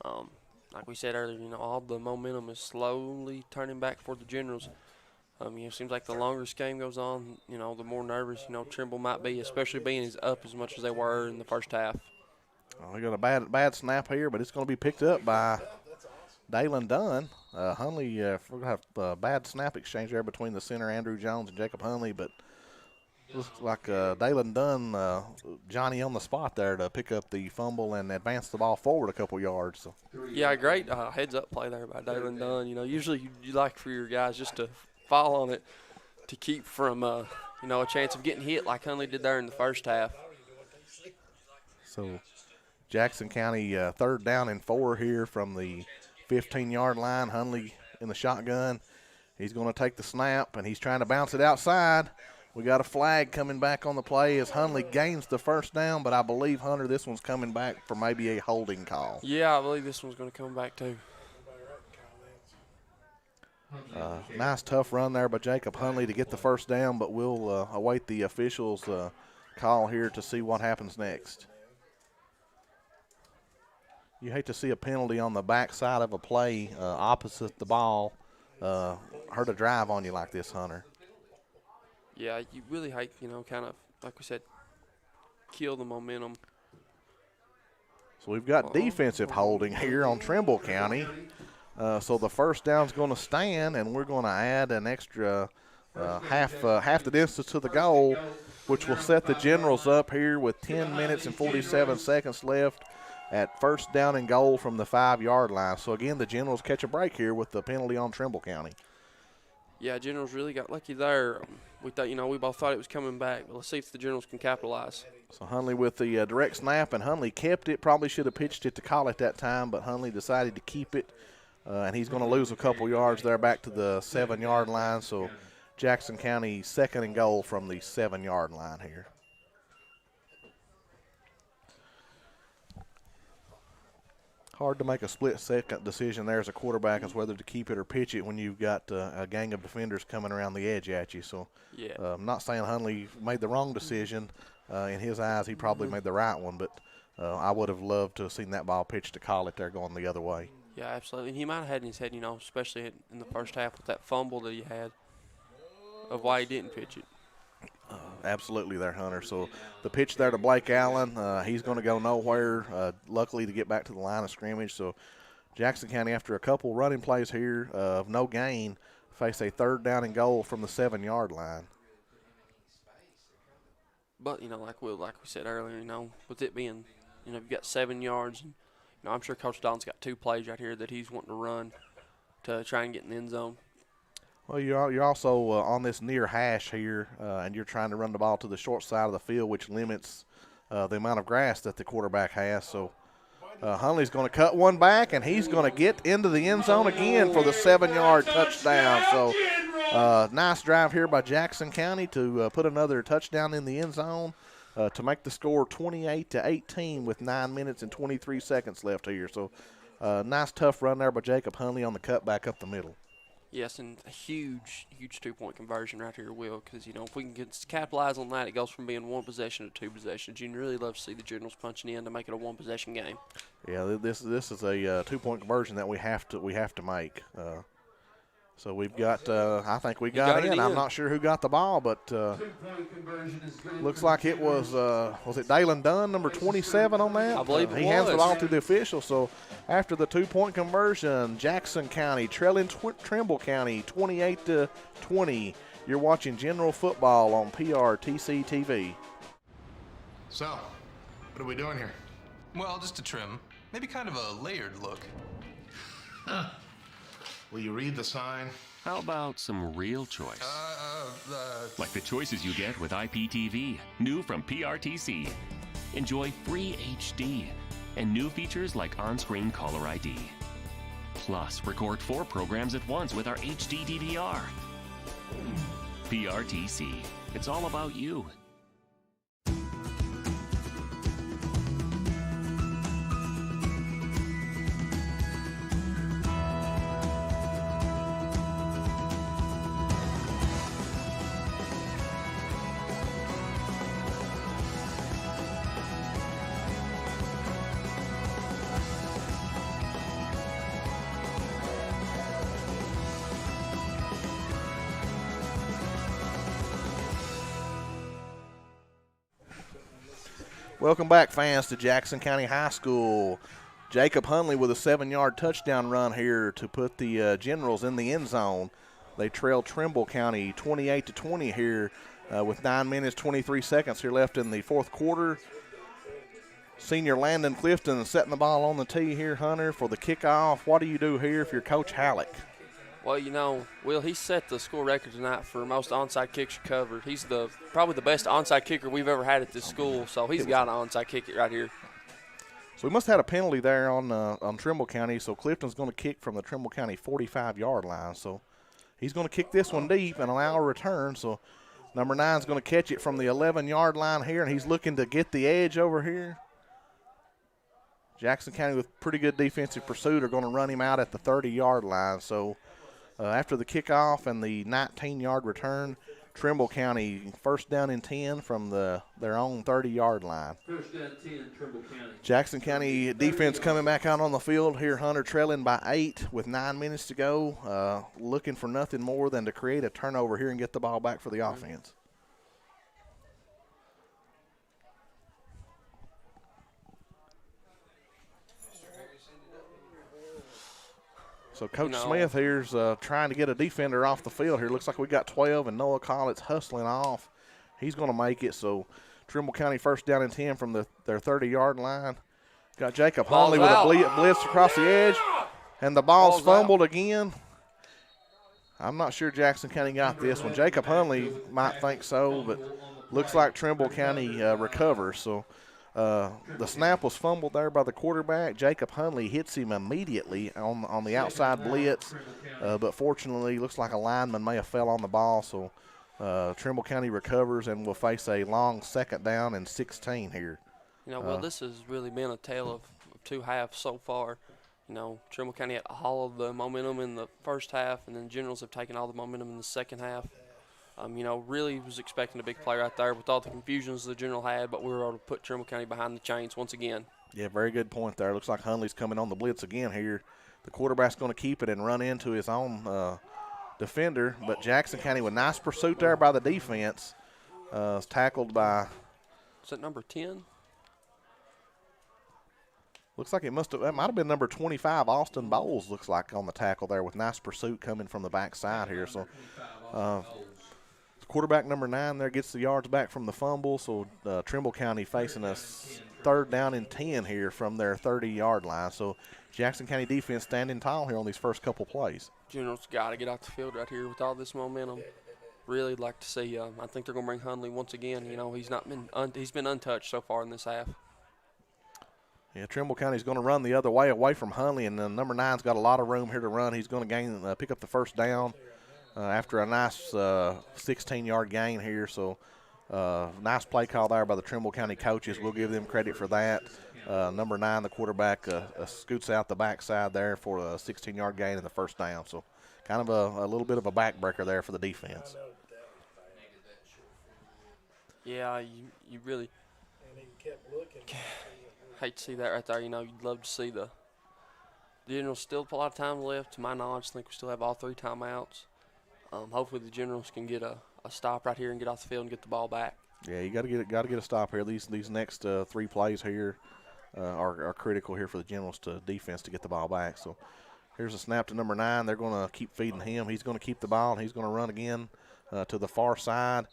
Like we said earlier, all the momentum is slowly turning back for the Generals. It seems like the longer this game goes on, the more nervous, Trimble might be, especially being as up as much as they were in the first half. We got a bad snap here, but it's going to be picked up by Dalen Dunn. Hunley, we're going to have a bad snap exchange there between the center, Andrew Jones, and Jacob Hunley, but looks like Dalen Dunn, Johnny on the spot there to pick up the fumble and advance the ball forward a couple yards. So. Yeah, great heads-up play there by Dalen Dunn. Usually you like for your guys just to fall on it to keep from, a chance of getting hit like Hunley did there in the first half. So Jackson County 3rd down and 4 here from the 15-yard line. Hunley in the shotgun. He's going to take the snap, and he's trying to bounce it outside. We got a flag coming back on the play as Hunley gains the first down, but I believe, Hunter, this one's coming back for maybe a holding call. Yeah, I believe this one's going to come back too. Nice, tough run there by Jacob Hunley to get the first down, but we'll await the officials' call here to see what happens next. You hate to see a penalty on the backside of a play opposite the ball hurt a drive on you like this, Hunter. Yeah, you really hate, kind of, like we said, kill the momentum. So we've got defensive holding here on Trimble County. So the first down's going to stand, and we're going to add an extra half the distance to the goal, which will set the Generals up here with 10 minutes and 47 seconds left at first down and goal from the 5-yard line. So, again, the Generals catch a break here with the penalty on Trimble County. Yeah, Generals really got lucky there. We thought, we both thought it was coming back, but let's see if the Generals can capitalize. So Hunley with the direct snap, and Hunley kept it. Probably should have pitched it to Call at that time, but Hunley decided to keep it, and he's going to lose a couple yards there back to the 7-yard line. So Jackson County 2nd and goal from the 7-yard line here. Hard to make a split-second decision there as a quarterback as whether to keep it or pitch it when you've got a gang of defenders coming around the edge at you. So yeah. I'm not saying Hunley made the wrong decision. In his eyes, he probably made the right one, but I would have loved to have seen that ball pitched to Collett there going the other way. Yeah, absolutely. And he might have had in his head, especially in the first half with that fumble that he had, of why he didn't pitch it. Absolutely there, Hunter. So the pitch there to Blake Allen, he's going to go nowhere, luckily to get back to the line of scrimmage. So Jackson County, after a couple running plays here of no gain, face a 3rd down and goal from the 7-yard line. But, like we said earlier, with it being, you've got 7 yards. And, I'm sure Coach Don's got 2 plays right here that he's wanting to run to try and get in the end zone. Well, you're also on this near hash here, and you're trying to run the ball to the short side of the field, which limits the amount of grass that the quarterback has. So Hunley's going to cut one back, and he's going to get into the end zone again for the 7-yard touchdown. So nice drive here by Jackson County to put another touchdown in the end zone to make the score 28-18 with 9 minutes and 23 seconds left here. So nice tough run there by Jacob Hunley on the cut back up the middle. Yes, and a huge 2-point conversion right here, Will, because, if we can capitalize on that, it goes from being 1 possession to 2 possessions. You'd really love to see the Generals punching in to make it a 1-possession game. Yeah, this is a 2-point conversion that we have to make. So we've got, I think we got it in. I'm not sure who got the ball, but looks like it was it Dalen Dunn, number 27 on that? I believe he hands the ball to the official. So after the 2-point conversion, Jackson County trailing Trimble County 28-20. You're watching General Football on PRTC TV. So, what are we doing here? Well, just a trim. Maybe kind of a layered look. Will you read the sign? How about some real choice? Like the choices you get with IPTV, new from PRTC. Enjoy free HD and new features like on-screen caller ID. Plus, record 4 programs at once with our HD DVR. PRTC, it's all about you. Welcome back, fans, to Jackson County High School. Jacob Hunley with a 7-yard touchdown run here to put the Generals in the end zone. They trail Trimble County 28-20 here with 9 minutes, 23 seconds here left in the 4th quarter. Senior Landon Clifton setting the ball on the tee here, Hunter, for the kickoff. What do you do here if you're Coach Halleck? Well, Will, he set the school record tonight for most onside kicks recovered. He's probably the best onside kicker we've ever had at this school, so he's got an onside kick it right here. So we must have had a penalty there on Trimble County, so Clifton's going to kick from the Trimble County 45-yard line. So he's going to kick this one deep and allow a return. So number 9 is going to catch it from the 11-yard line here, and he's looking to get the edge over here. Jackson County with pretty good defensive pursuit are going to run him out at the 30-yard line. So after the kickoff and the 19-yard return, Trimble County first down and 10 from their own 30-yard line. First down 10, Trimble County. Jackson County defense coming back out on the field here, Hunter, trailing by 8 with 9 minutes to go, looking for nothing more than to create a turnover here and get the ball back for the offense. So Coach Smith here's trying to get a defender off the field here. Looks like we got 12, and Noah Collett's hustling off. He's going to make it. So Trimble County first down and 10 from their 30-yard line. Got Jacob Hunley with a blitz across the edge, and the ball's fumbled again. I'm not sure Jackson County got this one. Jacob Hunley might think so, but looks like Trimble County recovers. So the snap was fumbled there by the quarterback. Jacob Hunley hits him immediately on the outside blitz, but fortunately looks like a lineman may have fell on the ball. So Trimble County recovers and will face a long 2nd down and 16 here. Well, this has really been a tale of 2 halves so far. Trimble County had all of the momentum in the first half, and then Generals have taken all the momentum in the second half. Really was expecting a big play right there with all the confusions the General had, but we were able to put Trimble County behind the chains once again. Yeah, very good point there. Looks like Hunley's coming on the blitz again here. The quarterback's going to keep it and run into his own defender, but Jackson County with nice pursuit there by the defense. Tackled by – is that number 10? Looks like that might have been number 25, Austin Bowles, looks like, on the tackle there with nice pursuit coming from the backside here. So quarterback number 9 there gets the yards back from the fumble. So Trimble County facing a 3rd down and 10 here from their 30-yard line. So Jackson County defense standing tall here on these first couple plays. General's got to get off the field right here with all this momentum. Really like to see. I think they're going to bring Hundley once again. You know, he's been untouched so far in this half. Yeah, Trimble County's going to run the other way away from Hundley, and number 9's got a lot of room here to run. He's going to pick up the first down after a nice 16-yard gain here. So nice play call there by the Trimble County coaches. We'll give them credit for that. Number 9, the quarterback, scoots out the backside there for a 16-yard gain in the first down. So kind of a little bit of a backbreaker there for the defense. Yeah, you really hate to see that right there. You know, you'd love to see the Generals still a lot of time left. To my knowledge, I think we still have all 3 timeouts. Hopefully the Generals can get a stop right here and get off the field and get the ball back. Yeah, you got to get a stop here. These next 3 plays here are critical here for the Generals to defense to get the ball back. So here's a snap to number 9. They're going to keep feeding him. He's going to keep the ball, and he's going to run again to the far side.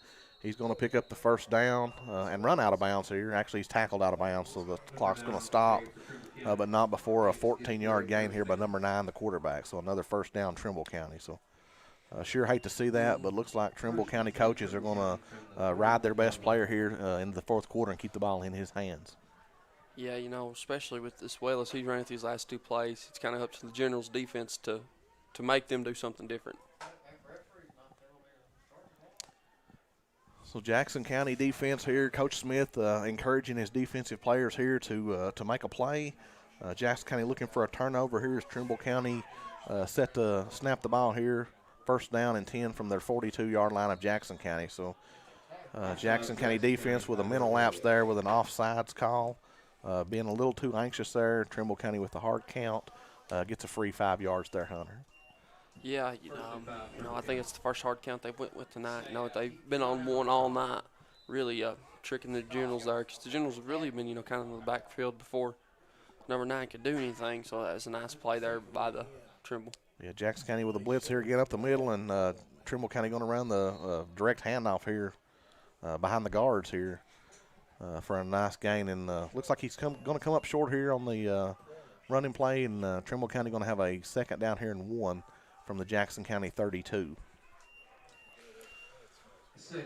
He's going to pick up the first down and run out of bounds here. Actually, he's tackled out of bounds, so the clock's going to stop, but not before a 14-yard gain here by number 9, the quarterback. So another first down, Trimble County. So sure hate to see that, but looks like Trimble County coaches are going to ride their best player here into the 4th quarter and keep the ball in his hands. Yeah, you know, especially with as well as he's running through these last 2 plays, it's kind of up to the Generals' defense to make them do something different. So Jackson County defense here, Coach Smith encouraging his defensive players here to make a play. Jackson County looking for a turnover here as Trimble County set to snap the ball here. First down and 10 from their 42-yard line of Jackson County. So Jackson County defense with a mental lapse there with an offsides call. Being a little too anxious there. Trimble County with the hard count gets a free 5 yards there, Hunter. Yeah, you know, I think it's the first hard count they went with tonight. You know, they've been on one all night, really tricking the Generals there, because the Generals have really been, you know, kind of in the backfield before number 9 could do anything. So that was a nice play there by the Trimble. Yeah, Jackson County with a blitz here, get up the middle, and Trimble County going to run the direct handoff here behind the guards here for a nice gain. And looks like he's going to come up short here on the running play, and Trimble County going to have a 2nd down here and 1 from the Jackson County 32. So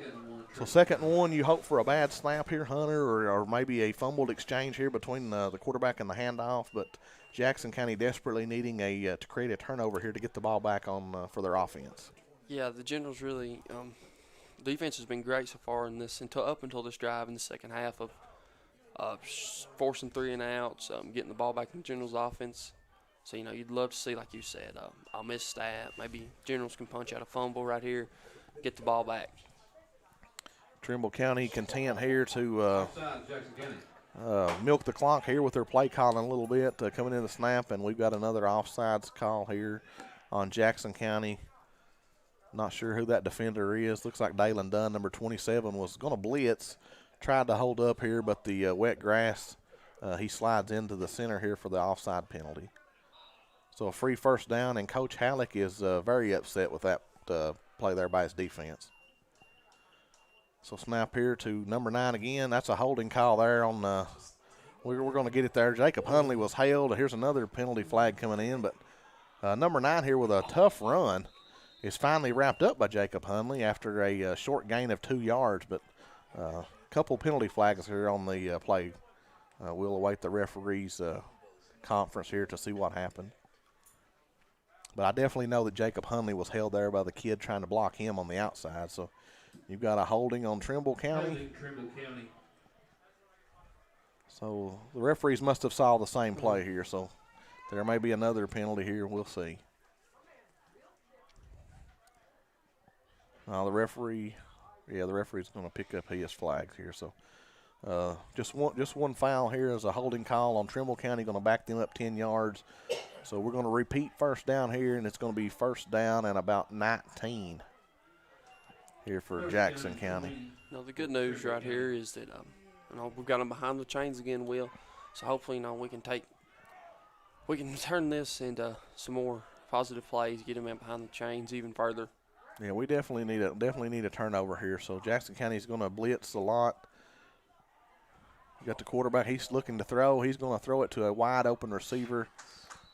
2nd and 1, you hope for a bad snap here, Hunter, or maybe a fumbled exchange here between the quarterback and the handoff, but Jackson County desperately needing to create a turnover here to get the ball back on for their offense. Yeah, the Generals really defense has been great so far in this up until this drive in the second half of forcing 3 and outs, getting the ball back in the Generals offense. So, you know, you'd love to see, like you said, a missed snap. Maybe Generals can punch out a fumble right here, get the ball back. Trimble County content here to milk the clock here with their play calling a little bit coming in the snap, and we've got another offsides call here on Jackson County. Not sure who that defender is. Looks like Dalen Dunn, number 27, was going to blitz. Tried to hold up here, but the wet grass, he slides into the center here for the offside penalty. So a free first down, and Coach Halleck is very upset with that play there by his defense. So snap here to number 9 again. That's a holding call there on we're going to get it there. Jacob Hundley was held. Here's another penalty flag coming in, but number 9 here with a tough run is finally wrapped up by Jacob Hundley after a short gain of 2 yards, but a couple penalty flags here on the play. We'll await the referee's conference here to see what happened. But I definitely know that Jacob Hundley was held there by the kid trying to block him on the outside. So you've got a holding on Trimble County. So the referees must have saw the same play here. So there may be another penalty here. We'll see. The referee's going to pick up his flags here. So just one foul here is a holding call on Trimble County, going to back them up 10 yards. So we're going to repeat first down here, and it's going to be first down and about 19 here for Jackson County. No, the good news right here is that we've got them behind the chains again, Will. So hopefully, we can take we can turn this into some more positive plays, get them in behind the chains even further. Yeah, we definitely need a turnover here. So Jackson County's going to blitz a lot. You got the quarterback. He's looking to throw. He's going to throw it to a wide open receiver.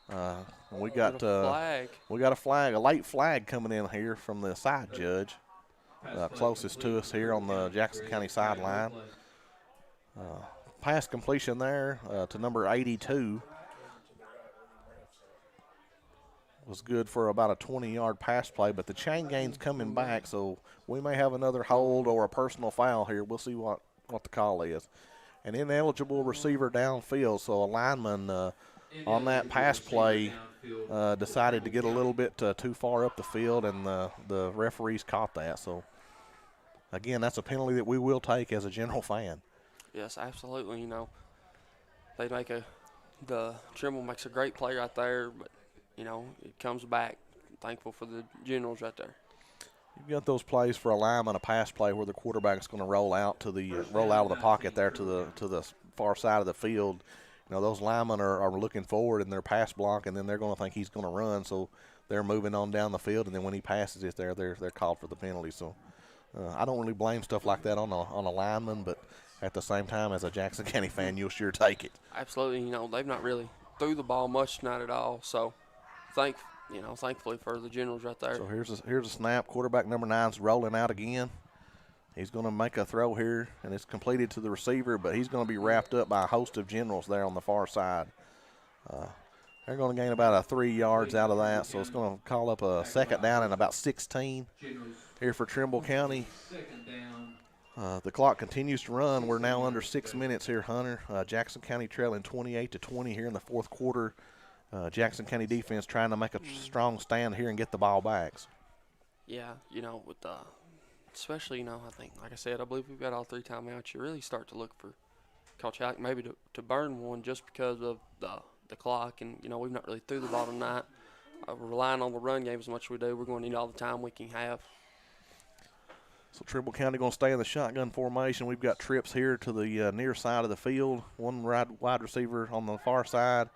And we got a flag, a late flag coming in here from the side judge, closest to us here on the Jackson County sideline. Pass completion there to number 82. Was good for about a 20-yard pass play, but the chain game's coming back, so we may have another hold or a personal foul here. We'll see what the call is. An ineligible receiver downfield, so a lineman on that pass play decided to get a little bit too far up the field, and the referees caught that. So, again, that's a penalty that we will take as a general fan. Yes, absolutely. You know, they make the Trimble makes a great play right there, but you know, it comes back. Thankful for the Generals right there. You've got those plays for a lineman, a pass play where the quarterback's going to roll out of the pocket there to the far side of the field. You know, those linemen are looking forward in their pass block, and then they're going to think he's going to run, so they're moving on down the field. And then when he passes it, they're called for the penalty. So I don't really blame stuff like that on a lineman, but at the same time, as a Jackson County fan, you'll sure take it. Absolutely. You know, they've not really threw the ball much tonight at all. So, thankfully for the Generals right there. So here's a snap. Quarterback number 9's rolling out again. He's going to make a throw here, and it's completed to the receiver, but he's going to be wrapped up by a host of Generals there on the far side. They're going to gain about 3 yards out of that, so it's going to call up a second down and about 16 here for Trimble County. The clock continues to run. We're now under 6 minutes here, Hunter. Jackson County trailing 28-20 here in the fourth quarter. Jackson County defense trying to make a strong stand here and get the ball back. Yeah, you know, with especially, you know, I think, like I said, I believe we've got all 3 timeouts. You really start to look for Coach Alec maybe to burn one just because of the clock. And, you know, we've not really threw the ball tonight. We're relying on the run game as much as we do. We're going to need all the time we can have. So Trimble County going to stay in the shotgun formation. We've got trips here to the near side of the field. One wide receiver on the far side.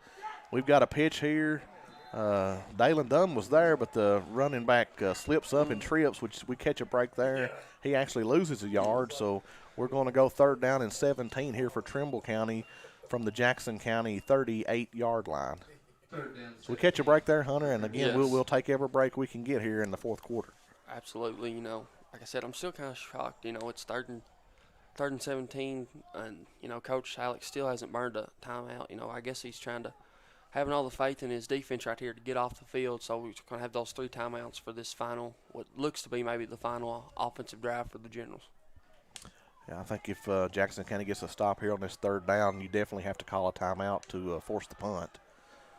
We've got a pitch here. Dalen Dunn was there, but the running back slips up and trips, which we catch a break there. He actually loses a yard, so we're going to go 3rd down and 17 here for Trimble County from the Jackson County 38-yard line. So we catch a break there, Hunter, and again, yes, we'll take every break we can get here in the fourth quarter. Absolutely. You know, like I said, I'm still kind of shocked. You know, it's 3rd and 17, and, you know, Coach Alex still hasn't burned a timeout. You know, I guess he's trying to having all the faith in his defense right here to get off the field. So we're going to have those 3 timeouts for this final, what looks to be maybe the final offensive drive for the Generals. Yeah, I think if Jackson County gets a stop here on this 3rd down, you definitely have to call a timeout to force the punt.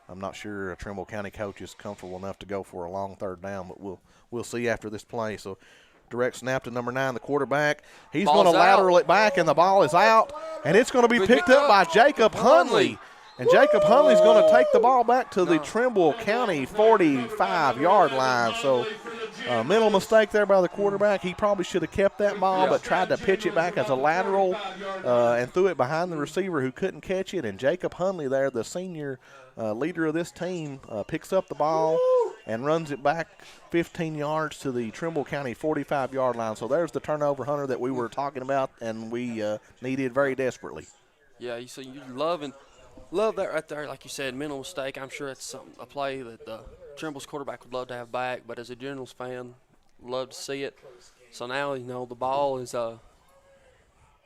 I'm not sure a Trimble County coach is comfortable enough to go for a long 3rd down, but we'll see after this play. So direct snap to number 9, the quarterback. He's going to lateral it back, and the ball is out, and it's going to be picked up by Jacob Hunley. And Jacob Hunley's going to take the ball back to the Trimble County 45-yard line. So mental mistake there by the quarterback. He probably should have kept that ball, but tried to pitch it back as a lateral and threw it behind the receiver who couldn't catch it. And Jacob Hunley there, the senior leader of this team, picks up the ball and runs it back 15 yards to the Trimble County 45-yard line. So there's the turnover, Hunter, that we were talking about and we needed very desperately. Yeah, you see, you love that right there. Like you said, mental mistake. I'm sure it's a play that the Trimble's quarterback would love to have back, but as a Generals fan, love to see it. So now, you know, the ball is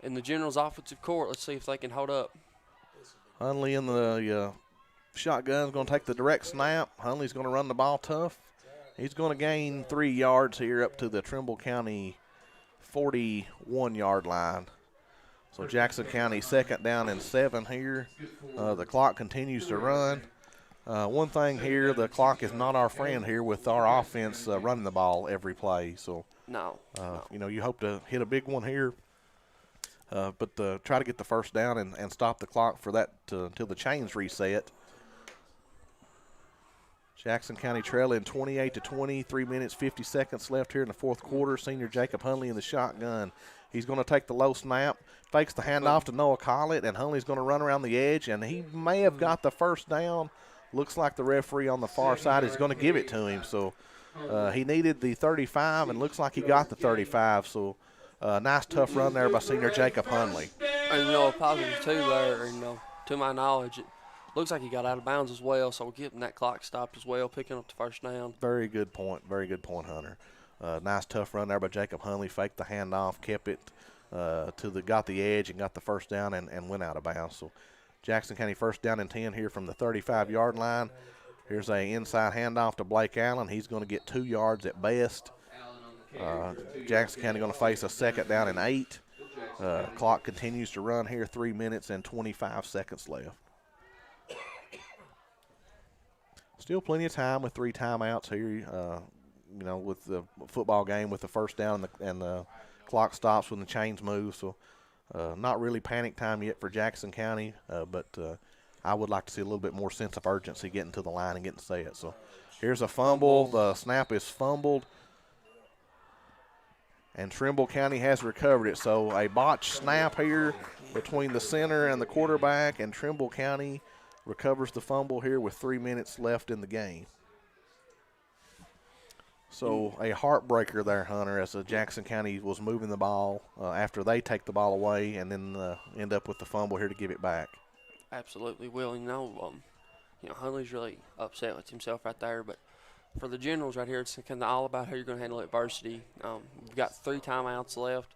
in the Generals' offensive court. Let's see if they can hold up. Hunley in the shotgun is going to take the direct snap. Hunley's going to run the ball tough. He's going to gain 3 yards here up to the Trimble County 41-yard line. So Jackson County 2nd down and 7 here. The clock continues to run. One thing here, the clock is not our friend here with our offense running the ball every play. So, no. You know, you hope to hit a big one here. But try to get the 1st down and stop the clock for that until the chains reset. Jackson County trailing 28-20, 3 minutes, 50 seconds left here in the fourth quarter. Senior Jacob Hunley in the shotgun. He's going to take the low snap, fakes the handoff to Noah Collett, and Hunley's going to run around the edge, and he may have got the 1st down looks like the referee on the far side is going to give it to him. So he needed the 35, and looks like he got the 35. So nice, tough run there by senior Jacob Hunley. And, a positive, too, there, to my knowledge, it looks like he got out of bounds as well, so we're getting that clock stopped as well, picking up the first down. Very good point, Hunter. Nice, tough run there by Jacob Hunley. Faked the handoff, kept it got the edge and got the first down and went out of bounds. So Jackson County first down and 10 here from the 35-yard line. Here's a inside handoff to Blake Allen. He's going to get 2 yards at best. Jackson County going to face a second down and 8. Clock continues to run here, 3 minutes and 25 seconds left. Still plenty of time with 3 timeouts here, with the football game with the first down and the clock stops when the chains move. So not really panic time yet for Jackson County, but I would like to see a little bit more sense of urgency getting to the line and getting set. So here's a fumble. The snap is fumbled, and Trimble County has recovered it. So a botched snap here between the center and the quarterback, and Trimble County recovers the fumble here with 3 minutes left in the game. So a heartbreaker there, Hunter, as Jackson County was moving the ball after they take the ball away and then end up with the fumble here to give it back. Absolutely, Will. Hunley's really upset with himself right there, but for the Generals right here, it's kind of all about how you're going to handle adversity. We've got 3 timeouts left,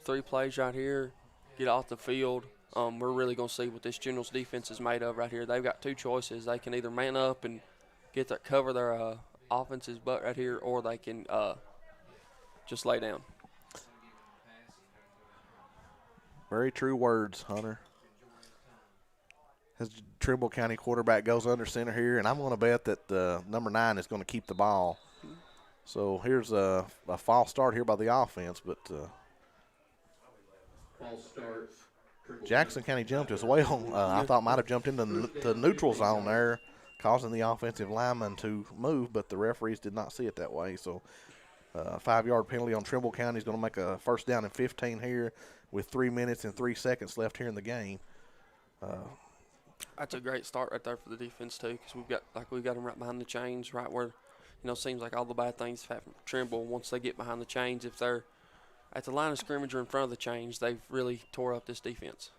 3 plays right here, get off the field. We're really going to see what this Generals defense is made of right here. They've got 2 choices. They can either man up and cover their offense's butt right here, or they can just lay down. Very true words, Hunter. As Trimble County quarterback goes under center here, and I'm going to bet that number 9 is going to keep the ball. So here's a false start here by the offense, but false start. Jackson County jumped as well. I thought might have jumped into the neutral zone there, causing the offensive lineman to move, but the referees did not see it that way. So 5-yard penalty on Trimble County is going to make a first down and 15 here with 3 minutes and 3 seconds left here in the game. That's a great start right there for the defense too, because we've got them right behind the chains, right where seems like all the bad things happen for Trimble. Once they get behind the chains, if they're at the line of scrimmage or in front of the chains, they've really tore up this defense.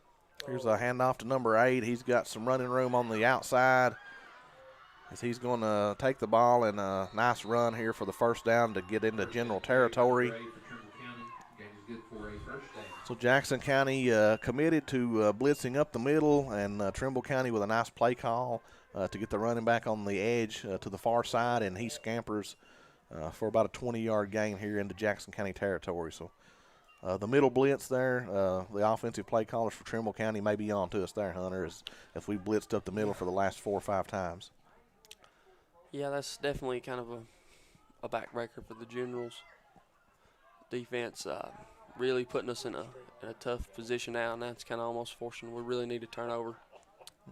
Here's a handoff to number 8. He's got some running room on the outside as he's going to take the ball, and a nice run here for the first down to get into general territory. So Jackson County committed to blitzing up the middle, and Trimble County with a nice play call to get the running back on the edge to the far side, and he scampers for about a 20-yard gain here into Jackson County territory. So the middle blitz there, the offensive play callers for Trimble County may be on to us there, Hunter, if we blitzed up the middle for the last 4 or 5 times. Yeah, that's definitely kind of a backbreaker for the Generals. Defense really putting us in a tough position now, and that's kind of almost forcing. We really need a turnover.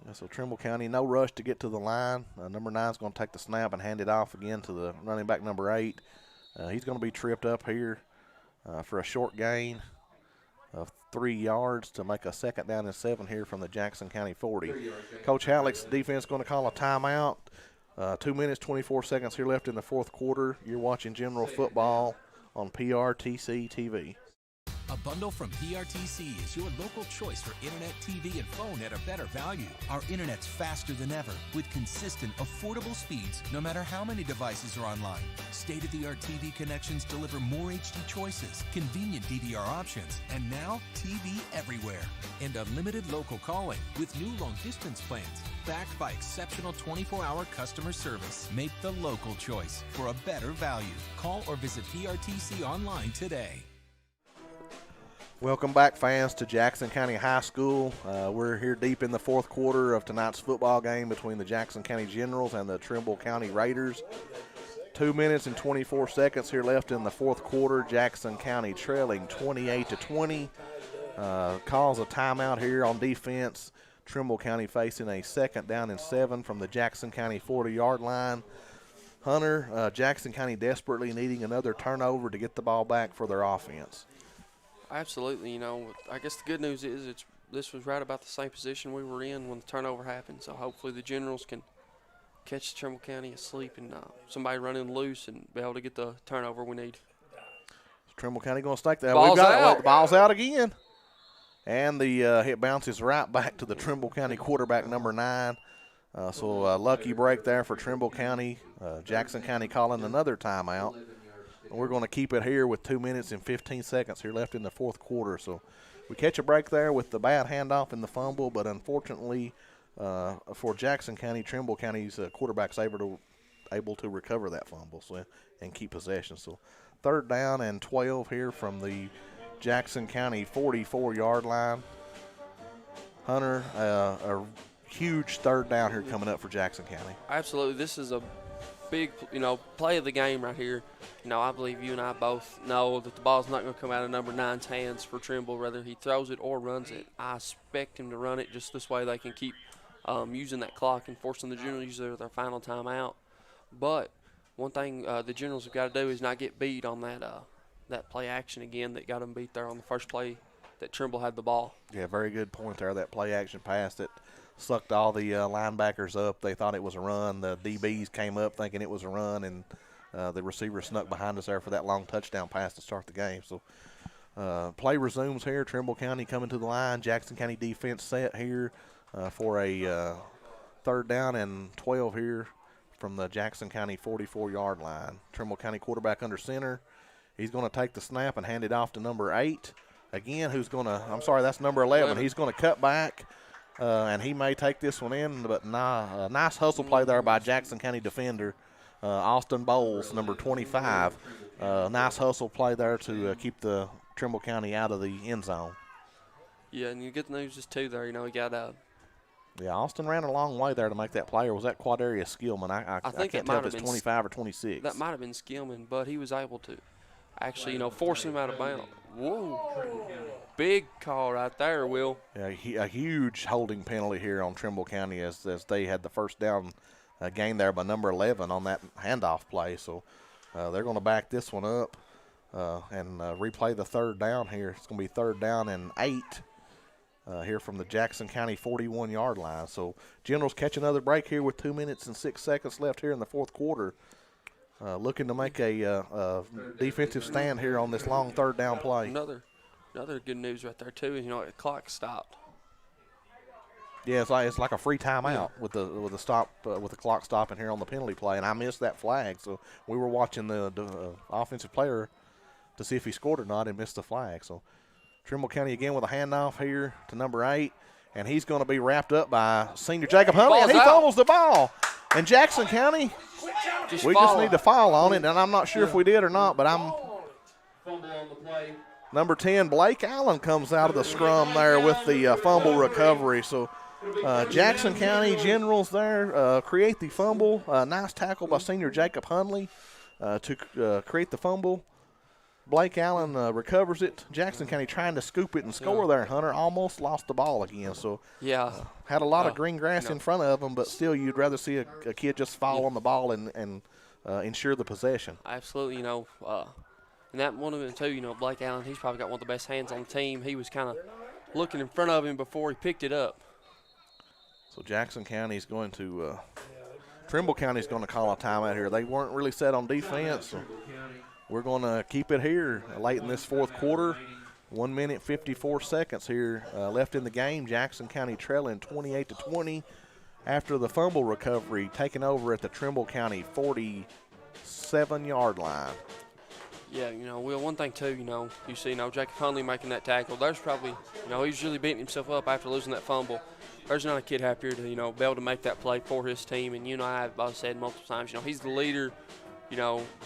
Yeah, so Trimble County, no rush to get to the line. Number 9 is going to take the snap and hand it off again to the running back number 8. He's going to be tripped up here for a short gain of 3 yards to make a second down and 7 here from the Jackson County 40. Coach Halleck's defense going to call a timeout. 2 minutes, 24 seconds here left in the fourth quarter. You're watching General Football on PRTC TV. A bundle from PRTC is your local choice for internet, TV, and phone at a better value. Our internet's faster than ever with consistent, affordable speeds no matter how many devices are online. State-of-the-art TV connections deliver more HD choices, convenient DVR options, and now TV everywhere. And unlimited local calling with new long-distance plans backed by exceptional 24-hour customer service. Make the local choice for a better value. Call or visit PRTC online today. Welcome back, fans, to Jackson County High School. We're here deep in the fourth quarter of tonight's football game between the Jackson County Generals and the Trimble County Raiders. 2 minutes and 24 seconds here left in the fourth quarter. Jackson County trailing 28-20. Calls a timeout here on defense. Trimble County facing a second down and 7 from the Jackson County 40-yard line. Hunter, Jackson County desperately needing another turnover to get the ball back for their offense. Absolutely. I guess the good news is this was right about the same position we were in when the turnover happened. So hopefully the Generals can catch Trimble County asleep and somebody running loose and be able to get the turnover we need. Trimble County going to stake that. Ball's out. The ball's out again. And the hit bounces right back to the Trimble County quarterback, number 9. So a lucky break there for Trimble County. Jackson County calling another timeout. And we're going to keep it here with 2 minutes and 15 seconds here left in the fourth quarter. So we catch a break there with the bad handoff and the fumble, but unfortunately for Jackson County, Trimble County's quarterback's able to recover that fumble and keep possession. So 3rd down and 12 here from the Jackson County 44-yard line. Hunter, a huge 3rd down here coming up for Jackson County. Absolutely. This is a big, play of the game right here. I believe you and I both know that the ball's not going to come out of number 9's hands for Trimble, whether he throws it or runs it. I expect him to run it just this way they can keep using that clock and forcing the Generals to use their final timeout. But one thing the Generals have got to do is not get beat on that play action again that got them beat there on the first play that Trimble had the ball. Yeah, very good point there. That play action pass that sucked all the linebackers up. They thought it was a run. The DBs came up thinking it was a run, and the receiver snuck behind us there for that long touchdown pass to start the game. So play resumes here. Trimble County coming to the line. Jackson County defense set here for a 3rd down and 12 here from the Jackson County 44-yard line. Trimble County quarterback under center. He's going to take the snap and hand it off to number 8. Again, that's number 11. He's going to cut back, and he may take this one in, but nice hustle play there by Jackson County defender, Austin Bowles, number 25. Nice hustle play there to keep the Trimble County out of the end zone. Yeah, and you get the news just too there. He got Yeah, Austin ran a long way there to make that play. Or was that Quadarius Skillman? I think can't tell if it's 25 or 26. That might have been Skillman, but he was able to actually, force him out of bounds. Whoa. Big call right there, Will. Yeah, a huge holding penalty here on Trimble County as they had the first down gain there by number 11 on that handoff play. So they're going to back this one up and replay the 3rd down here. It's going to be 3rd down and 8 here from the Jackson County 41-yard line. So Generals catch another break here with 2 minutes and 6 seconds left here in the fourth quarter. Looking to make a defensive stand here on this long 3rd down play. Another good news right there too is the clock stopped. Yeah, it's like a free timeout with the clock stopping here on the penalty play, and I missed that flag. So we were watching the offensive player to see if he scored or not, and missed the flag. So Trimble County again with a handoff here to number 8, and he's going to be wrapped up by senior Jacob Huntley, and he fumbles the ball. And Jackson County, we just need to foul on it, and I'm not sure if we did or not, but number 10, Blake Allen, comes out of the scrum there with the fumble recovery. So Jackson County Generals there create the fumble. Nice tackle by senior Jacob Huntley to create the fumble. Blake Allen recovers it. Jackson County trying to scoop it and score there. Hunter almost lost the ball again. So had a lot of green grass in front of him, but still you'd rather see a kid just fall on the ball and ensure the possession. Absolutely, and that one of them too, Blake Allen, he's probably got one of the best hands on the team. He was kind of looking in front of him before he picked it up. So Jackson County's going to Trimble County's going to call a timeout here. They weren't really set on defense. So we're going to keep it here late in this fourth quarter. 1 minute, 54 seconds here left in the game. Jackson County trailing 28-20 after the fumble recovery, taking over at the Trimble County 47-yard line. Yeah, Will, one thing too, you see, Jacob Huntley making that tackle. There's probably, he's really beating himself up after losing that fumble. There's not a kid happier to, be able to make that play for his team. And, I've said multiple times, he's the leader,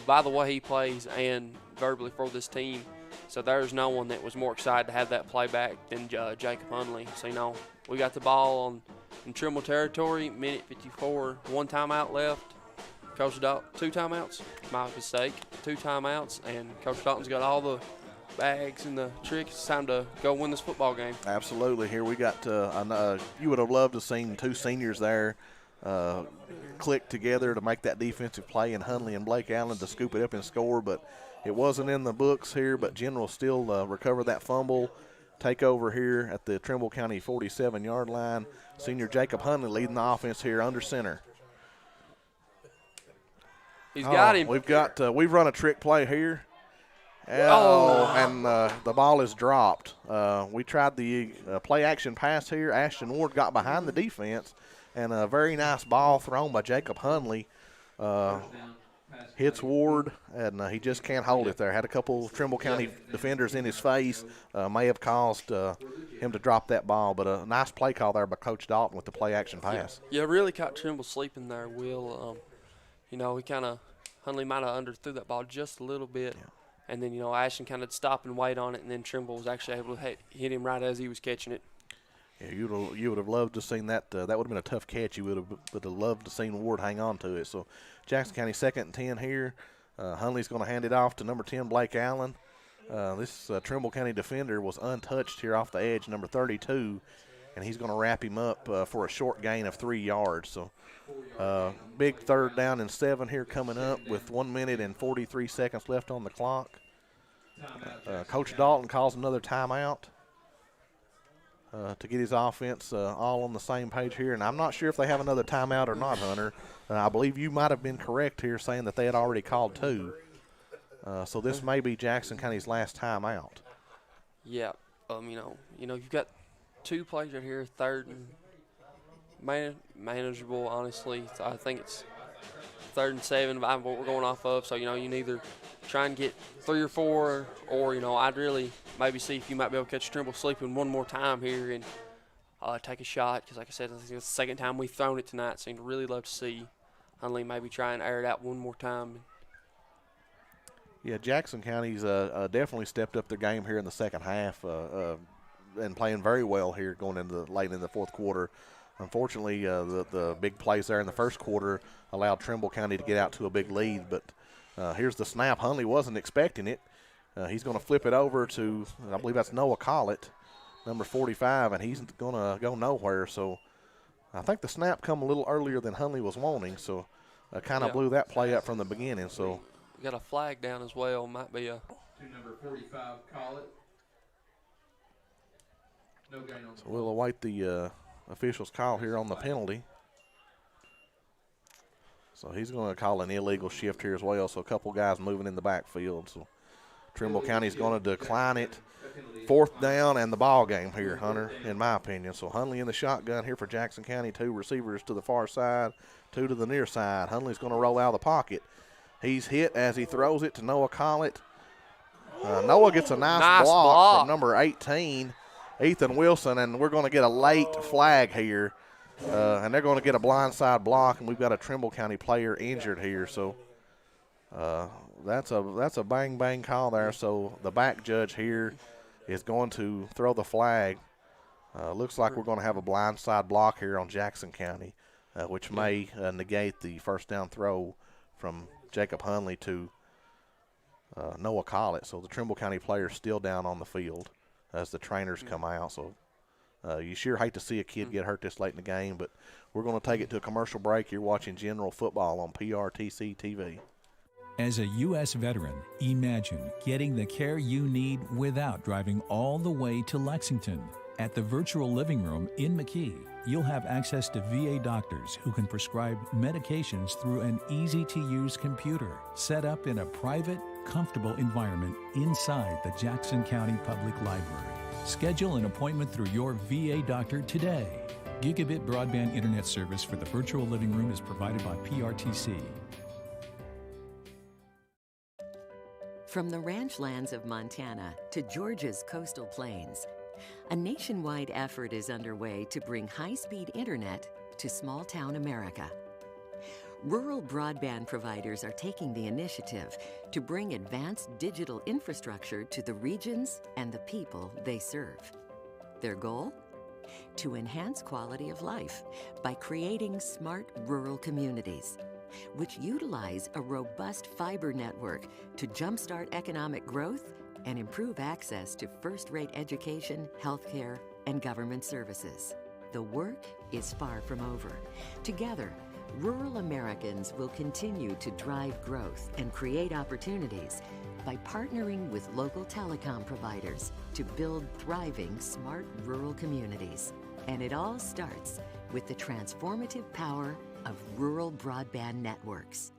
by the way he plays and verbally for this team. So there's no one that was more excited to have that play back than Jacob Huntley. So, we got the ball in Trimble territory, minute 54, 1 timeout left. Coach Dalton, 2 timeouts, my mistake, 2 timeouts, and Coach Dalton's got all the bags and the tricks. It's time to go win this football game. Absolutely. Here we got, you would have loved to have seen 2 seniors there click together to make that defensive play, and Huntley and Blake Allen to scoop it up and score, but it wasn't in the books here. But General still recover that fumble, take over here at the Trimble County 47-yard line. Senior Jacob Huntley leading the offense here under center. He's got him. We've run a trick play here. And the ball is dropped. We tried the play action pass here. Ashton Ward got behind the defense, and a very nice ball thrown by Jacob Hunley hits Ward, and he just can't hold it there. Had a couple Trimble County defenders in his face, may have caused him to drop that ball, but a nice play call there by Coach Dalton with the play action pass. Yeah, really caught Trimble sleeping there, Will. He Hunley might have underthrew that ball just a little bit. Yeah. And then, Ashton kind of stopped and wait on it, and then Trimble was actually able to hit him right as he was catching it. Yeah, you would have loved to have seen that. That would have been a tough catch. You would have loved to have seen Ward hang on to it. So Jackson County 2nd and 10 here. Hunley's going to hand it off to number 10, Blake Allen. This Trimble County defender was untouched here off the edge, number 32, and he's going to wrap him up for a short gain of 3 yards. So big 3rd down and 7 here coming up with 1 minute and 43 seconds left on the clock. Coach Dalton calls another timeout to get his offense all on the same page here. And I'm not sure if they have another timeout or not, Hunter. I believe you might have been correct here saying that they had already called 2. So this may be Jackson County's last timeout. Yeah. You've got 2 plays right here, 3rd and manageable, honestly. So I think it's 3rd and 7, what we're going off of. So, you can either try and get 3 or 4, or, I'd really maybe see if you might be able to catch Trimble sleeping one more time here and take a shot. Because, like I said, I think it's the 2nd time we've thrown it tonight. So I'd really love to see Hunley maybe try and air it out one more time. Yeah, Jackson County's definitely stepped up their game here in the second half and playing very well here going into late in the 4th quarter. Unfortunately, the big plays there in the 1st quarter allowed Trimble County to get out to a big lead. But here's the snap. Hunley wasn't expecting it. He's going to flip it over to, I believe that's Noah Collett, number 45, and he's going to go nowhere. So I think the snap come a little earlier than Hunley was wanting, so kind of blew that play up from the beginning. So we got a flag down as well. Might be a to number 45, Collett. No gain on. So we'll await the official's call here on the penalty. So he's going to call an illegal shift here as well. So a couple guys moving in the backfield. So Trimble County's going to decline it. 4th down and the ball game here, Hunter, in my opinion. So Hunley in the shotgun here for Jackson County. 2 receivers to the far side, 2 to the near side. Hunley's going to roll out of the pocket. He's hit as he throws it to Noah Collett. Noah gets a nice block from number 18, Ethan Wilson, and we're going to get a late flag here. And they're going to get a blindside block, and we've got a Trimble County player injured here. So that's a bang call there. So the back judge here is going to throw the flag. Looks like we're going to have a blindside block here on Jackson County, which may negate the 1st down throw from Jacob Hunley to Noah Collett. So the Trimble County player is still down on the field as the trainers come out. So you sure hate to see a kid get hurt this late in the game, but we're going to take it to a commercial break. You're watching General Football on PRTC TV. As a U.S. veteran, imagine getting the care you need without driving all the way to Lexington. At the Virtual Living Room in McKee, you'll have access to VA doctors who can prescribe medications through an easy-to-use computer set up in a private, comfortable environment inside the Jackson County Public Library. Schedule an appointment through your VA doctor today. Gigabit broadband internet service for the Virtual Living Room is provided by PRTC. From the ranch lands of Montana to Georgia's coastal plains, a nationwide effort is underway to bring high-speed internet to small-town America. Rural broadband providers are taking the initiative to bring advanced digital infrastructure to the regions and the people they serve. Their goal? To enhance quality of life by creating smart rural communities, which utilize a robust fiber network to jumpstart economic growth and improve access to first-rate education, healthcare, and government services. The work is far from over. Together, rural Americans will continue to drive growth and create opportunities by partnering with local telecom providers to build thriving, smart rural communities. And it all starts with the transformative power of rural broadband networks.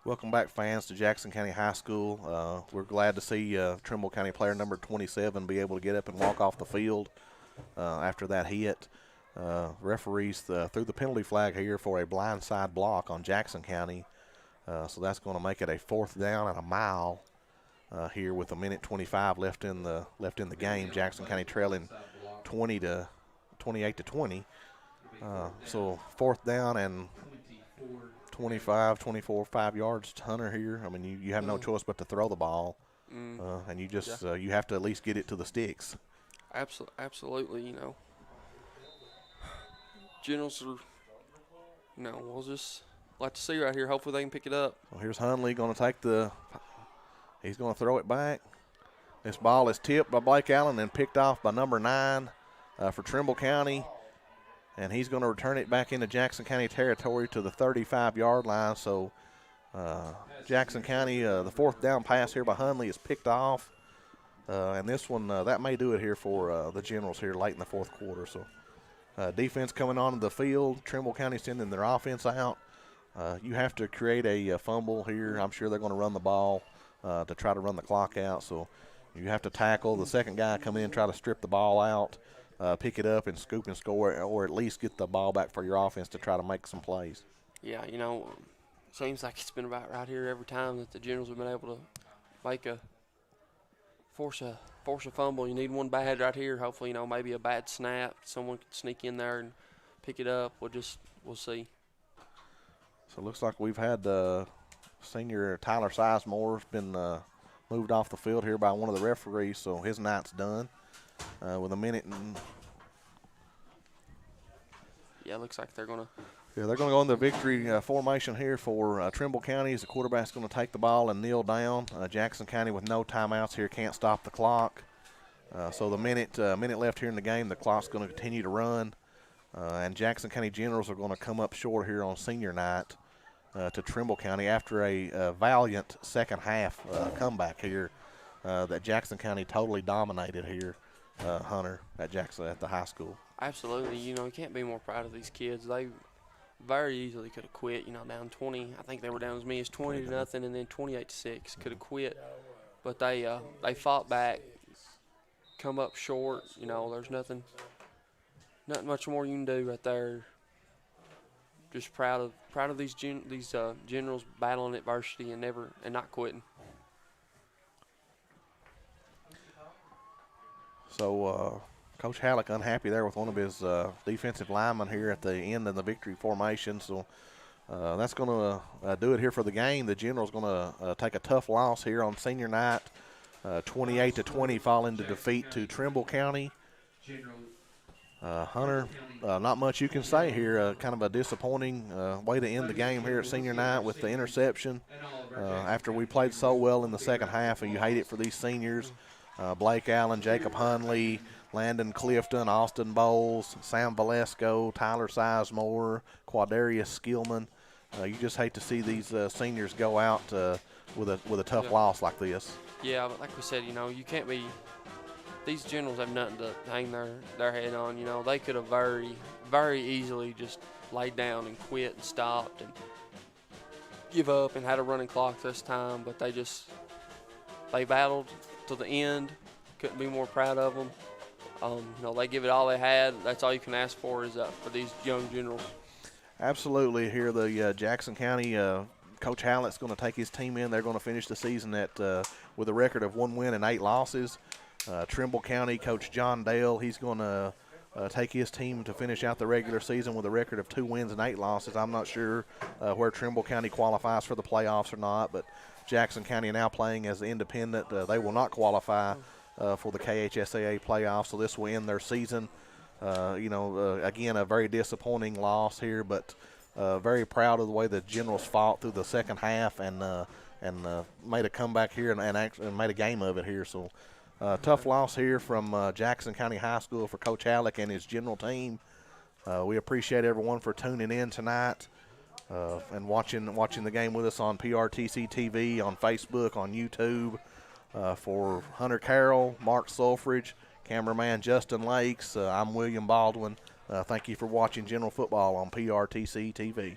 Welcome back, fans, to Jackson County High School. We're glad to see Trimble County player number 27 be able to get up and walk off the field after that hit. Referees threw the penalty flag here for a blindside block on Jackson County. So that's going to make it a 4th down and a mile here with 1:25 left in the game. Jackson County trailing 28 to 20. So 4th down and 25, 24, 5 yards to Hunter here. I mean, you have no choice but to throw the ball, and you just you have to at least get it to the sticks. Absolutely, you know. Generals are, you know, we'll just like to see right here. Hopefully they can pick it up. Well, here's Hunley going to take he's going to throw it back. This ball is tipped by Blake Allen and picked off by number 9 for Trimble County. And he's going to return it back into Jackson County territory to the 35-yard line. So Jackson County, the 4th down pass here by Hunley is picked off. And this one, that may do it here for the Generals here late in the 4th quarter. So defense coming onto the field. Trimble County sending their offense out. You have to create a fumble here. I'm sure they're going to run the ball to try to run the clock out. So you have to tackle. The second guy come in, try to strip the ball out. Pick it up and scoop and score, or at least get the ball back for your offense to try to make some plays. Yeah, you know, seems like it's been about right here every time that the Generals have been able to make force a fumble. You need one bad right here. Hopefully, you know, maybe a bad snap. Someone could sneak in there and pick it up. We'll see. So it looks like we've had senior Tyler Sizemore's been moved off the field here by one of the referees, so his night's done. With a minute and yeah, it looks like they're gonna go in the victory formation here for Trimble County. As the quarterback's going to take the ball and kneel down. Jackson County with no timeouts here can't stop the clock. So the minute left here in the game, the clock's going to continue to run, and Jackson County Generals are going to come up short here on senior night to Trimble County after a valiant second half comeback here that Jackson County totally dominated here. Hunter at the high school. Absolutely, you know, you can't be more proud of these kids. They very easily could have quit, you know, down 20. I think they were down as many as 20-0 and then 28-6. Could have quit, but they fought back, come up short. You know, there's nothing much more you can do right there. Just proud of these Generals battling adversity and not quitting. So Coach Halleck unhappy there with one of his defensive linemen here at the end of the victory formation. So that's going to do it here for the game. The Generals going to take a tough loss here on senior night, 28-20, falling to defeat to Trimble County. Hunter, not much you can say here. Kind of a disappointing way to end the game here at senior night with the interception. After we played so well in the second half, and you hate it for these seniors. Blake Allen, Jacob Hunley, Landon Clifton, Austin Bowles, Sam Valesco, Tyler Sizemore, Quadarius Skillman. You just hate to see these seniors go out with a tough loss like this. Yeah, but like we said, you know, you can't be – these Generals have nothing to hang their head on. You know, they could have very, very easily just laid down and quit and stopped and give up and had a running clock this time, but they battled to the end. Couldn't be more proud of them. You know, they give it all they had. That's all you can ask for is for these young Generals. Absolutely. Here, the Jackson County Coach Hallett's going to take his team in. They're going to finish the season with a record of 1 win and 8 losses. Trimble County Coach John Dale, he's going to take his team to finish out the regular season with a record of 2 wins and 8 losses. I'm not sure where Trimble County qualifies for the playoffs or not, but Jackson County now playing as the independent. They will not qualify for the KHSAA playoffs, so this will end their season. Again, a very disappointing loss here, but very proud of the way the Generals fought through the second half and made a comeback here and made a game of it here. So tough loss here from Jackson County High School for Coach Halleck and his General team. We appreciate everyone for tuning in tonight and watching the game with us on PRTC TV, on Facebook, on YouTube. For Hunter Carroll, Mark Sulfridge, cameraman Justin Lakes, I'm William Baldwin. Thank you for watching General Football on PRTC TV.